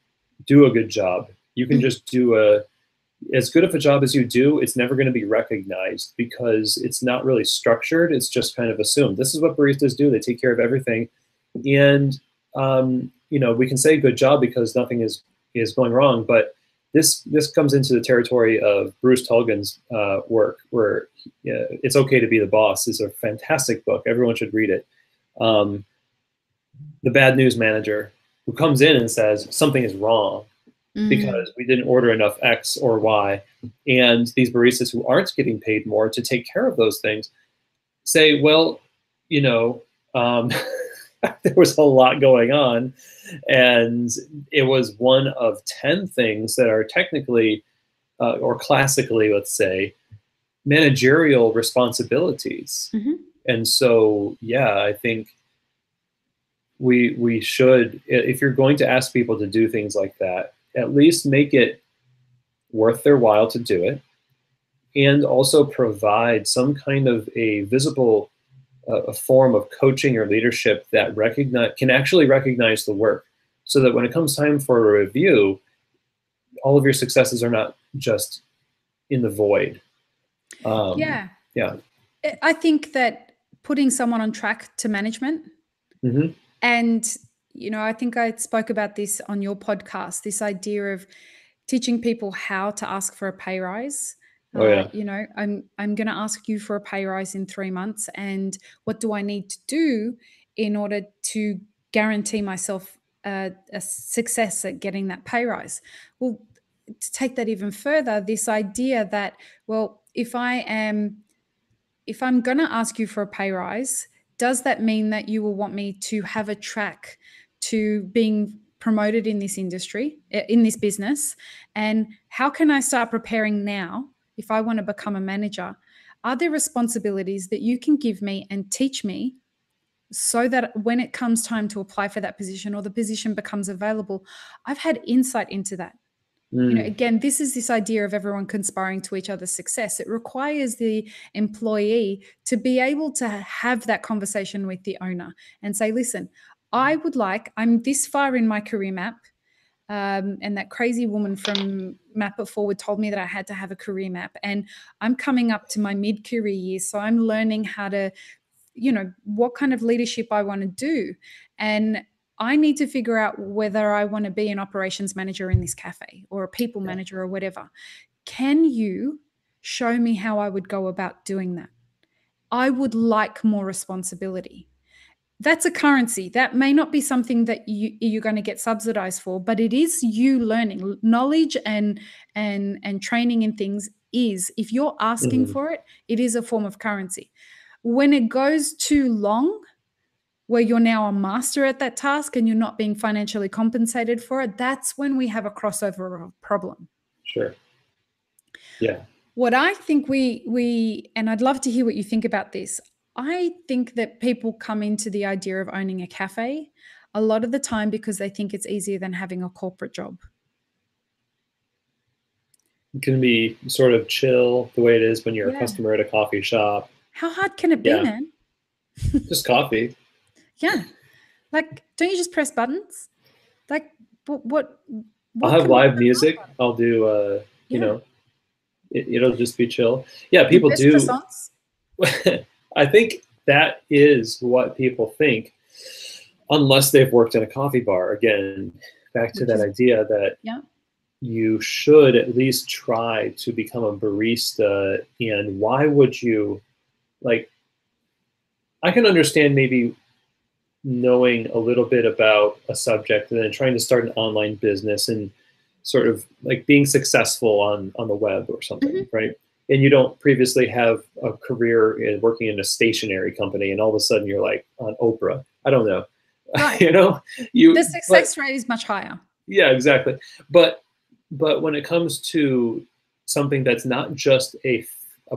do a good job. You can just do as good of a job as you do. It's never going to be recognized because it's not really structured. It's just kind of assumed. This is what baristas do. They take care of everything. And, we can say good job because nothing is going wrong, but this comes into the territory of Bruce Tulgan's work, where It's Okay to Be the Boss is a fantastic book. Everyone should read it. The bad news manager who comes in and says something is wrong because we didn't order enough X or Y. And these baristas who aren't getting paid more to take care of those things say, well, there was a lot going on. And it was one of 10 things that are technically or classically, let's say, managerial responsibilities. And so, I think we should, if you're going to ask people to do things like that, at least make it worth their while to do it, and also provide some kind of a visible a form of coaching or leadership that can actually recognize the work, so that when it comes time for a review, all of your successes are not just in the void. I think that putting someone on track to management, and I think I spoke about this on your podcast, this idea of teaching people how to ask for a pay rise. I'm going to ask you for a pay rise in 3 months, and what do I need to do in order to guarantee myself a success at getting that pay rise? Well, to take that even further, this idea that, well, if I'm going to ask you for a pay rise, does that mean that you will want me to have a track to being promoted in this industry, in this business? And how can I start preparing now if I want to become a manager? Are there responsibilities that you can give me and teach me so that when it comes time to apply for that position or the position becomes available, I've had insight into that? You know, again, this is this idea of everyone conspiring to each other's success. It requires the employee to be able to have that conversation with the owner and say, listen, I'm this far in my career map. And that crazy woman from Map It Forward told me that I had to have a career map. And I'm coming up to my mid-career years. So I'm learning how to, you know, what kind of leadership I want to do. And I need to figure out whether I want to be an operations manager in this cafe or a people manager or whatever. Can you show me how I would go about doing that? I would like more responsibility. That's a currency. That may not be something that you're going to get subsidized for, but it is you learning. Knowledge and training in things is, if you're asking for it, it is a form of currency. When it goes too long, where you're now a master at that task and you're not being financially compensated for it, that's when we have a crossover problem. Sure. Yeah. What I think and I'd love to hear what you think about this. I think that people come into the idea of owning a cafe a lot of the time because they think it's easier than having a corporate job. It can be sort of chill the way it is when you're a customer at a coffee shop. How hard can it be, man? Just coffee. Yeah. Like, don't you just press buttons? Like, what I'll have live music. I'll do, you know, it'll just be chill. Yeah, people do. I think that is what people think, unless they've worked in a coffee bar. Again, back to that idea that you should at least try to become a barista. And why would you, like, I can understand maybe knowing a little bit about a subject and then trying to start an online business and sort of like being successful on the web or something, right? And you don't previously have a career in working in a stationery company, and all of a sudden you're like on Oprah. I don't know. Right. You know, the success rate is much higher. Yeah, exactly. But when it comes to something that's not just a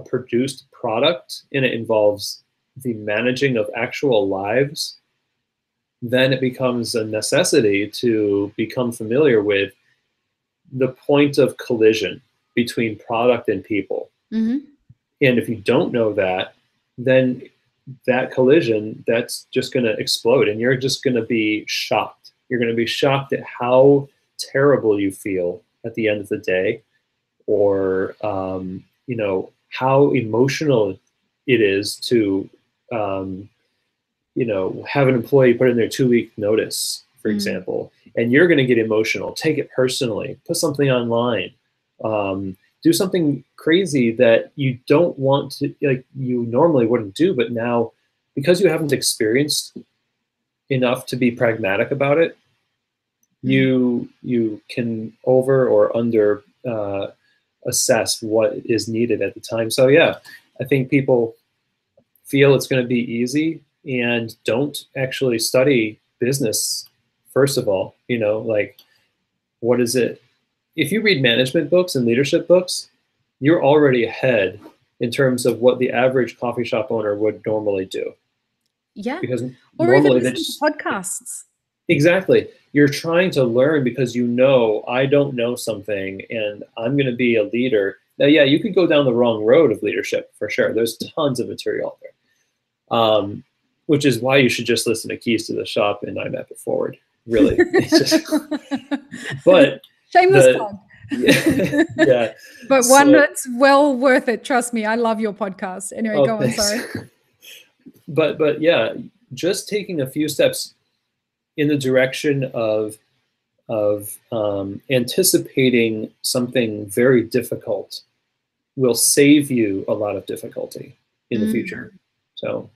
produced product and it involves the managing of actual lives, then it becomes a necessity to become familiar with the point of collision between product and people. And if you don't know that, then that collision, that's just going to explode, and you're just going to be shocked. You're going to be shocked at how terrible you feel at the end of the day, or you know, how emotional it is to you know, have an employee put in their 2-week notice, for example, and you're going to get emotional, take it personally, put something online, do something crazy that you don't want to, like, you normally wouldn't do, but now because you haven't experienced enough to be pragmatic about it, you can over or under assess what is needed at the time. So yeah, I think people feel it's going to be easy and don't actually study business. First of all, you know, like, what is it? If you read management books and leadership books, you're already ahead in terms of what the average coffee shop owner would normally do. Yeah. Because or normally even listen to podcasts. Exactly. You're trying to learn because you know, I don't know something and I'm going to be a leader. Now, yeah, you could go down the wrong road of leadership for sure. There's tons of material out there, which is why you should just listen to Keys to the Shop and I Map It Forward. Really. But shameless plug. Yeah. But one that's well worth it. Trust me. I love your podcast. Anyway, go on. Sorry. But yeah, just taking a few steps in the direction of anticipating something very difficult will save you a lot of difficulty in the future. So,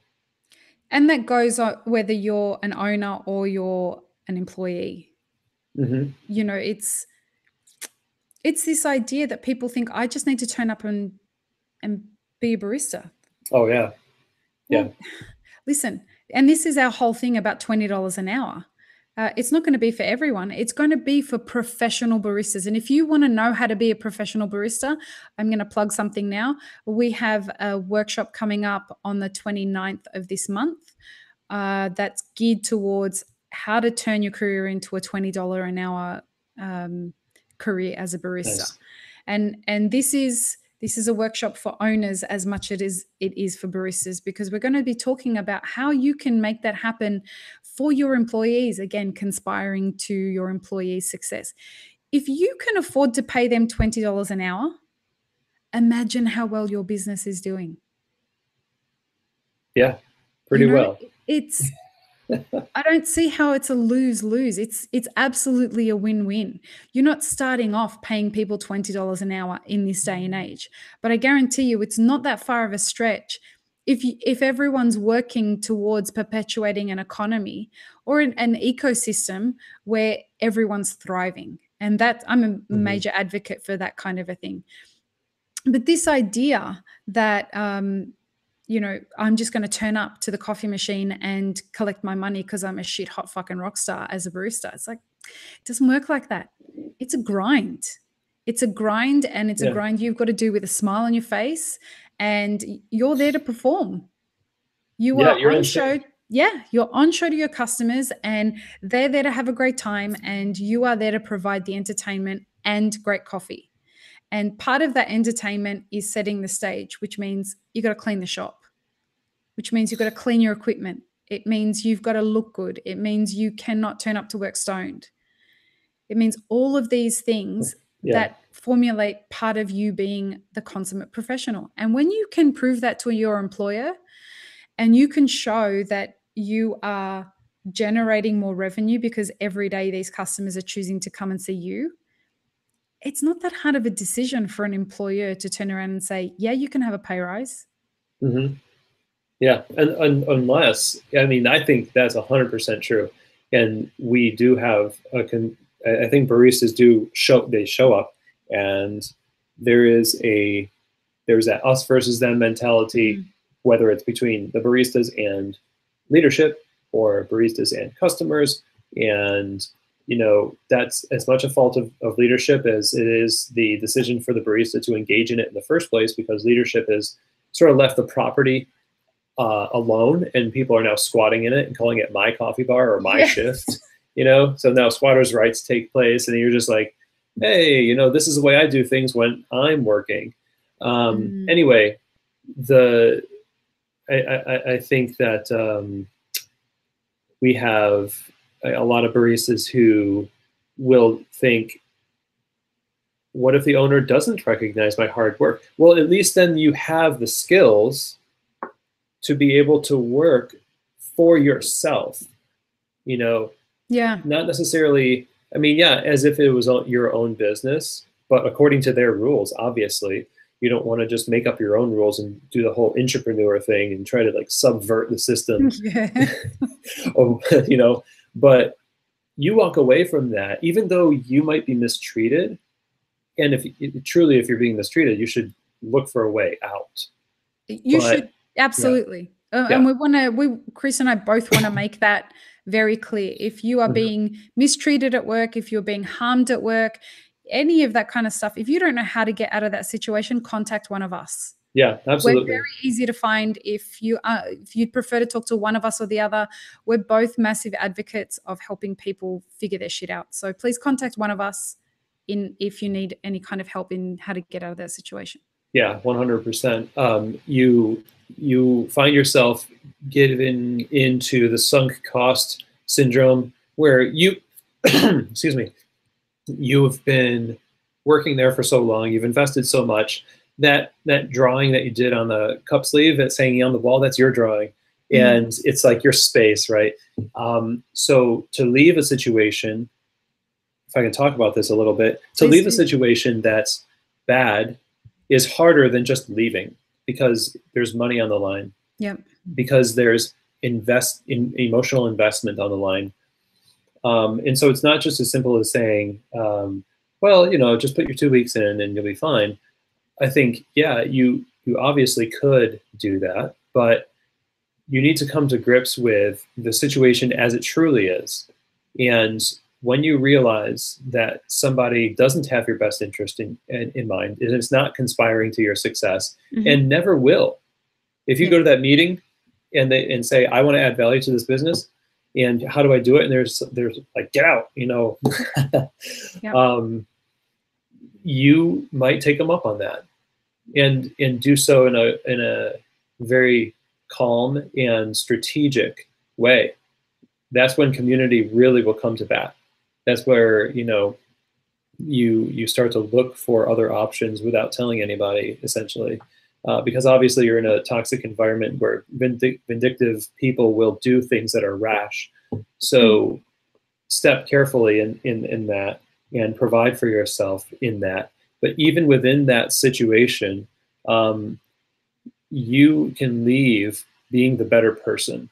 and that goes on whether you're an owner or you're an employee. You know, it's this idea that people think I just need to turn up and be a barista. Oh yeah. Yeah. Well, listen, and this is our whole thing about $20 an hour. It's not going to be for everyone. It's going to be for professional baristas. And if you want to know how to be a professional barista, I'm going to plug something now. We have a workshop coming up on the 29th of this month that's geared towards how to turn your career into a $20 an hour career as a barista. Nice. And this is a workshop for owners as much as it is for baristas, because we're going to be talking about how you can make that happen for your employees, again, conspiring to your employees' success. If you can afford to pay them $20 an hour, imagine how well your business is doing. Yeah, pretty well. It's I don't see how it's a lose-lose. It's absolutely a win-win. You're not starting off paying people $20 an hour in this day and age, but I guarantee you it's not that far of a stretch if everyone's working towards perpetuating an economy or an ecosystem where everyone's thriving. And that I'm a major advocate for that kind of a thing. But this idea that I'm just going to turn up to the coffee machine and collect my money because I'm a shit hot fucking rock star as a barista. It's like, it doesn't work like that. It's a grind. It's a grind, and it's a grind you've got to do with a smile on your face, and you're there to perform. You're on show. Yeah, you're on show to your customers, and they're there to have a great time, and you are there to provide the entertainment and great coffee. And part of that entertainment is setting the stage, which means you got to clean the shop, which means you've got to clean your equipment. It means you've got to look good. It means you cannot turn up to work stoned. It means all of these things that formulate part of you being the consummate professional. And when you can prove that to your employer and you can show that you are generating more revenue because every day these customers are choosing to come and see you, it's not that hard of a decision for an employer to turn around and say, yeah, you can have a pay rise. Yeah. And unless, I mean, I think that's 100% true. And we do have I think baristas show up, and there's that us versus them mentality, whether it's between the baristas and leadership or baristas and customers. And that's as much a fault of leadership as it is the decision for the barista to engage in it in the first place, because leadership has sort of left the property alone, and people are now squatting in it and calling it my coffee bar or my shift, so now squatters' rights take place, and you're just like, hey, this is the way I do things when I'm working. Anyway, I think that we have a lot of baristas who will think, what if the owner doesn't recognize my hard work? Well, at least then you have the skills to be able to work for yourself, not necessarily, as if it was your own business, but according to their rules. Obviously, you don't want to just make up your own rules and do the whole entrepreneur thing and try to like subvert the system. But you walk away from that, even though you might be mistreated. And if you're being mistreated, you should look for a way out. You should, absolutely. And Chris and I both want to make that very clear. If you are being mistreated at work, if you're being harmed at work, any of that kind of stuff, if you don't know how to get out of that situation, contact one of us. Yeah, absolutely. We're very easy to find. If you'd prefer to talk to one of us or the other, we're both massive advocates of helping people figure their shit out. So please contact one of us if you need any kind of help in how to get out of that situation. Yeah, 100%. You find yourself getting into the sunk cost syndrome where excuse me, you've been working there for so long, you've invested so much, that drawing that you did on the cup sleeve that's hanging on the wall, that's your drawing. And it's like your space, right? So to leave a situation, if I can talk about this a little bit, to leave a situation that's bad is harder than just leaving, because there's money on the line. Yep. Because there's emotional investment on the line. And so it's not just as simple as saying, just put your 2 weeks in and you'll be fine. I think, you obviously could do that, but you need to come to grips with the situation as it truly is. And when you realize that somebody doesn't have your best interest in mind, and it's not conspiring to your success, and never will. If you go to that meeting and say, I want to add value to this business, and how do I do it? And there's like, get out, you might take them up on that, and do so in a very calm and strategic way. That's when community really will come to bat. That's where, you know, you start to look for other options without telling anybody, essentially. Because obviously you're in a toxic environment where vindictive people will do things that are rash. So step carefully in that, and provide for yourself in that. But even within that situation, you can leave being the better person.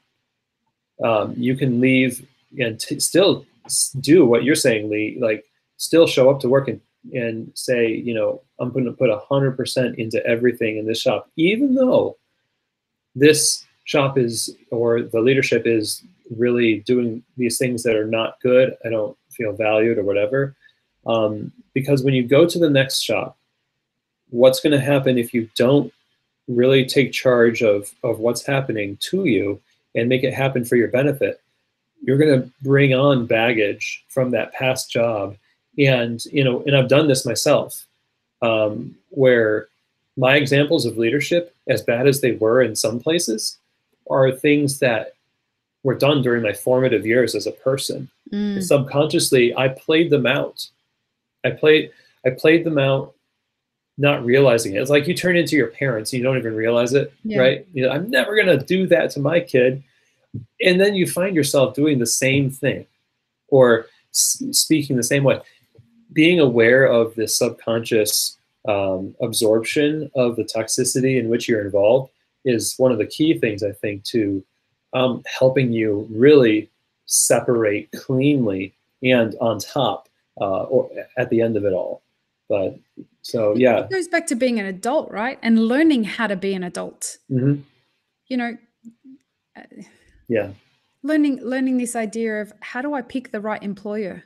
You can leave and still do what you're saying, Lee, like still show up to work and say, you know, I'm going to put 100% into everything in this shop, even though this shop is, or the leadership is really doing these things that are not good. I don't feel valued or whatever. Because when you go to the next shop, what's going to happen if you don't really take charge of what's happening to you and make it happen for your benefit? You're going to bring on baggage from that past job. And, you know, and I've done this myself, where my examples of leadership, as bad as they were in some places, are things that were done during my formative years as a person. And subconsciously, I played them out. I played them out, not realizing it. It's like you turn into your parents and you don't even realize it, right? You know, I'm never going to do that to my kid. And then you find yourself doing the same thing, or speaking the same way. Being aware of the subconscious absorption of the toxicity in which you're involved is one of the key things, I think, to helping you really separate cleanly and on top, or at the end of it all. But so, yeah. It goes back to being an adult, right? And learning how to be an adult. You know, learning this idea of, how do I pick the right employer?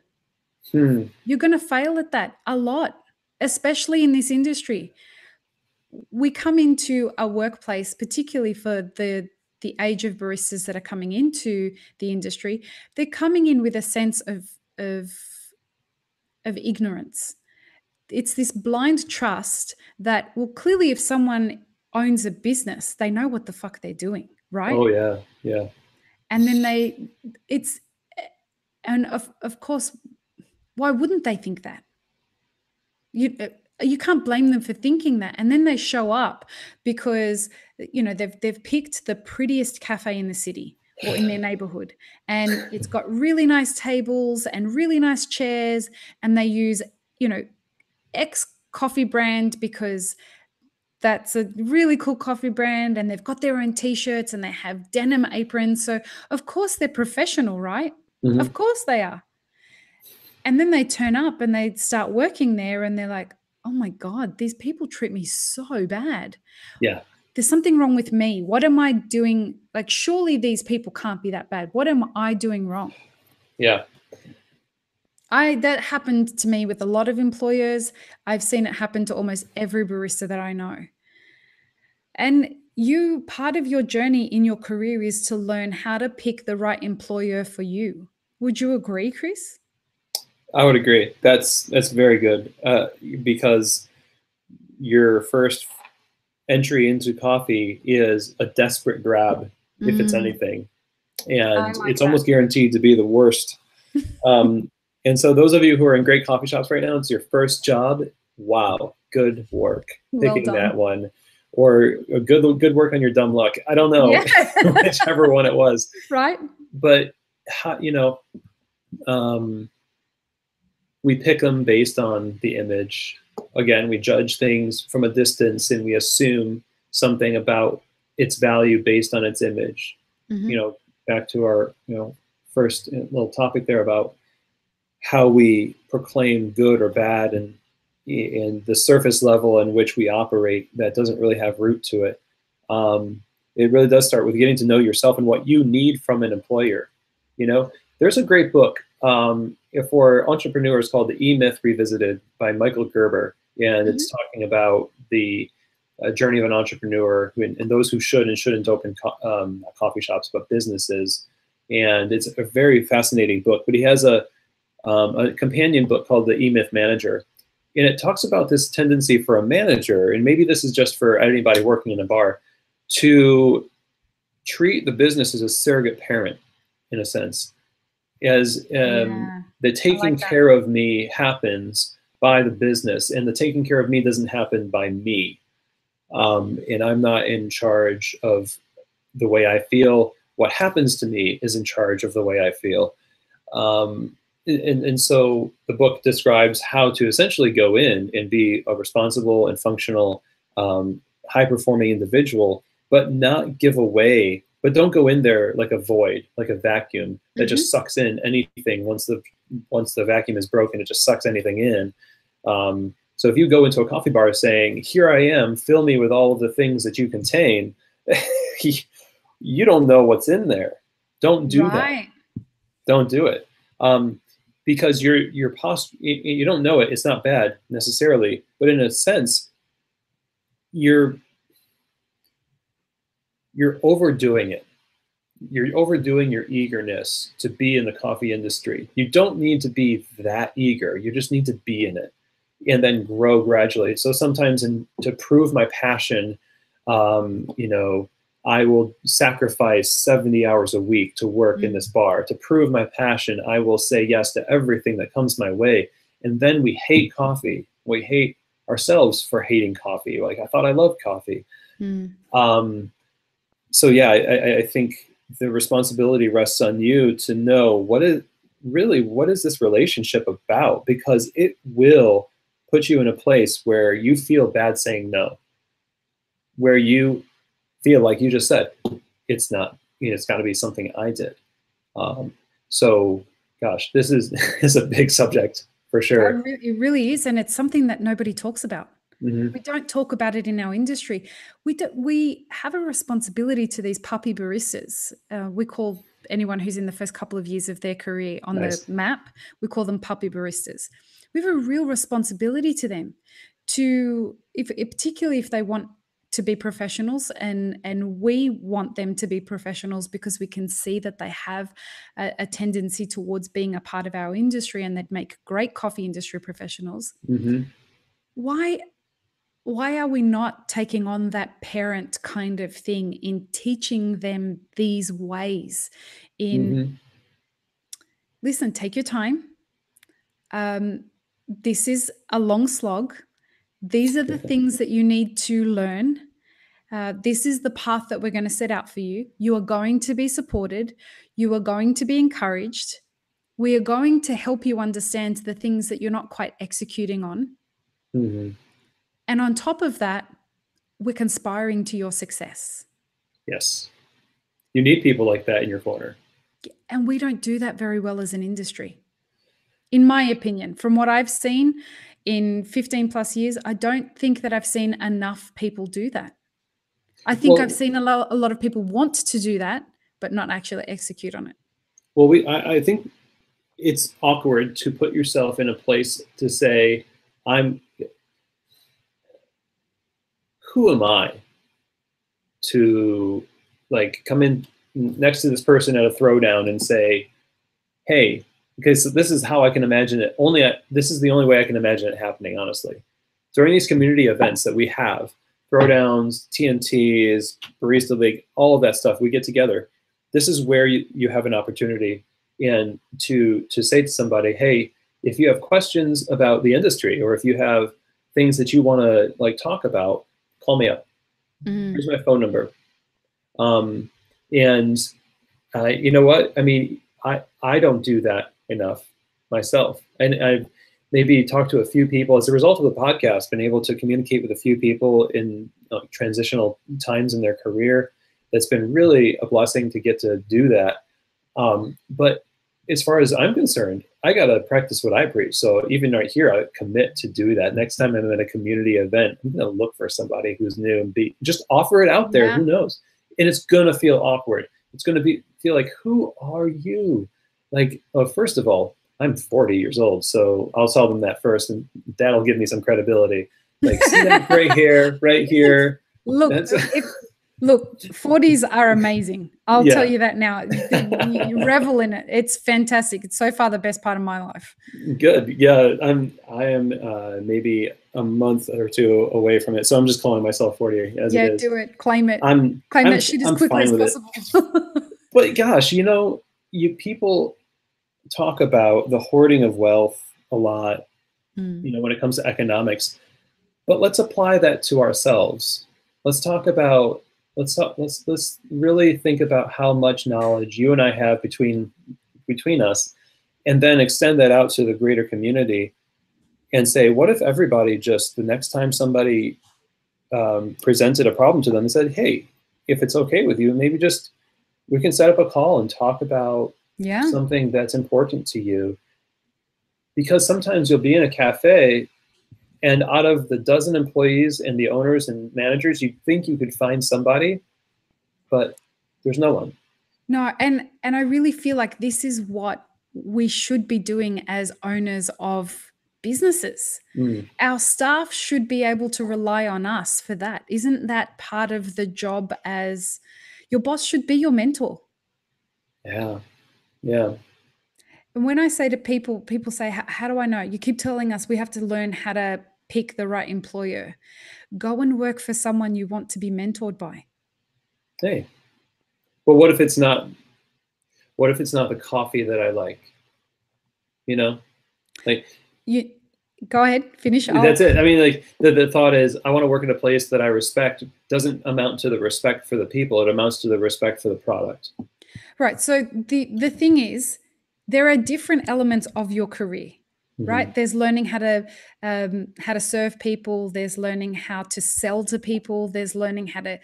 You're going to fail at that a lot, especially in this industry. We come into a workplace, particularly for the age of baristas that are coming into the industry, they're coming in with a sense of ignorance. It's this blind trust that, well, clearly if someone owns a business, they know what the fuck they're doing, right? Oh, yeah, yeah. And then of course, why wouldn't they think that? You can't blame them for thinking that. And then they show up because, you know, they've picked the prettiest cafe in the city or in their neighborhood, and it's got really nice tables and really nice chairs, and they use, you know, X coffee brand because that's a really cool coffee brand, and they've got their own t-shirts and they have denim aprons. So of course they're professional, right? Of course they are. And then they turn up and they start working there and they're like, oh my God, these people treat me so bad. Yeah. There's something wrong with me. What am I doing? Like, surely these people can't be that bad. What am I doing wrong? Yeah. That happened to me with a lot of employers. I've seen it happen to almost every barista that I know. And part of your journey in your career is to learn how to pick the right employer for you. Would you agree, Chris? I would agree. That's very good, because your first entry into coffee is a desperate grab, if it's anything, and it's almost guaranteed to be the worst. And so those of you who are in great coffee shops right now, it's your first job. Wow, good work picking that one, or a good work on your dumb luck. I don't know, whichever one it was. Right. But you know, we pick them based on the image. Again, we judge things from a distance and we assume something about its value based on its image. You know, back to our, you know, first little topic there about how we proclaim good or bad, and the surface level in which we operate that doesn't really have root to it. It really does start with getting to know yourself and what you need from an employer. You know, there's a great book for entrepreneurs called The MIF Revisited by Michael Gerber. And it's talking about the journey of an entrepreneur and those who should and shouldn't open coffee shops, but businesses. And it's a very fascinating book. But he has a companion book called The MIF Manager. And it talks about this tendency for a manager, and maybe this is just for anybody working in a bar, to treat the business as a surrogate parent, in a sense, as the taking care of me happens by the business, and the taking care of me doesn't happen by me. And I'm not in charge of the way I feel. What happens to me is in charge of the way I feel. And so the book describes how to essentially go in and be a responsible and functional, high-performing individual, but not give away, but don't go in there like a void, like a vacuum that just sucks in anything. Once the vacuum is broken, it just sucks anything in. So if you go into a coffee bar saying, here I am, fill me with all of the things that you contain, you don't know what's in there. Don't do that. Don't do it. Because your posture, you don't know it. It's not bad necessarily, but in a sense, you're overdoing it. You're overdoing your eagerness to be in the coffee industry. You don't need to be that eager. You just need to be in it and then grow gradually. So sometimes to prove my passion, I will sacrifice 70 hours a week to work in this bar. To prove my passion, I will say yes to everything that comes my way. And then we hate coffee. We hate ourselves for hating coffee. Like, I thought I loved coffee. So yeah, I think the responsibility rests on you to know what is this relationship about, because it will put you in a place where you feel bad saying no, where you feel like you just said, it's not, it's got to be something I did. So gosh, this is a big subject for sure. It really is. And it's something that nobody talks about. We don't talk about it in our industry. We have a responsibility to these puppy baristas. We call anyone who's in the first couple of years of their career on the map, we call them puppy baristas. We have a real responsibility to them, particularly if they want to be professionals, and we want them to be professionals because we can see that they have a tendency towards being a part of our industry, and they'd make great coffee industry professionals. Why are we not taking on that parent kind of thing in teaching them these ways? Listen, take your time. This is a long slog. These are the things that you need to learn. This is the path that we're going to set out for you. You are going to be supported. You are going to be encouraged. We are going to help you understand the things that you're not quite executing on. And on top of that, we're conspiring to your success. Yes. You need people like that in your corner. And we don't do that very well as an industry. In my opinion, from what I've seen in 15 plus years, I don't think that I've seen enough people do that. I think I've seen a lot of people want to do that, but not actually execute on it. Well, I think it's awkward to put yourself in a place to say, who am I to like come in next to this person at a throwdown and say, hey, because this is how I can imagine it. This is the only way I can imagine it happening, honestly. During these community events that we have, throwdowns, TNTs, Barista League, all of that stuff, we get together. This is where you have an opportunity and to say to somebody, hey, if you have questions about the industry, or if you have things that you want to like talk about, call me up. Here's my phone number. And you know what? I mean, I don't do that enough myself. And I've maybe talked to a few people as a result of the podcast, been able to communicate with a few people in transitional times in their career. That's been really a blessing to get to do that. But as far as I'm concerned, I got to practice what I preach. So even right here, I commit to do that. Next time I'm at a community event, I'm going to look for somebody who's new and just offer it out there. Yeah. Who knows? And it's going to feel awkward. It's going to feel like, who are you? Like, first of all, I'm 40 years old, so I'll tell them that first, and that'll give me some credibility. Like, see that gray hair right here? Look, Look, 40s are amazing. I'll tell you that now. You revel in it. It's fantastic. It's so far the best part of my life. Good. Yeah, I am maybe a month or two away from it, so I'm just calling myself 40 as it is. Do it. Claim it. Claim that shit as quickly as possible. But gosh, you know, people talk about the hoarding of wealth a lot, you know, when it comes to economics. But let's apply that to ourselves. Let's talk about let's really think about how much knowledge you and I have between us, and then extend that out to the greater community and say, what if everybody just, the next time somebody presented a problem to them and said, hey, if it's okay with you, maybe just we can set up a call and talk about something that's important to you. Because sometimes you'll be in a cafe, and out of the dozen employees and the owners and managers, you think you could find somebody, but there's no one. No, and I really feel like this is what we should be doing as owners of businesses. Our staff should be able to rely on us for that. Isn't that part of the job? As your boss should be your mentor. Yeah. And when I say to people say, how do I know? You keep telling us we have to learn how to pick the right employer. Go and work for someone you want to be mentored by. Hey, but what if it's not the coffee that I like? You know, like, you go ahead, finish. That's it. I mean, like the thought is, I want to work at a place that I respect. Doesn't amount to the respect for the people. It amounts to the respect for the product. Right. So the thing is, there are different elements of your career. Right. There's learning how to serve people. There's learning how to sell to people. There's learning how to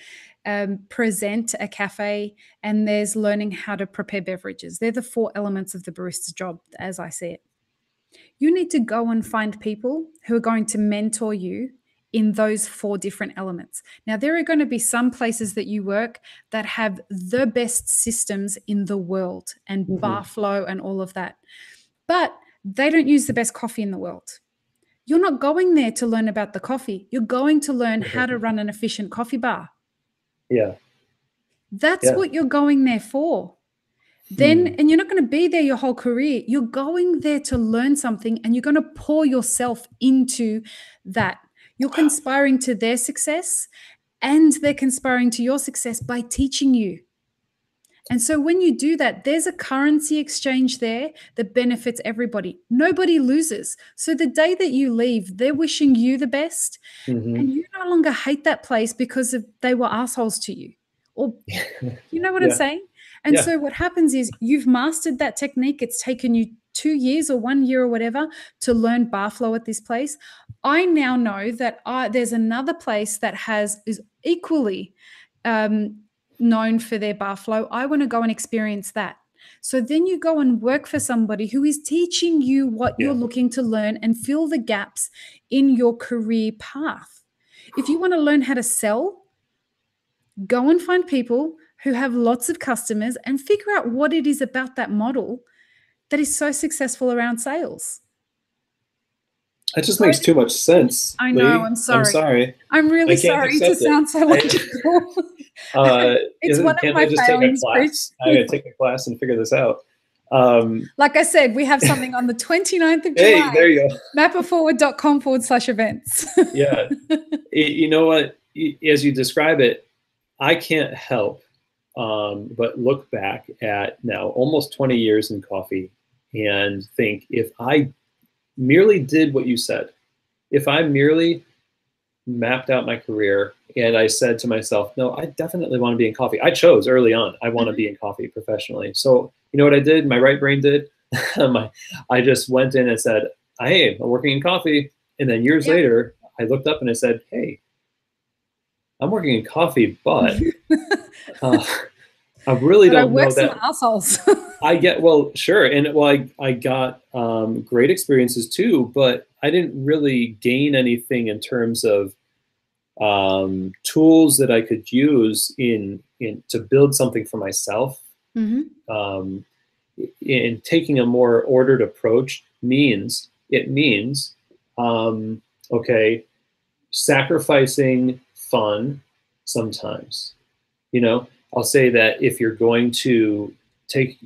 present a cafe, and there's learning how to prepare beverages. They're the 4 elements of the barista's job, as I see it. You need to go and find people who are going to mentor you in those 4 different elements. Now, there are going to be some places that you work that have the best systems in the world and bar flow and all of that. But they don't use the best coffee in the world. You're not going there to learn about the coffee. You're going to learn how to run an efficient coffee bar. Yeah. That's what you're going there for. Then, and you're not going to be there your whole career. You're going there to learn something, and you're going to pour yourself into that. You're conspiring to their success, and they're conspiring to your success by teaching you. And so when you do that, there's a currency exchange there that benefits everybody. Nobody loses. So the day that you leave, they're wishing you the best, and you no longer hate that place because they were assholes to you. Or you know what I'm saying? And so what happens is you've mastered that technique. It's taken you 2 years or 1 year or whatever to learn bar flow at this place. I now know that there's another place that is equally known for their bar flow. I want to go and experience that. So then you go and work for somebody who is teaching you what you're looking to learn and fill the gaps in your career path. If you want to learn how to sell, go and find people who have lots of customers and figure out what it is about that model that is so successful around sales. That just makes too much sense. I know. I'm sorry. I'm really sorry to sound so logical. It's one of my failings. I gotta take a class and figure this out. Like I said, we have something on the 29th of July. Hey, there you go. mapitforward.com/events. Yeah. You know what? As you describe it, I can't help but look back at now almost 20 years in coffee and think, if I merely did what you said, if I merely mapped out my career and I said to myself, no, I definitely want to be in coffee. I chose early on, I want to be in coffee professionally. So you know what I did? My right brain did? I just went in and said, hey, I'm working in coffee. And then years later, I looked up and I said, hey, I'm working in coffee, but I really don't know that. Some assholes. Sure. And I got great experiences too, but I didn't really gain anything in terms of tools that I could use to build something for myself. In taking a more ordered approach means sacrificing fun sometimes. You know, I'll say that if you're going to take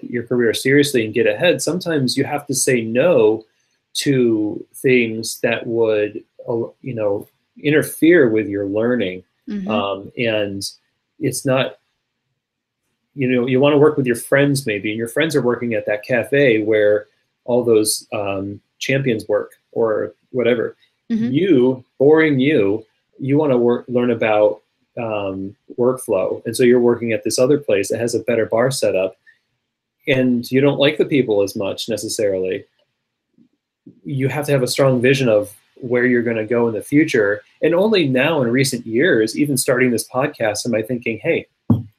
your career seriously and get ahead, sometimes you have to say no to things that would, interfere with your learning. And it's not, you want to work with your friends maybe, and your friends are working at that cafe where all those champions work or whatever. Boring you want to learn about workflow. And so you're working at this other place that has a better bar setup, and you don't like the people as much necessarily. You have to have a strong vision of where you're going to go in the future. And only now in recent years, even starting this podcast, am I thinking, hey,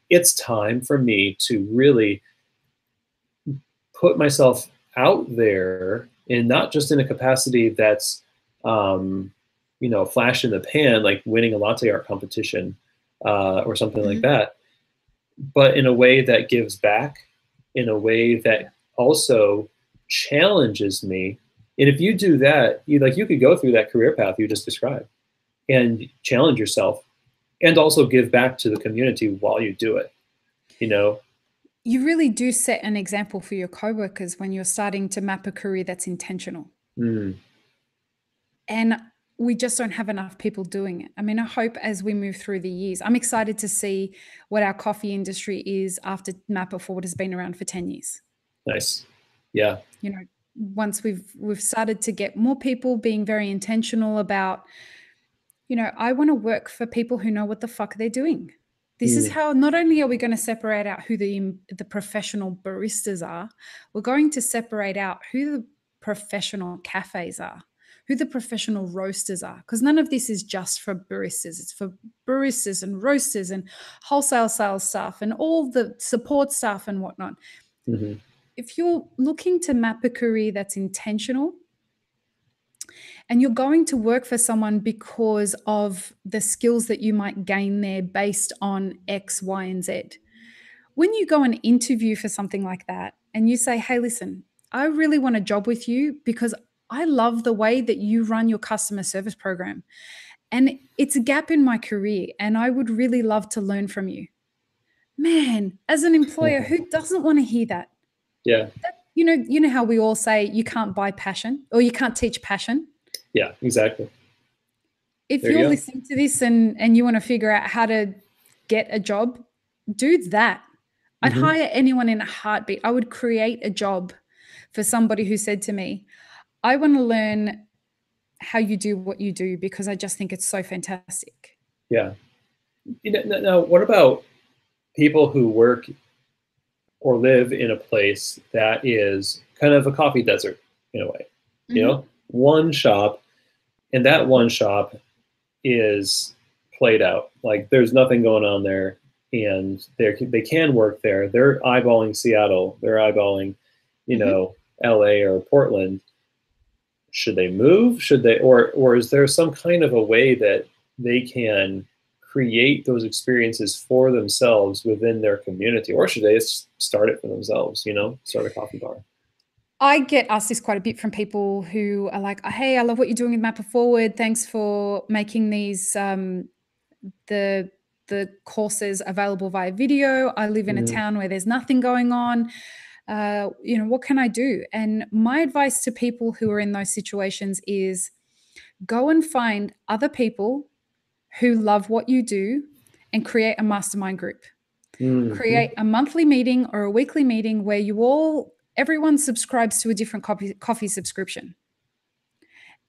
it's time for me to really put myself out there, and not just in a capacity that's, flash in the pan, like winning a latte art competition or something like that, but in a way that gives back, in a way that also challenges me. And if you do that, you could go through that career path you just described and challenge yourself, and also give back to the community while you do it. You really do set an example for your coworkers when you're starting to map a career that's intentional. And we just don't have enough people doing it. I mean, I hope as we move through the years, I'm excited to see what our coffee industry is after Map It Forward has been around for 10 years. Nice. Yeah. Once we've started to get more people being very intentional about, I want to work for people who know what the fuck they're doing. This is how not only are we going to separate out who the professional baristas are, we're going to separate out who the professional cafes are, who the professional roasters are, because none of this is just for baristas. It's for baristas and roasters and wholesale sales staff and all the support staff and whatnot. If you're looking to map a career that's intentional, and you're going to work for someone because of the skills that you might gain there based on X, Y, and Z. When you go and interview for something like that and you say, hey, listen, I really want a job with you because I love the way that you run your customer service program. And it's a gap in my career and I would really love to learn from you. Man, as an employer, who doesn't want to hear that? Yeah. You know how we all say you can't buy passion or you can't teach passion? Yeah, exactly. If you're listening to this and you want to figure out how to get a job, do that. I'd hire anyone in a heartbeat. I would create a job for somebody who said to me, I want to learn how you do what you do because I just think it's so fantastic. Yeah. Now, what about people who work or live in a place that is kind of a coffee desert in a way? One shop, and that one shop is played out. Like there's nothing going on there, and they can work there. They're eyeballing Seattle. They're eyeballing, LA or Portland. Should they move? Should they, or is there some kind of a way that they can create those experiences for themselves within their community, or should they just start it for themselves? Start a coffee bar. I get asked this quite a bit from people who are like, hey, I love what you're doing with Map It Forward. Thanks for making these, the courses available via video. I live in a town where there's nothing going on. What can I do? And my advice to people who are in those situations is go and find other people who love what you do and create a mastermind group. Create a monthly meeting or a weekly meeting where everyone subscribes to a different coffee subscription.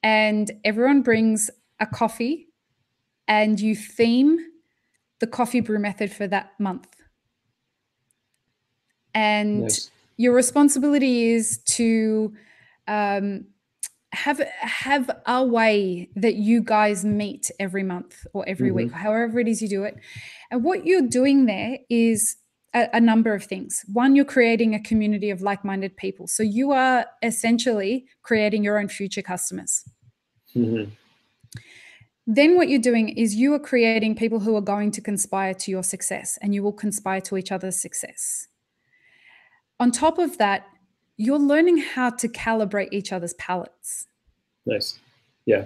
And everyone brings a coffee and you theme the coffee brew method for that month. And your responsibility is to have a way that you guys meet every month or every week, or however it is you do it. And what you're doing there is a number of things. One, you're creating a community of like-minded people. So you are essentially creating your own future customers. Then what you're doing is you are creating people who are going to conspire to your success, and you will conspire to each other's success. On top of that, you're learning how to calibrate each other's palates. Nice. Yeah.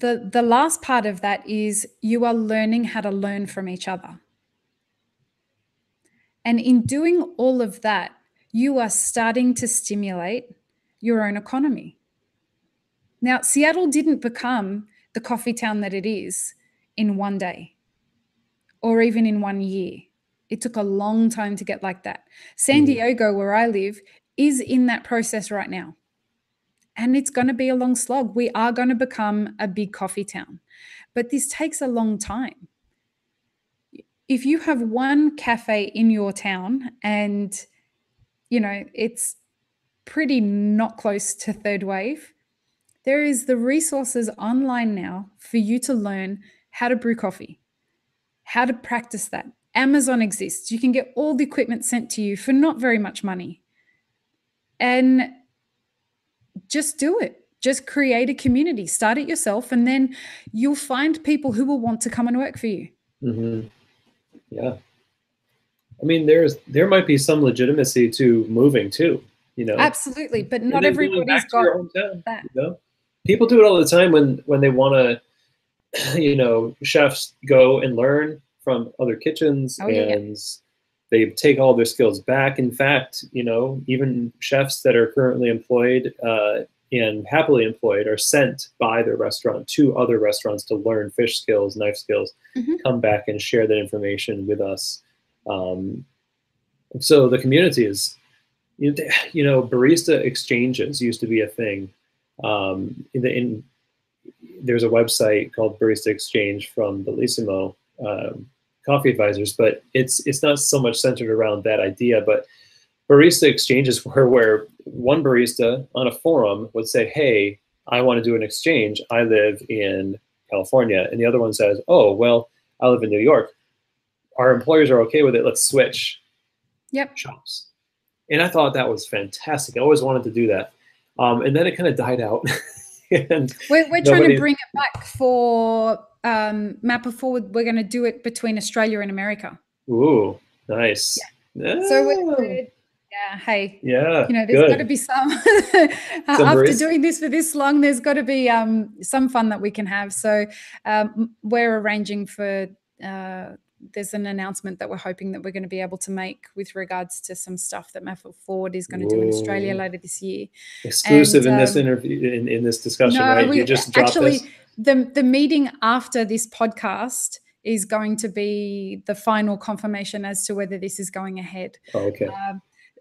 the last part of that is you are learning how to learn from each other. And in doing all of that, you are starting to stimulate your own economy. Now, Seattle didn't become the coffee town that it is in one day or even in 1 year. It took a long time to get like that. San Diego, where I live, is in that process right now. And it's going to be a long slog. We are going to become a big coffee town. But this takes a long time. If you have one cafe in your town and, it's pretty not close to third wave, there is the resources online now for you to learn how to brew coffee, how to practice that. Amazon exists. You can get all the equipment sent to you for not very much money. And just do it. Just create a community. Start it yourself, and then you'll find people who will want to come and work for you. Mm-hmm. Yeah. I mean, there might be some legitimacy to moving too, Absolutely, but not everybody's got hometown, that. People do it all the time when they want to, chefs go and learn from other kitchens, and they take all their skills back. In fact, even chefs that are currently employed and happily employed are sent by their restaurant to other restaurants to learn fish skills, knife skills, come back and share that information with us. So the community is, barista exchanges used to be a thing. There's a website called Barista Exchange from Bellissimo Coffee Advisors, but it's not so much centered around that idea. But barista exchanges were where one barista on a forum would say, "Hey, I want to do an exchange. I live in California," and the other one says, "Oh, well, I live in New York. Our employers are okay with it. Let's switch shops." And I thought that was fantastic. I always wanted to do that. And then it kind of died out. And we're trying to bring it back for Mapper Forward. We're going to do it between Australia and America. Ooh, nice. Yeah. So hey, there's got to be some after doing this for this long, there's got to be some fun that we can have. So we're arranging for there's an announcement that we're hoping that we're going to be able to make with regards to some stuff that Mapper Forward is going to do in Australia later this year. Exclusive in this interview, in this discussion, right? You just dropped this. The meeting after this podcast is going to be the final confirmation as to whether this is going ahead. Oh, okay.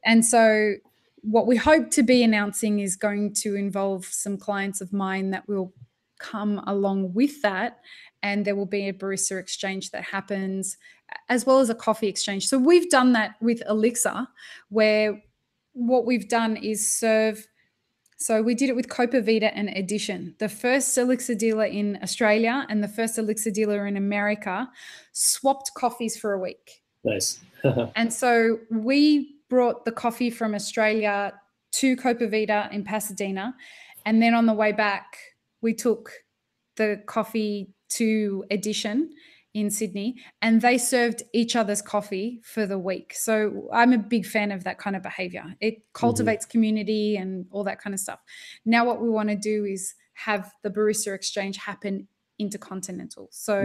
And so what we hope to be announcing is going to involve some clients of mine that will come along with that. And there will be a barista exchange that happens, as well as a coffee exchange. So we've done that with Elixir, where what we've done is serve. So we did it with Copa Vida and Edition. The first Elixir dealer in Australia and the first Elixir dealer in America swapped coffees for a week. Nice. And so we brought the coffee from Australia to Copa Vida in Pasadena. And then on the way back, we took the coffee to Edition in Sydney, and they served each other's coffee for the week. So I'm a big fan of that kind of behavior. It cultivates community and all that kind of stuff. Now what we want to do is have the barista exchange happen intercontinental. So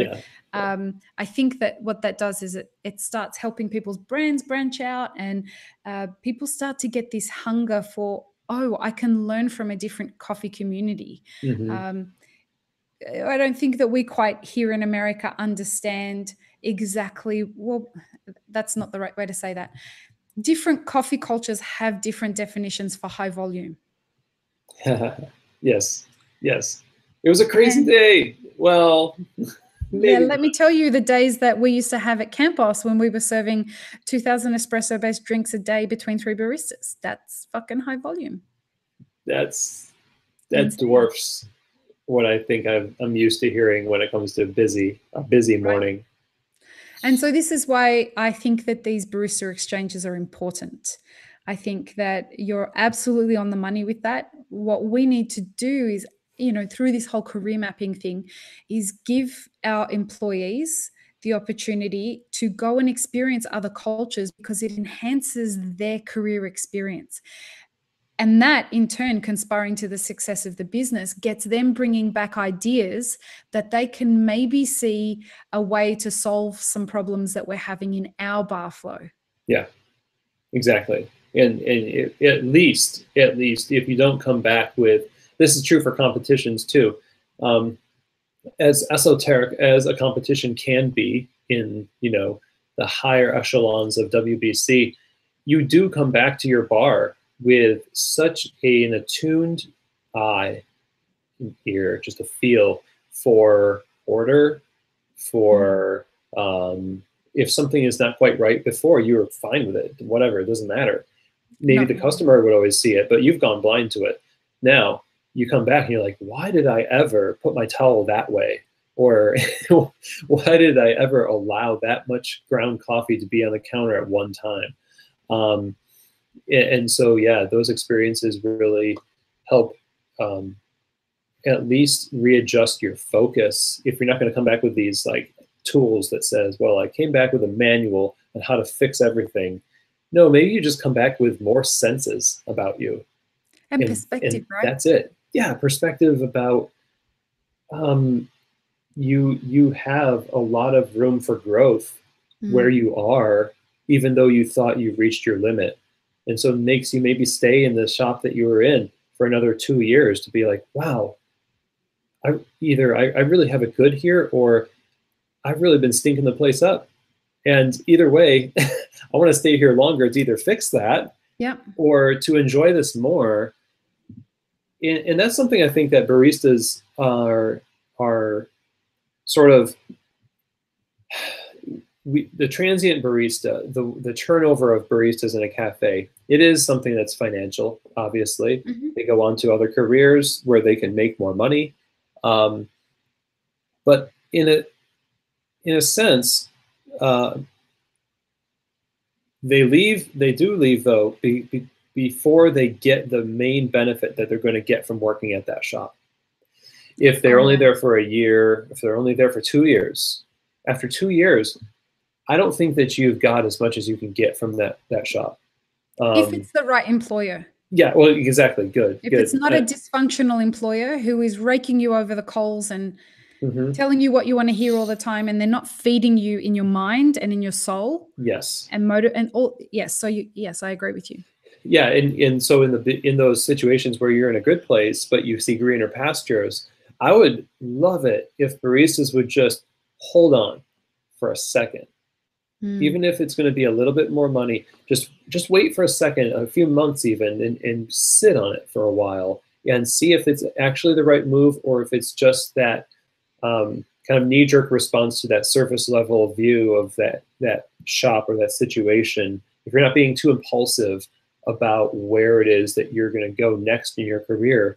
I think that what that does is it starts helping people's brands branch out, and people start to get this hunger for, I can learn from a different coffee community. I don't think that we quite here in America understand exactly, well, that's not the right way to say that. Different coffee cultures have different definitions for high volume. Yes. It was a crazy day. Well, maybe. Yeah, let me tell you the days that we used to have at Campos when we were serving 2,000 espresso-based drinks a day between 3 baristas. That's fucking high volume. That dwarfs what I think I'm used to hearing when it comes to a busy morning. Right. And so this is why I think that these barista exchanges are important. I think that you're absolutely on the money with that. What we need to do is, through this whole career mapping thing, is give our employees the opportunity to go and experience other cultures, because it enhances their career experience. And that in turn, conspiring to the success of the business, gets them bringing back ideas that they can maybe see a way to solve some problems that we're having in our bar flow. Yeah, exactly. And at least if you don't come back with, this is true for competitions too, as esoteric as a competition can be in, you know, the higher echelons of WBC, you do come back to your bar with such an attuned eye and ear, just a feel for order, for if something is not quite right before, you were fine with it, whatever, it doesn't matter. Maybe the customer would always see it, but you've gone blind to it. Now you come back and you're like, why did I ever put my towel that way? Or why did I ever allow that much ground coffee to be on the counter at one time? And so, yeah, those experiences really help at least readjust your focus. If you're not going to come back with these like tools that says, well, I came back with a manual on how to fix everything. No, maybe you just come back with more senses about you. And perspective, right? That's it. Yeah, perspective about you have a lot of room for growth where you are, even though you thought you've reached your limit. And so it makes you maybe stay in the shop that you were in for another 2 years to be like, wow, I really have it good here, or I've really been stinking the place up. And either way, I want to stay here longer to either fix that or to enjoy this more. And that's something I think that baristas are sort of, the transient barista, the turnover of baristas in a cafe, it is something that's financial, obviously. They go on to other careers where they can make more money. But in a sense, they do leave though, before they get the main benefit that they're going to get from working at that shop. If they're only there for a year, if they're only there for 2 years, after 2 years, I don't think that you've got as much as you can get from that shop. If it's the right employer. Yeah, well, exactly. Good. If it's not a dysfunctional employer who is raking you over the coals and telling you what you want to hear all the time, and they're not feeding you in your mind and in your soul. Yes. And motive and all. Yes. So yes, I agree with you. Yeah, and so in those situations where you're in a good place, but you see greener pastures, I would love it if baristas would just hold on for a second. Even if it's going to be a little bit more money, just wait for a second, a few months even, and sit on it for a while and see if it's actually the right move, or if it's just that kind of knee-jerk response to that surface level view of that shop or that situation. If you're not being too impulsive about where it is that you're going to go next in your career,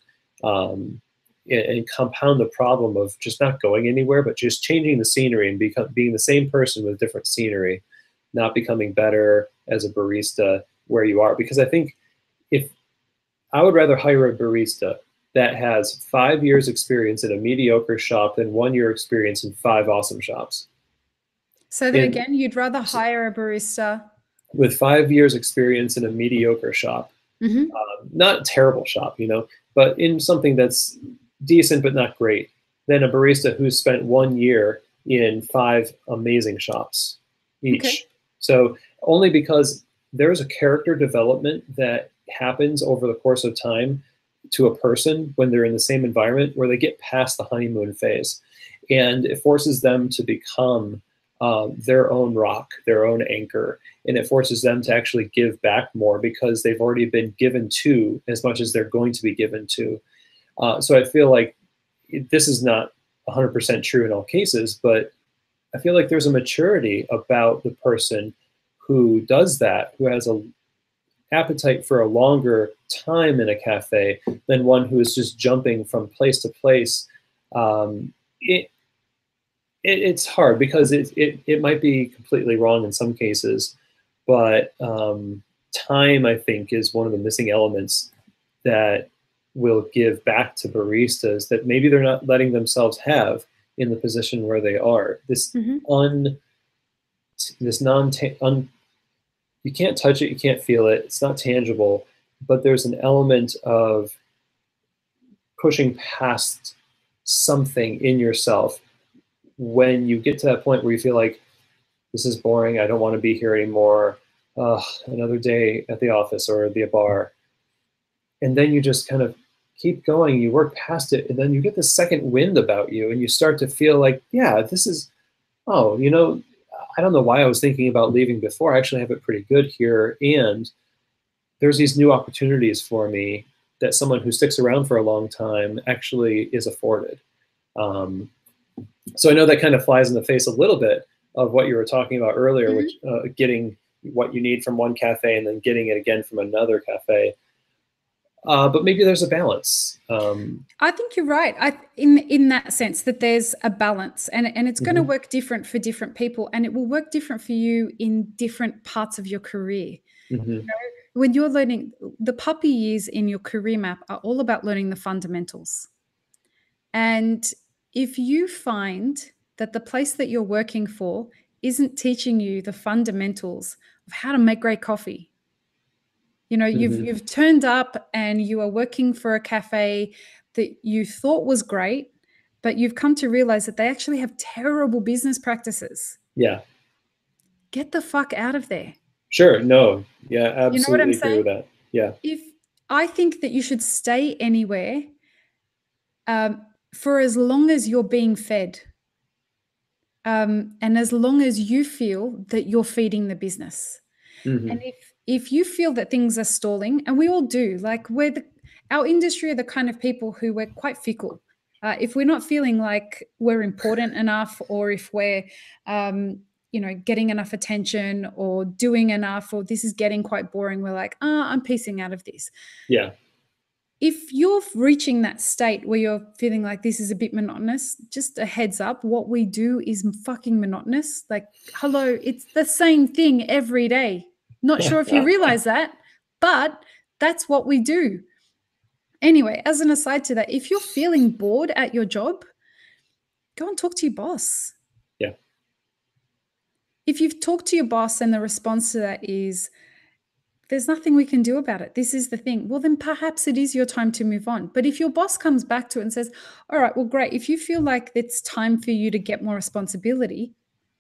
and compound the problem of just not going anywhere, but just changing the scenery and being the same person with different scenery, not becoming better as a barista where you are. Because I think if I would rather hire a barista that has 5 years experience in a mediocre shop than 1 year experience in 5 awesome shops. So that again, you'd rather hire a barista with 5 years experience in a mediocre shop, not a terrible shop, but in something that's decent but not great, than a barista who's spent 1 year in 5 amazing shops each. Okay. So only because there's a character development that happens over the course of time to a person when they're in the same environment, where they get past the honeymoon phase, and it forces them to become their own rock, their own anchor, and it forces them to actually give back more because they've already been given to as much as they're going to be given to. So I feel like this is not 100% true in all cases, but I feel like there's a maturity about the person who does that, who has an appetite for a longer time in a cafe than one who is just jumping from place to place. It's hard because it might be completely wrong in some cases, but time, I think, is one of the missing elements that will give back to baristas that maybe they're not letting themselves have in the position where they are. You can't touch it, you can't feel it, it's not tangible, but there's an element of pushing past something in yourself when you get to that point where you feel like, this is boring, I don't want to be here anymore, another day at the office or the bar. And then you just kind of keep going, you work past it, and then you get this second wind about you, and you start to feel like, yeah, this is, oh, you know, I don't know why I was thinking about leaving before. I actually have it pretty good here, and there's these new opportunities for me that someone who sticks around for a long time actually is afforded. So I know that kind of flies in the face a little bit of what you were talking about earlier, which getting what you need from one cafe and then getting it again from another cafe. But maybe there's a balance. I think you're right. In that sense that there's a balance, and it's going to work different for different people, and it will work different for you in different parts of your career. You know, when you're learning, the puppy years in your career map are all about learning the fundamentals. And if you find that the place that you're working for isn't teaching you the fundamentals of how to make great coffee, you know, you've turned up and you are working for a cafe that you thought was great, but you've come to realize that they actually have terrible business practices. Yeah. Get the fuck out of there. Sure. No. Yeah, absolutely. You know what I'm agree saying? with that. Yeah. If I think that you should stay anywhere for as long as you're being fed, and as long as you feel that you're feeding the business. And if you feel that things are stalling, and we all do, like our industry are the kind of people who we're quite fickle. If we're not feeling like we're important enough, or if we're you know, getting enough attention or doing enough, or this is getting quite boring, we're like, I'm piecing out of this. Yeah. If you're reaching that state where you're feeling like this is a bit monotonous, just a heads up, what we do is fucking monotonous. Like, hello, it's the same thing every day. Not sure if you realize that, but that's what we do. Anyway, as an aside to that, if you're feeling bored at your job, go and talk to your boss. Yeah. If you've talked to your boss and the response to that is, there's nothing we can do about it, this is the thing, well, then perhaps it is your time to move on. But if your boss comes back to it and says, all right, well, great, if you feel like it's time for you to get more responsibility,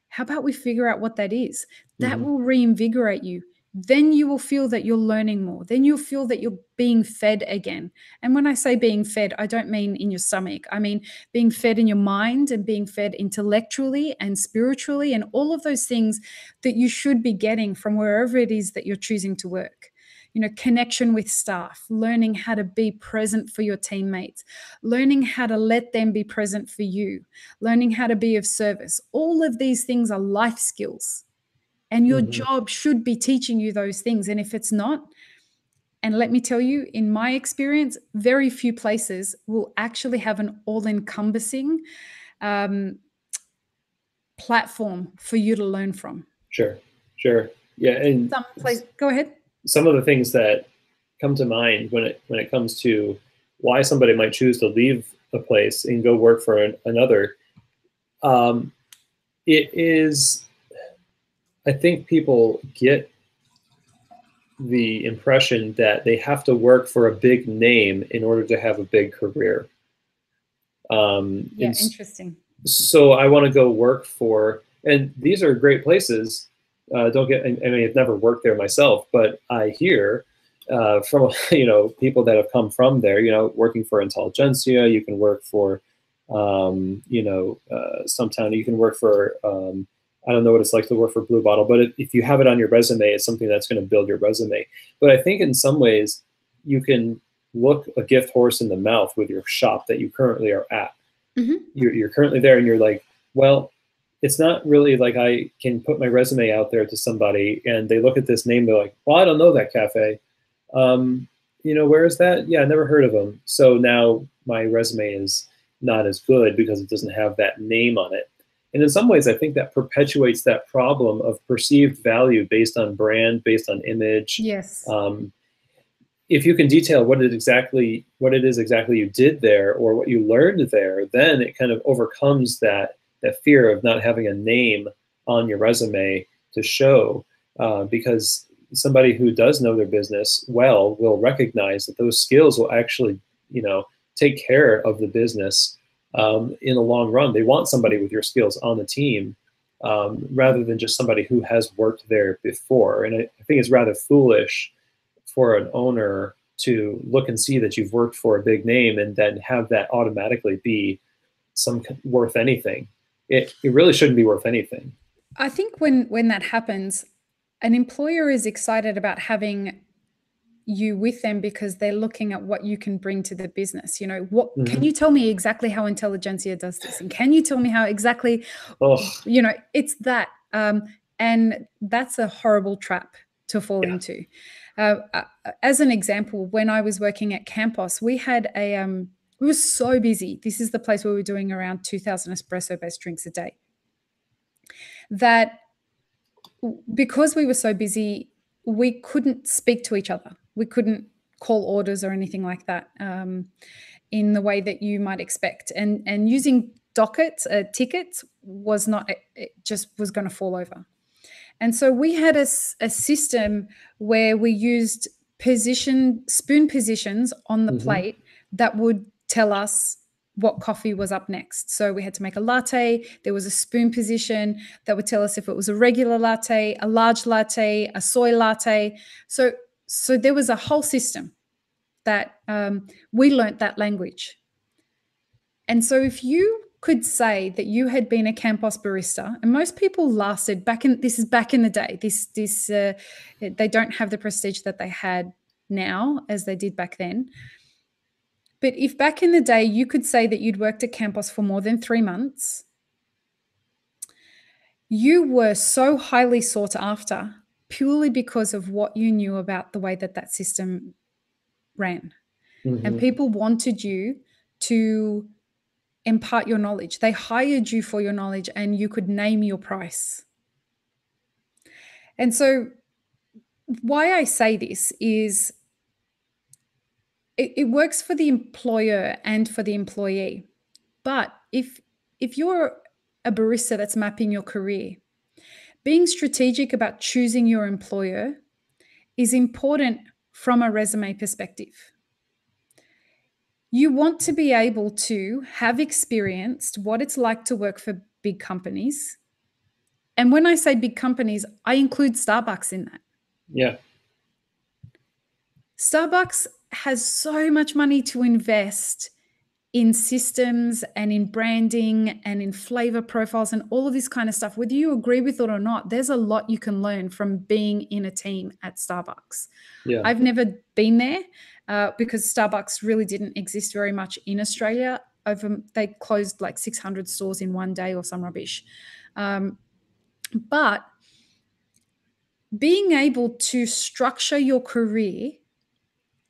how about we figure out what that is? That will reinvigorate you. Then you will feel that you're learning more. Then you'll feel that you're being fed again. And when I say being fed, I don't mean in your stomach. I mean being fed in your mind, and being fed intellectually and spiritually, and all of those things that you should be getting from wherever it is that you're choosing to work. You know, connection with staff, learning how to be present for your teammates, learning how to let them be present for you, learning how to be of service. All of these things are life skills. And your job should be teaching you those things. And if it's not, and let me tell you, in my experience, very few places will actually have an all-encompassing platform for you to learn from. Sure. Yeah. And go ahead. Some of the things that come to mind when it comes to why somebody might choose to leave a place and go work for another, it is, I think people get the impression that they have to work for a big name in order to have a big career. Interesting. So I want to go work for, and these are great places. I mean, I've never worked there myself, but I hear from, you know, people that have come from there, you know, working for Intelligentsia, you can work for, you know, Stumptown, you can work for, I don't know what it's like to work for Blue Bottle, but if you have it on your resume, it's something that's going to build your resume. But I think in some ways you can look a gift horse in the mouth with your shop that you currently are at. You're currently there and you're like, well, it's not really like I can put my resume out there to somebody and they look at this name, they're like, well, I don't know that cafe. You know, where is that? Yeah, I never heard of them. So now my resume is not as good because it doesn't have that name on it. And in some ways, I think that perpetuates that problem of perceived value based on brand, based on image. Yes. If you can detail what it is exactly you did there or what you learned there, then it kind of overcomes that fear of not having a name on your resume to show, because somebody who does know their business well will recognize that those skills will actually, take care of the business in the long run. They want somebody with your skills on the team rather than just somebody who has worked there before. And I think it's rather foolish for an owner to look and see that you've worked for a big name and then have that automatically be worth anything. It really shouldn't be worth anything. I think when that happens, an employer is excited about having you with them because they're looking at what you can bring to the business. Can you tell me exactly how Intelligentsia does this? And can you tell me how exactly, it's that. And that's a horrible trap to fall into. As an example, when I was working at Campos, we had we were so busy. This is the place where we were doing around 2,000 espresso-based drinks a day. That because we were so busy, we couldn't speak to each other. We couldn't call orders or anything like that in the way that you might expect. And using tickets was not, it just was going to fall over. And so we had a system where we used spoon positions on the plate that would tell us what coffee was up next. So we had to make a latte. There was a spoon position that would tell us if it was a regular latte, a large latte, a soy latte. So there was a whole system that we learnt that language. And so if you could say that you had been a Campos barista, and most people lasted this is back in the day. They don't have the prestige that they had now as they did back then. But if back in the day you could say that you'd worked at Campos for more than 3 months, you were so highly sought after purely because of what you knew about the way that system ran. And people wanted you to impart your knowledge. They hired you for your knowledge and you could name your price. And so why I say this is it works for the employer and for the employee. But if you're a barista that's mapping your career, being strategic about choosing your employer is important from a resume perspective. You want to be able to have experienced what it's like to work for big companies. And when I say big companies, I include Starbucks in that. Yeah. Starbucks has so much money to invest in systems and in branding and in flavor profiles and all of this kind of stuff. Whether you agree with it or not, there's a lot you can learn from being in a team at Starbucks. Yeah. I've never been there because Starbucks really didn't exist very much in Australia. They closed like 600 stores in one day or some rubbish. But being able to structure your career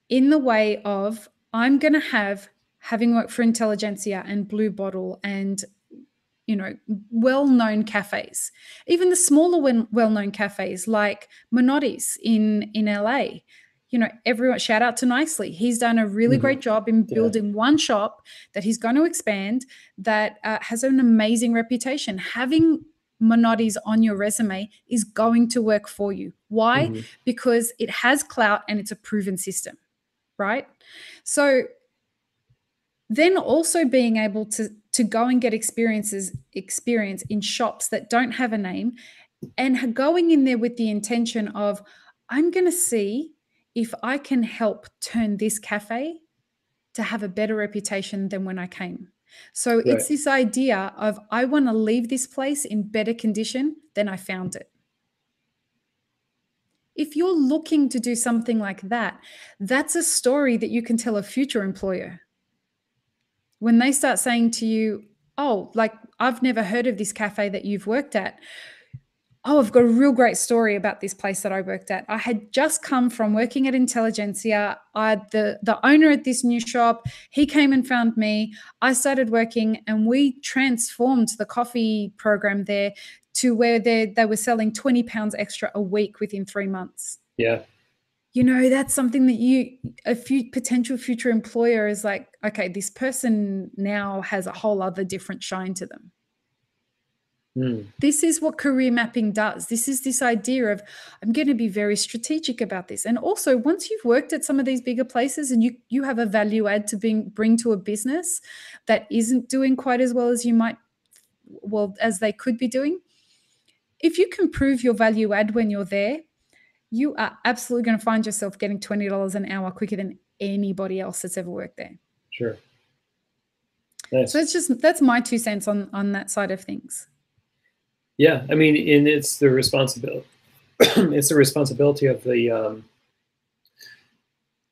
in the way of, I'm going to having worked for Intelligentsia and Blue Bottle and, well-known cafes, even the smaller well-known cafes like Minotti's in LA, everyone, shout out to Nicely. He's done a really great job in building one shop that he's going to expand that has an amazing reputation. Having Minotti's on your resume is going to work for you. Why? Because it has clout and it's a proven system. Right? So then also being able to go and get experience in shops that don't have a name and going in there with the intention of, I'm going to see if I can help turn this cafe to have a better reputation than when I came. So It's this idea of, I want to leave this place in better condition than I found it. If you're looking to do something like that, that's a story that you can tell a future employer. When they start saying to you, oh, like, I've never heard of this cafe that you've worked at. Oh, I've got a real great story about this place that I worked at. I had just come from working at Intelligentsia. The owner at this new shop, he came and found me. I started working and we transformed the coffee program there to where they were selling 20 pounds extra a week within 3 months. Yeah. That's something that potential future employer is like, okay, this person now has a whole other different shine to them. This is what career mapping does. This is this idea of, I'm going to be very strategic about this. And also, once you've worked at some of these bigger places and you have a value add to bring to a business that isn't doing quite as well as as they could be doing, if you can prove your value add when you're there, you are absolutely going to find yourself getting $20 an hour quicker than anybody else that's ever worked there. Sure. Nice. So that's my 2 cents on that side of things. Yeah, I mean, and it's the responsibility. It's the responsibility of the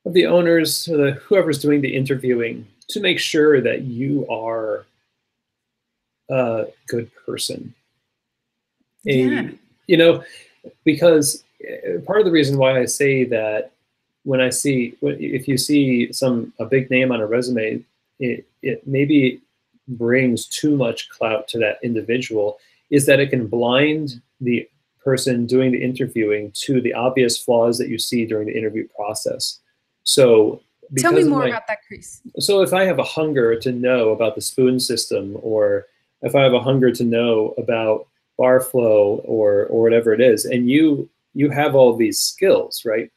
owners, whoever's doing the interviewing, to make sure that you are a good person. Yeah. You know, because part of the reason why I say that if you see a big name on a resume, it maybe brings too much clout to that individual, is that it can blind the person doing the interviewing to the obvious flaws that you see during the interview process. So tell me more about that, Chris. So if I have a hunger to know about the spoon system, or if I have a hunger to know about bar flow or whatever it is, and you have all these skills, right?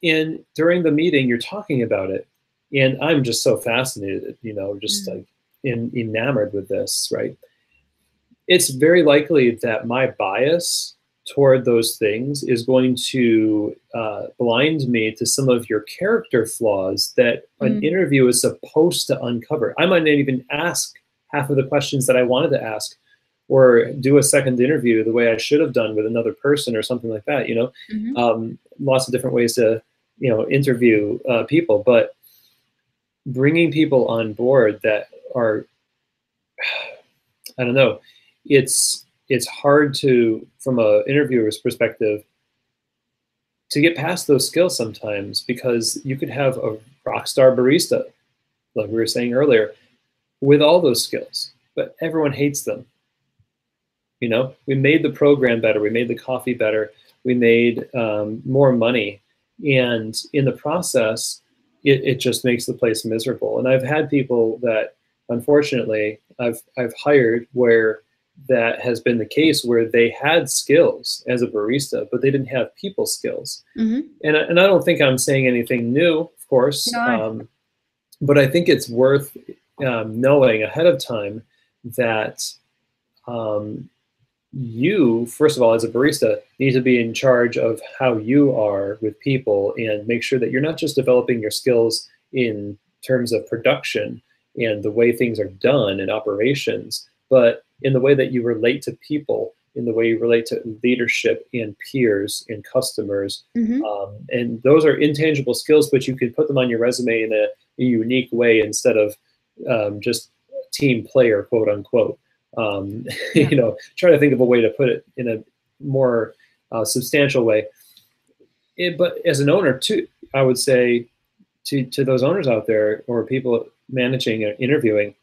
And during the meeting, you're talking about it, and I'm just so fascinated, just like enamored with this, right? It's very likely that my bias toward those things is going to blind me to some of your character flaws that an interview is supposed to uncover. I might not even ask half of the questions that I wanted to ask, or do a second interview the way I should have done with another person or something like that, lots of different ways to, interview people, but bringing people on board that are, I don't know, it's hard to, from an interviewer's perspective, to get past those skills sometimes, because you could have a rock star barista, like we were saying earlier, with all those skills, but everyone hates them. We made the program better, we made the coffee better, we made more money, and in the process, it just makes the place miserable. And I've had people that, unfortunately, I've hired where that has been the case, where they had skills as a barista, but they didn't have people skills. And I don't think I'm saying anything new, of course, No. but I think it's worth knowing ahead of time that you, first of all, as a barista, need to be in charge of how you are with people, and make sure that you're not just developing your skills in terms of production and the way things are done in operations, but in the way that you relate to people, in the way you relate to leadership and peers and customers. And those are intangible skills, but you can put them on your resume in a unique way, instead of just team player, quote unquote. Try to think of a way to put it in a more substantial way. But as an owner too, I would say to those owners out there, or people managing and interviewing,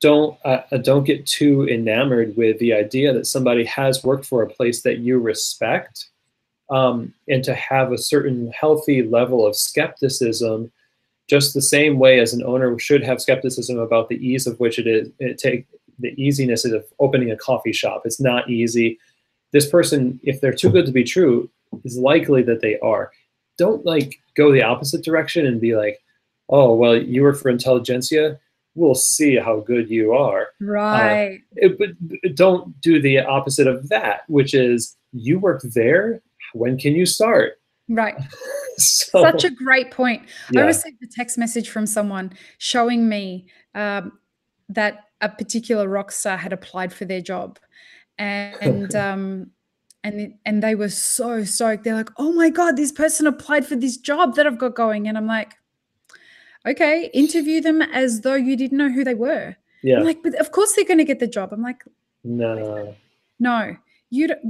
don't get too enamored with the idea that somebody has worked for a place that you respect, and to have a certain healthy level of skepticism, just the same way as an owner should have skepticism about the ease of which the easiness of opening a coffee shop. It's not easy. This person, if they're too good to be true, is likely that they are. Don't go the opposite direction and be like, oh, well, you work for Intelligentsia, we'll see how good you are. Right. But don't do the opposite of that, which is, you work there, when can you start? Right. Such a great point. Yeah. I received a text message from someone showing me that a particular rock star had applied for their job, and and they were so stoked. They're like, "Oh my God, this person applied for this job that I've got going." And I'm like, "Okay, interview them as though you didn't know who they were." Yeah. I'm like, "But of course they're going to get the job." I'm like, no.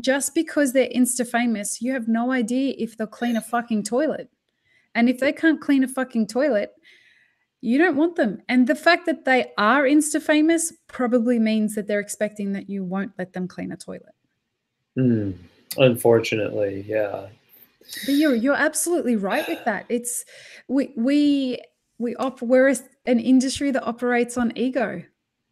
Just because they're Insta famous, you have no idea if they'll clean a fucking toilet. And if they can't clean a fucking toilet, you don't want them. And the fact that they are Insta famous probably means that they're expecting that you won't let them clean a toilet. Unfortunately, yeah. But you're absolutely right with that. It's we're an industry that operates on ego.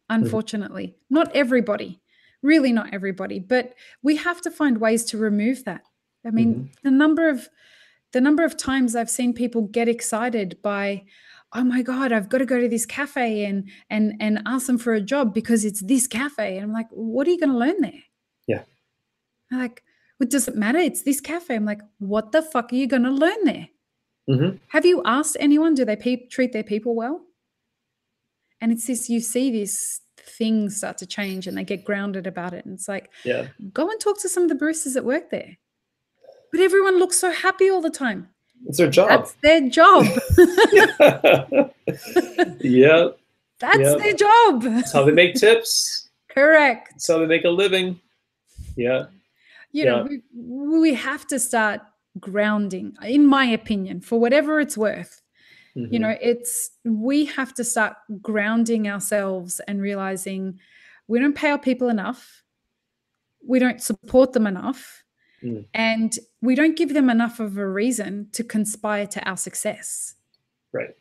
unfortunately. Not everybody, really not everybody, but we have to find ways to remove that. I mean, the number of times I've seen people get excited by, oh my God, I've got to go to this cafe and ask them for a job because it's this cafe. And I'm like, what are you going to learn there? Yeah. I'm like, well, does it matter? It's this cafe. I'm like, what the fuck are you going to learn there? Have you asked anyone, do they treat their people well? And it's this, you see these things start to change and they get grounded about it. And it's like, go and talk to some of the baristas that work there. But everyone looks so happy all the time. It's their job. That's their job. Yeah. That's their job. That's how they make tips. Correct. That's how they make a living. Yeah. You know, we have to start grounding, in my opinion, for whatever it's worth. You know, we have to start grounding ourselves and realizing we don't pay our people enough. We don't support them enough. And we don't give them enough of a reason to conspire to our success. Right.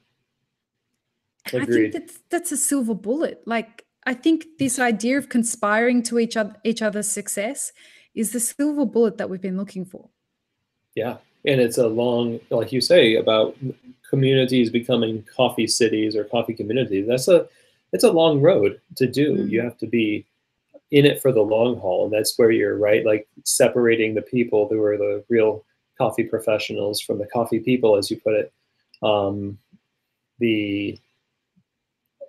And I think that's a silver bullet. Like, I think this idea of conspiring to each other's success is the silver bullet that we've been looking for. Yeah. And it's a long, like you say, about communities becoming coffee cities or coffee communities. It's a long road to do. You have to be in it for the long haul. And that's where you're right, like separating the people who are the real coffee professionals from the coffee people, as you put it. The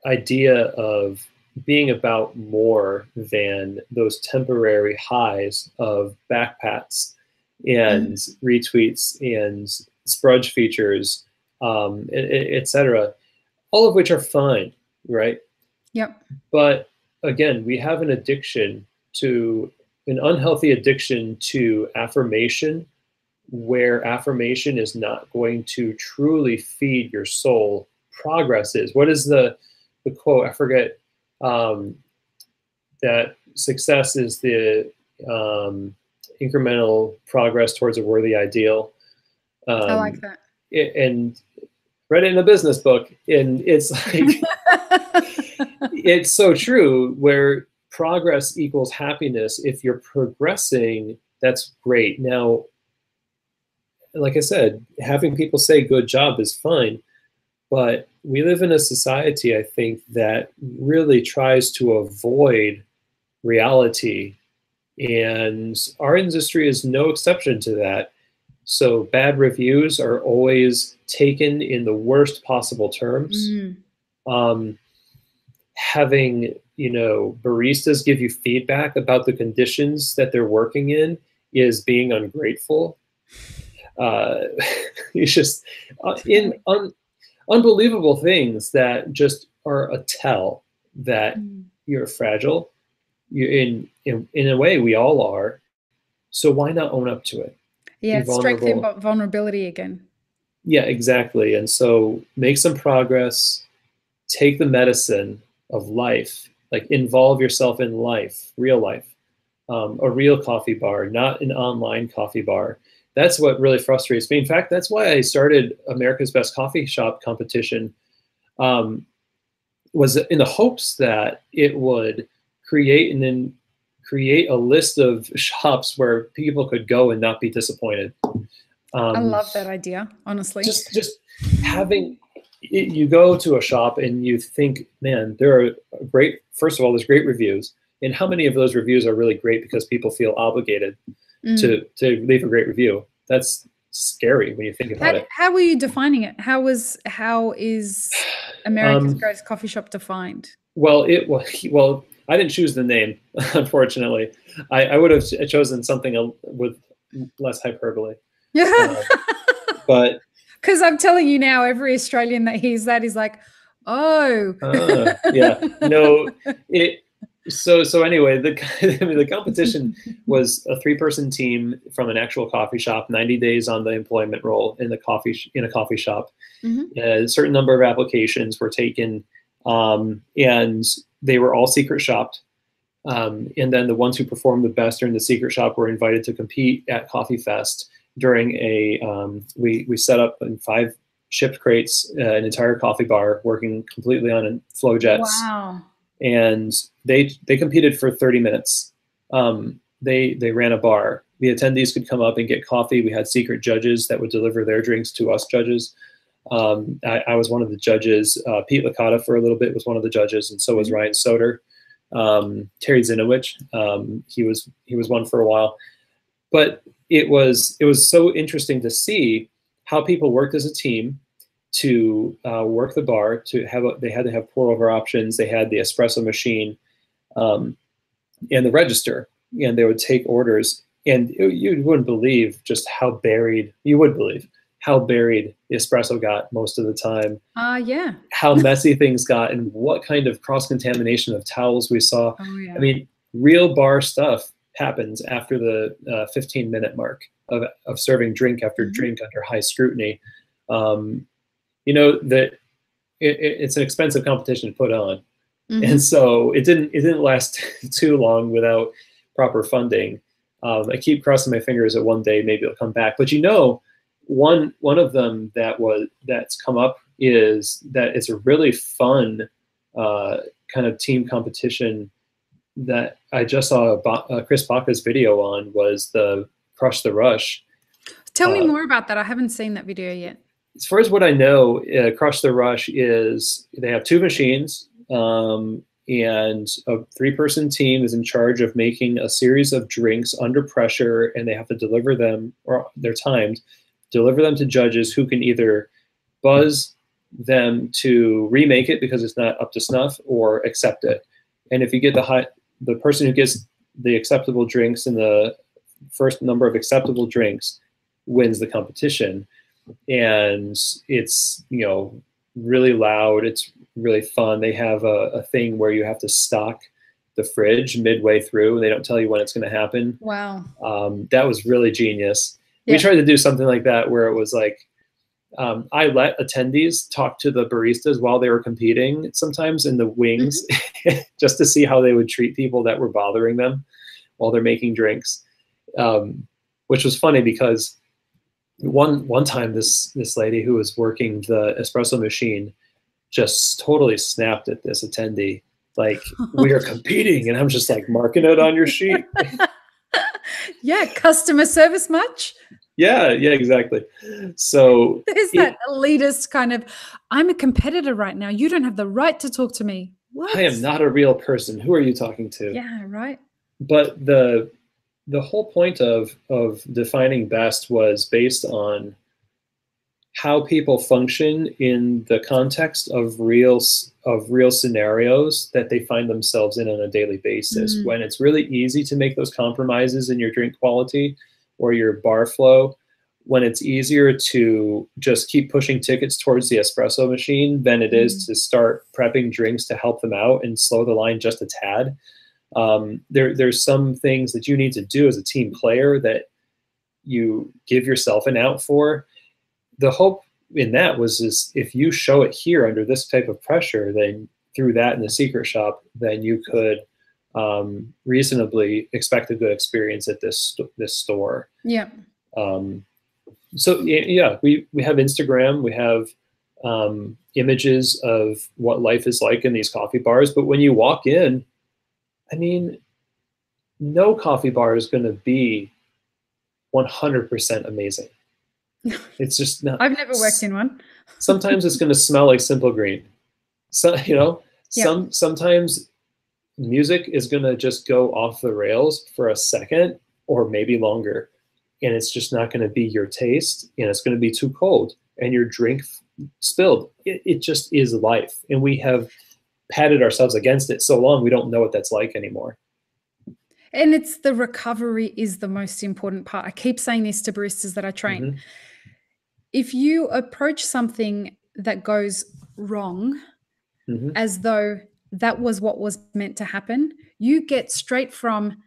idea of being about more than those temporary highs of backpats and retweets and sprudge features, etc., all of which are fine, right? Yep. But again, we have an unhealthy addiction to affirmation, where affirmation is not going to truly feed your soul. Progress is. What is the quote? I forget. That success is the incremental progress towards a worthy ideal. I like that. And read it in a business book, and it's like it's so true, where progress equals happiness. If you're progressing, that's great. Now, like I said, having people say good job is fine, but we live in a society, I think, that really tries to avoid reality, and our industry is no exception to that. So bad reviews are always taken in the worst possible terms. Having, baristas give you feedback about the conditions that they're working in is being ungrateful. It's just unbelievable things that just are a tell that you're fragile. In a way, we all are. So why not own up to it? Yeah, strength and vulnerability again. Yeah, exactly. And so make some progress, take the medicine of life, like involve yourself in life, real life, a real coffee bar, not an online coffee bar. That's what really frustrates me. In fact, that's why I started America's Best Coffee Shop competition, was in the hopes that it would create a list of shops where people could go and not be disappointed. I love that idea, honestly. Just having, you go to a shop and you think, man, there are first of all, there's great reviews. And how many of those reviews are really great because people feel obligated to leave a great review? That's scary when you think about it. How were you defining it? How is America's Greatest Coffee Shop defined? Well, I didn't choose the name, unfortunately. I would have chosen something with less hyperbole. But because I'm telling you now, every Australian that hears that is like, oh. Yeah. No, So anyway, the competition was a 3-person team from an actual coffee shop, 90 days on the employment roll in a coffee shop. A certain number of applications were taken, and they were all secret shopped. And then the ones who performed the best during the secret shop were invited to compete at Coffee Fest during we set up in 5 shipped crates, an entire coffee bar working completely on flow jets. Wow. and they competed for 30 minutes. They ran a bar. The attendees could come up and get coffee. We had secret judges that would deliver their drinks to us judges. I was one of the judges. Pete Licata for a little bit was one of the judges, and so was Ryan Soder. Terry Zinowich, he was one for a while. But it was so interesting to see how people worked as a team to work the bar. They had to have pour over options. They had the espresso machine and the register, and they would take orders. And you wouldn't believe just how buried. You would believe how buried the espresso got most of the time. Yeah. How messy things got, and what kind of cross-contamination of towels we saw. Oh, yeah. I mean, real bar stuff happens after the 15-minute mark of serving drink after drink under high scrutiny. You know that it's an expensive competition to put on, and so it didn't last too long without proper funding. I keep crossing my fingers that one day maybe it'll come back. But you know, one of them that's come up is that it's a really fun kind of team competition that I just saw Chris Baca's video on, was the Crush the Rush. Tell me more about that. I haven't seen that video yet. As far as what I know, Crush the Rush is they have two machines, and a 3-person team is in charge of making a series of drinks under pressure, and they have to deliver them, or they're timed, deliver them to judges who can either buzz them to remake it because it's not up to snuff, or accept it. And if you get the person who gets the acceptable drinks and the first number of acceptable drinks wins the competition. And it's, you know, really loud. It's really fun. They have a thing where you have to stock the fridge midway through, and they don't tell you when it's going to happen. Wow. That was really genius. Yeah. We tried to do something like that where it was like, I let attendees talk to the baristas while they were competing, sometimes in the wings, just to see how they would treat people that were bothering them while they're making drinks, which was funny because one time this lady who was working the espresso machine just totally snapped at this attendee, like, we are competing, and I'm just like, marking it on your sheet. Yeah, customer service much? Yeah, exactly. So there's that elitist kind of, I'm a competitor right now. You don't have the right to talk to me. What? I am not a real person. Who are you talking to? Yeah, right. But the whole point of defining best was based on how people function in the context of real scenarios that they find themselves in on a daily basis. When it's really easy to make those compromises in your drink quality or your bar flow, when it's easier to just keep pushing tickets towards the espresso machine than it is to start prepping drinks to help them out and slow the line just a tad. There's some things that you need to do as a team player that you give yourself an out for. The hope in that was if you show it here under this type of pressure, then through that in the secret shop, then you could reasonably expect a good experience at this store. Yeah. So yeah, we have Instagram, we have images of what life is like in these coffee bars, but when you walk in, I mean, no coffee bar is going to be 100% amazing. It's just not. I've never worked in one. Sometimes it's going to smell like Simple Green. So, you know, sometimes music is going to just go off the rails for a second or maybe longer. And it's just not going to be your taste, and it's going to be too cold and your drink spilled. It just is life. And we have patted ourselves against it so long, we don't know what that's like anymore. And it's the recovery is the most important part. I keep saying this to baristas that I train. If you approach something that goes wrong as though that was what was meant to happen, you get straight from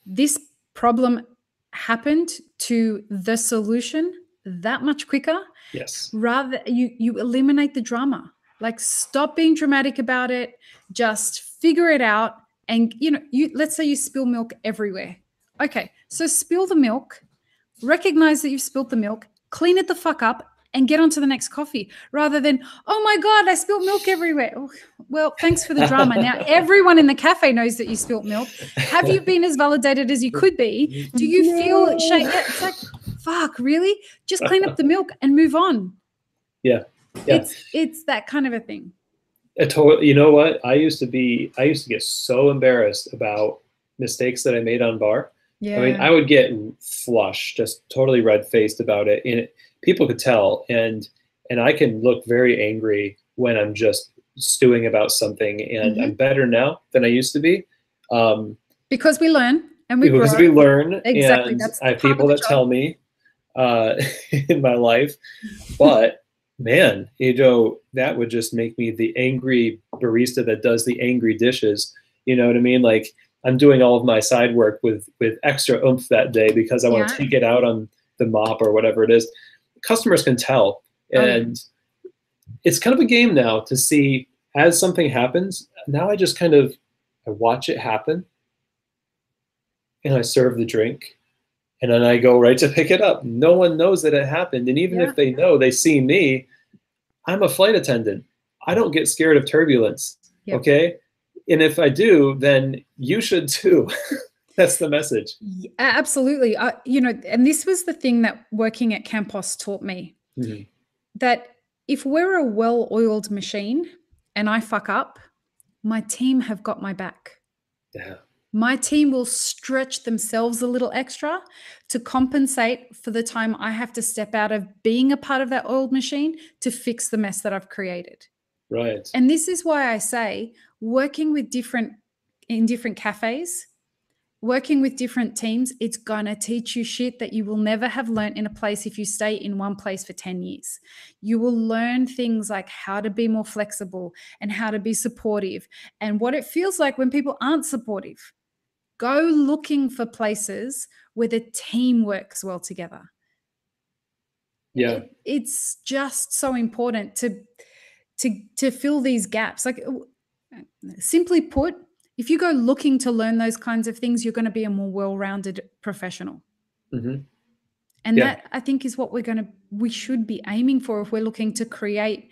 this problem happened to the solution that much quicker. Yes. Rather, you eliminate the drama. Like, stop being dramatic about it. Just figure it out. And, you know, let's say you spill milk everywhere. Okay, so spill the milk, recognize that you've spilled the milk, clean it the fuck up, and get on to the next coffee, rather than, oh my God, I spilled milk everywhere. Oh, well, thanks for the drama. Now everyone in the cafe knows that you spilt milk. Have you been as validated as you could be? Do you feel shame? Yeah, it's like, fuck, really? Just clean up the milk and move on. Yeah. It's that kind of a thing. You know what? I used to get so embarrassed about mistakes that I made on bar. Yeah. I mean, I would get flushed, just totally red-faced about it, and people could tell. And I can look very angry when I'm just stewing about something. And I'm better now than I used to be. Because we learn and we grow. Because we learn. Exactly. And That's I have people that tell me in my life, but man, that would just make me the angry barista that does the angry dishes. You know what I mean? Like, I'm doing all of my side work with extra oomph that day because I want to take it out on the mop or whatever it is. Customers can tell. And it's kind of a game now to see as something happens. Now I just I watch it happen and I serve the drink and then I go right to pick it up. No one knows that it happened. And even if they know, they see me, I'm a flight attendant. I don't get scared of turbulence. Okay. And if I do, then you should too. That's the message. Absolutely. And this was the thing that working at Campos taught me, that if we're a well-oiled machine and I fuck up, my team have got my back. Yeah. My team will stretch themselves a little extra to compensate for the time I have to step out of being a part of that oiled machine to fix the mess that I've created. Right. And this is why I say working with in different cafes, working with different teams, it's going to teach you shit that you will never have learned in a place if you stay in one place for 10 years. You will learn things like how to be more flexible and how to be supportive and what it feels like when people aren't supportive. Go looking for places where the team works well together. Yeah. It's just so important to fill these gaps. Like, simply put, if you go looking to learn those kinds of things, you're going to be a more well-rounded professional. And that, I think, is what we should be aiming for if we're looking to create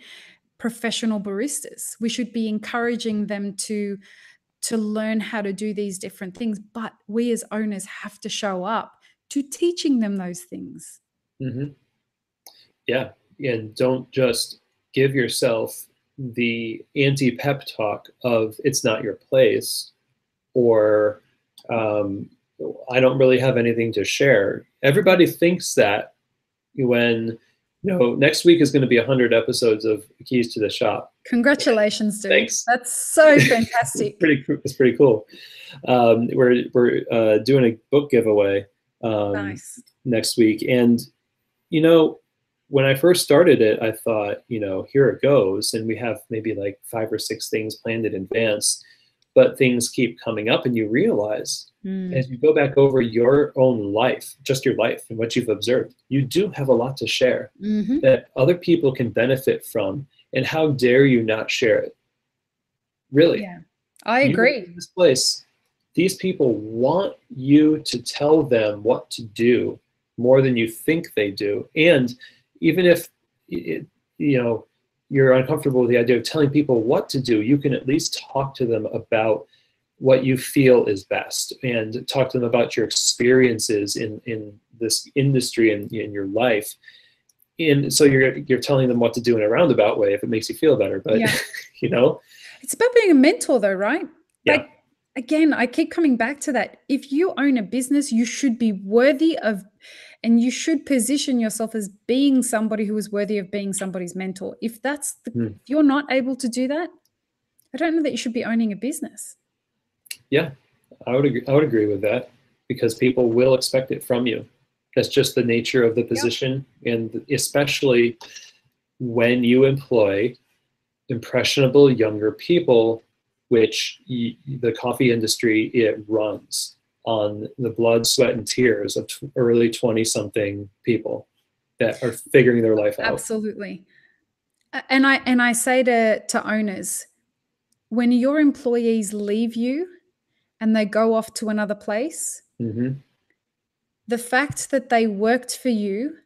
professional baristas. We should be encouraging them to learn how to do these different things, but we as owners have to show up to teaching them those things. Yeah. And don't just give yourself the anti-pep talk of it's not your place, or I don't really have anything to share. Everybody thinks that when, next week is going to be 100 episodes of Keys to the Shop. Congratulations, dude. Thanks. That's so fantastic. It's pretty cool. We're doing a book giveaway Nice. next week. And, when I first started it, I thought, here it goes. And we have maybe like 5 or 6 things planned in advance, but things keep coming up and you realize as you go back over your own life, just your life and what you've observed, you do have a lot to share that other people can benefit from. And how dare you not share it? Really? Yeah, I agree. In this place, these people want you to tell them what to do more than you think they do. And even if you're uncomfortable with the idea of telling people what to do, you can at least talk to them about what you feel is best and talk to them about your experiences in this industry and in your life. And so you're telling them what to do in a roundabout way if it makes you feel better. But it's about being a mentor though, right? Yeah. Like, again, I keep coming back to that. If you own a business, you should be worthy of, and you should position yourself as being somebody who is worthy of being somebody's mentor. If that's if you're not able to do that, I don't know that you should be owning a business. Yeah, I would agree with that, because people will expect it from you. That's just the nature of the position. And especially when you employ impressionable younger people, which the coffee industry, it runs on the blood, sweat, and tears of early 20-something people that are figuring their life out. Absolutely. And I say to owners, when your employees leave you and they go off to another place, the fact that they worked for you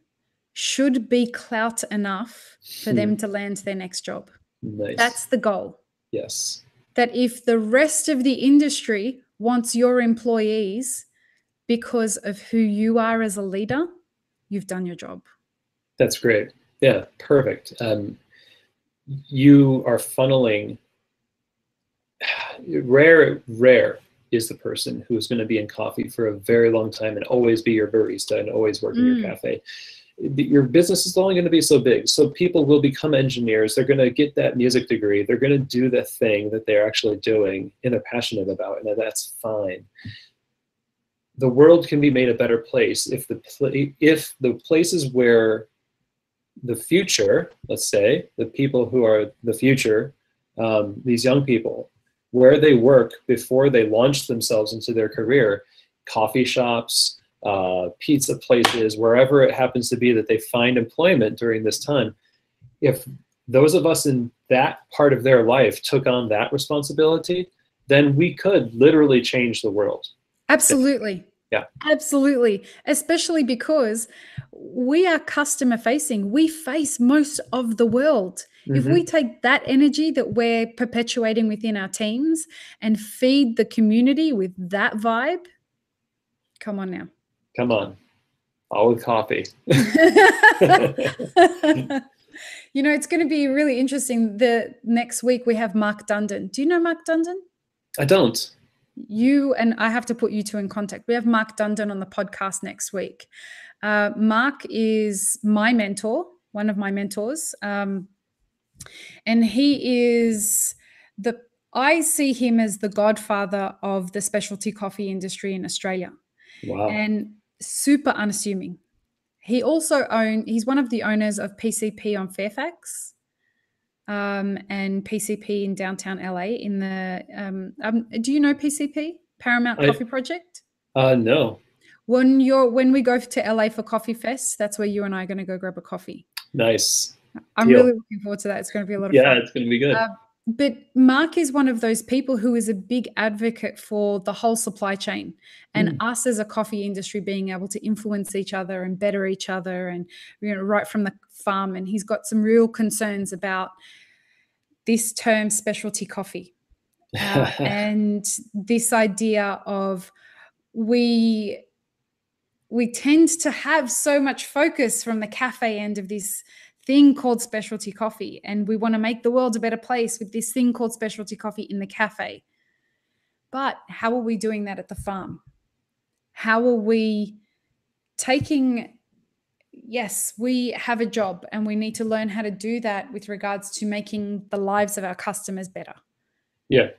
should be clout enough for them to land their next job. Nice. That's the goal. Yes. That if the rest of the industry wants your employees because of who you are as a leader, you've done your job. That's great. Yeah, perfect. You are funneling. Rare is the person who's going to be in coffee for a very long time and always be your barista and always work in your cafe. Your business is only going to be so big. So people will become engineers. They're going to get that music degree. They're going to do the thing that they're actually doing and they're passionate about, and that's fine. The world can be made a better place if the places where the future, let's say, the people who are the future, these young people, where they work before they launch themselves into their career, coffee shops, pizza places, wherever it happens to be that they find employment during this time, if those of us in that part of their life took on that responsibility, then we could literally change the world. Absolutely. Yeah. Absolutely. Especially because we are customer facing. We face most of the world. If we take that energy that we're perpetuating within our teams and feed the community with that vibe, come on now. Come on. All with coffee. You know, it's going to be really interesting. The next week we have Mark Dundon. Do you know Mark Dundon? I don't. You and I have to put you two in contact. We have Mark Dundon on the podcast next week. Mark is my mentor, one of my mentors. And he is I see him as the godfather of the specialty coffee industry in Australia. Wow. And super unassuming. He's one of the owners of PCP on Fairfax. And PCP in downtown LA in the do you know PCP, Paramount Coffee Project? No. When we go to LA for Coffee Fest, that's where you and I are going to go grab a coffee. Nice. I'm really looking forward to that. It's going to be a lot of fun. Yeah, it's going to be good. But Mark is one of those people who is a big advocate for the whole supply chain and us as a coffee industry being able to influence each other and better each other, and right from the farm. And he's got some real concerns about this term specialty coffee and this idea of we tend to have so much focus from the cafe end of this thing called specialty coffee, and we want to make the world a better place with this thing called specialty coffee in the cafe. But how are we doing that at the farm? How are we taking, yes, we have a job and we need to learn how to do that with regards to making the lives of our customers better. Yeah.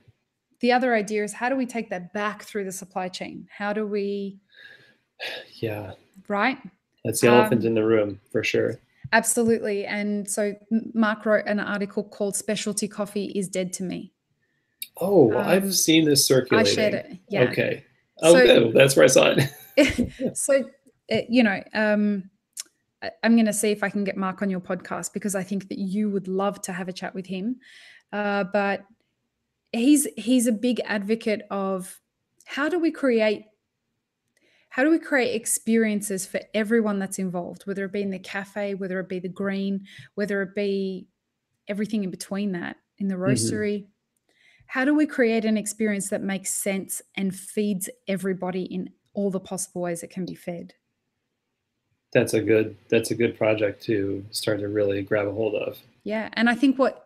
The other idea is, how do we take that back through the supply chain? How do we? Yeah. Right? That's the elephant in the room for sure. Absolutely. And so Mark wrote an article called Specialty Coffee is Dead to Me. Oh, I've seen this circulating. I shared it. Yeah. Okay. Oh, good. That's where I saw it. So, I'm going to see if I can get Mark on your podcast, because I think that you would love to have a chat with him. But he's a big advocate of how do we create experiences for everyone that's involved, whether it be in the cafe, whether it be the green, whether it be everything in between that, in the roastery. How do we create an experience that makes sense and feeds everybody in all the possible ways it can be fed? That's a good project to start to really grab a hold of. Yeah. And I think what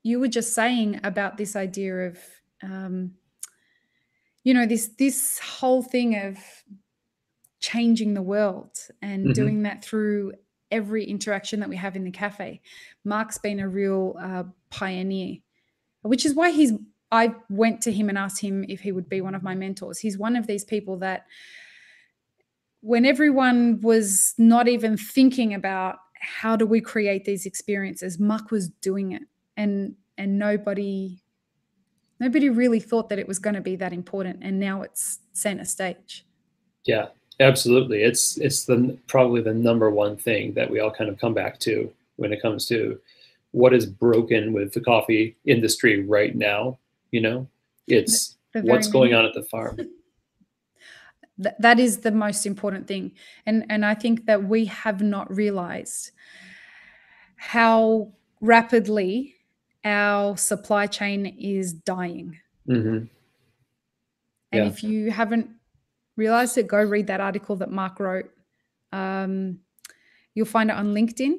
you were just saying about this idea of, this whole thing of changing the world and doing that through every interaction that we have in the cafe. Mark's been a real pioneer, which is why I went to him and asked him if he would be one of my mentors. He's one of these people that when everyone was not even thinking about how do we create these experiences, Mark was doing it, and nobody really thought that it was going to be that important, and now it's center stage. Yeah. Absolutely. It's probably the number one thing that we all kind of come back to when it comes to what is broken with the coffee industry right now. It's what's going on at the farm. That is the most important thing. And I think that we have not realized how rapidly our supply chain is dying. Mm-hmm. And if you haven't realized it, go read that article that Mark wrote. You'll find it on LinkedIn.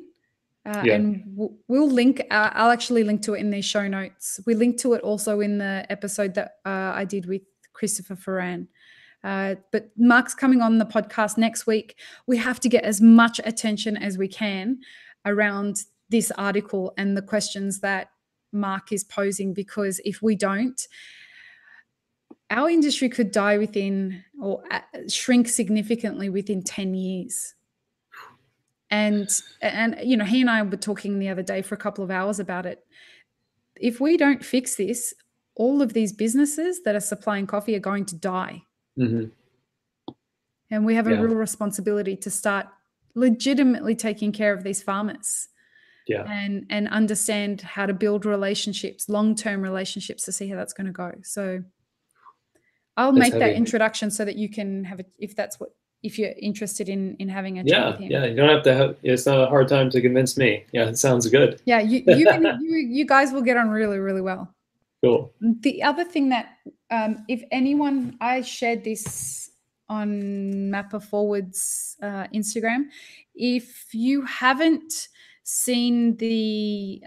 And we'll link, I'll actually link to it in the show notes. We linked to it also in the episode that I did with Christopher Ferran. But Mark's coming on the podcast next week. We have to get as much attention as we can around this article and the questions that Mark is posing, because if we don't, our industry could die within, or shrink significantly within 10 years. And you know, he and I were talking the other day for a couple of hours about it. If we don't fix this, all of these businesses that are supplying coffee are going to die. Mm-hmm. And we have a real responsibility to start legitimately taking care of these farmers. And understand how to build relationships, long-term relationships, to see how that's going to go. So I'll make that introduction so that you can have it, if you're interested in having a chat with him. Yeah, you don't have to it's not a hard time to convince me. Yeah, it sounds good. Yeah, you guys will get on really, really well. Cool. The other thing that, if anyone, I shared this on Mapper Forward's Instagram. If you haven't seen the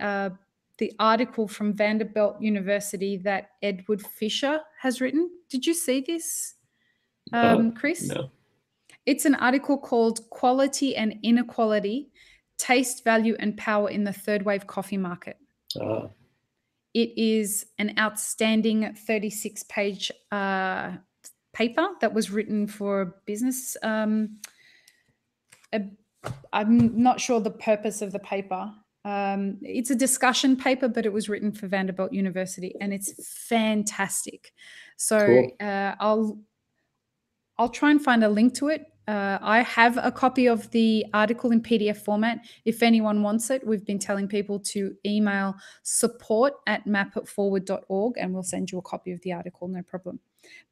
article from Vanderbilt University that Edward Fisher has written, did you see this, Chris? No. It's an article called "Quality and Inequality: Taste, Value, and Power in the Third Wave Coffee Market." It is an outstanding 36-page paper that was written for business. I'm not sure the purpose of the paper. It's a discussion paper, but it was written for Vanderbilt University, and it's fantastic. So cool. I'll try and find a link to it. I have a copy of the article in PDF format. If anyone wants it, we've been telling people to email support@mapitforward.org and we'll send you a copy of the article, no problem.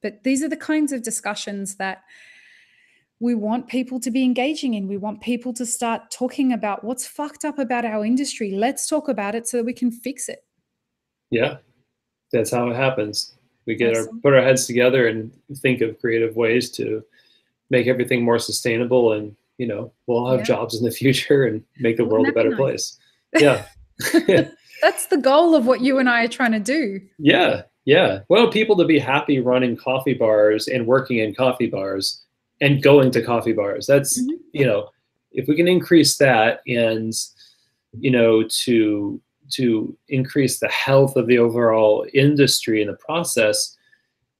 But these are the kinds of discussions that we want people to be engaging in. We want people to start talking about what's fucked up about our industry. Let's talk about it so that we can fix it. Yeah, that's how it happens. We put our heads together and think of creative ways to make everything more sustainable, and we'll all have jobs in the future and make the world a better place. Yeah. That's the goal of what you and I are trying to do. Yeah. Well, people to be happy running coffee bars and working in coffee bars and going to coffee bars. That's, if we can increase that and, to increase the health of the overall industry in the process,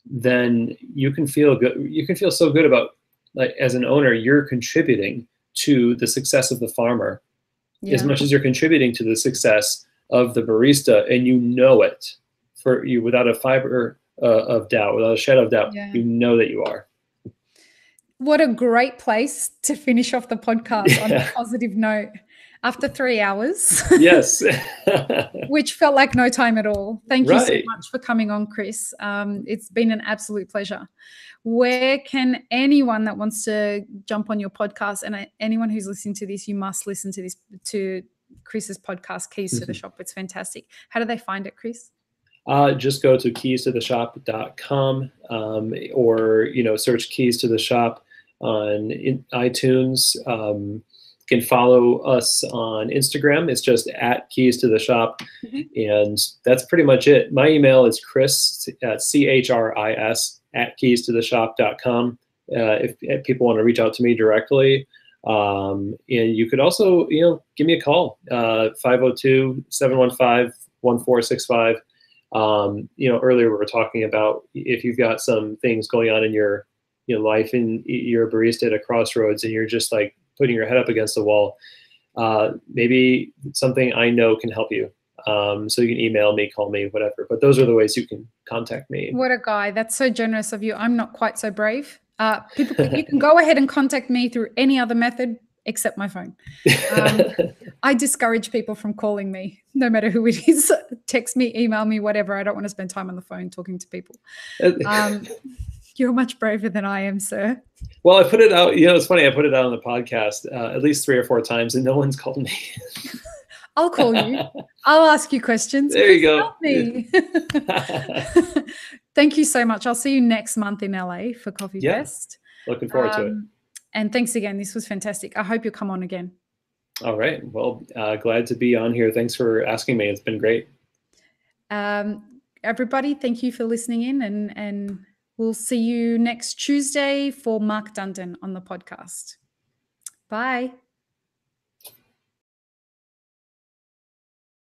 then you can feel good. You can feel so good about, like, as an owner, you're contributing to the success of the farmer as much as you're contributing to the success of the barista, and you know it for you without a fiber of doubt, without a shadow of doubt. You know that you are. What a great place to finish off the podcast on a positive note. After 3 hours. Yes. Which felt like no time at all. Thank you so much for coming on, Chris. It's been an absolute pleasure. Where can anyone that wants to jump on your podcast, and anyone who's listening to this, you must listen to this, to Chris's podcast, Keys to the Shop. It's fantastic. How do they find it, Chris? Just go to keystotheshop.com or, search Keys to the Shop on iTunes. You can follow us on Instagram. It's just @KeysToTheShop. And that's pretty much it. My email is Chris, CHRIS, @KeysToTheShop.com. If people want to reach out to me directly. And you could also, give me a call, 502-715-1465. Earlier we were talking about if you've got some things going on in your life and you're a barista at a crossroads and you're just like putting your head up against the wall, maybe something I know can help you. So you can email me, call me, whatever. But those are the ways you can contact me. What a guy. That's so generous of you. I'm not quite so brave. You can go ahead and contact me through any other method except my phone. I discourage people from calling me, no matter who it is. Text me, email me, whatever. I don't want to spend time on the phone talking to people. You're much braver than I am, sir. Well, I put it out. It's funny. I put it out on the podcast at least 3 or 4 times, and no one's called me. I'll call you. I'll ask you questions. There you go. Help me. Thank you so much. I'll see you next month in LA for Coffee Fest. Looking forward to it. And thanks again. This was fantastic. I hope you'll come on again. All right. Well, glad to be on here. Thanks for asking me. It's been great. Everybody, thank you for listening in, and we'll see you next Tuesday for Mark Dundon on the podcast. Bye.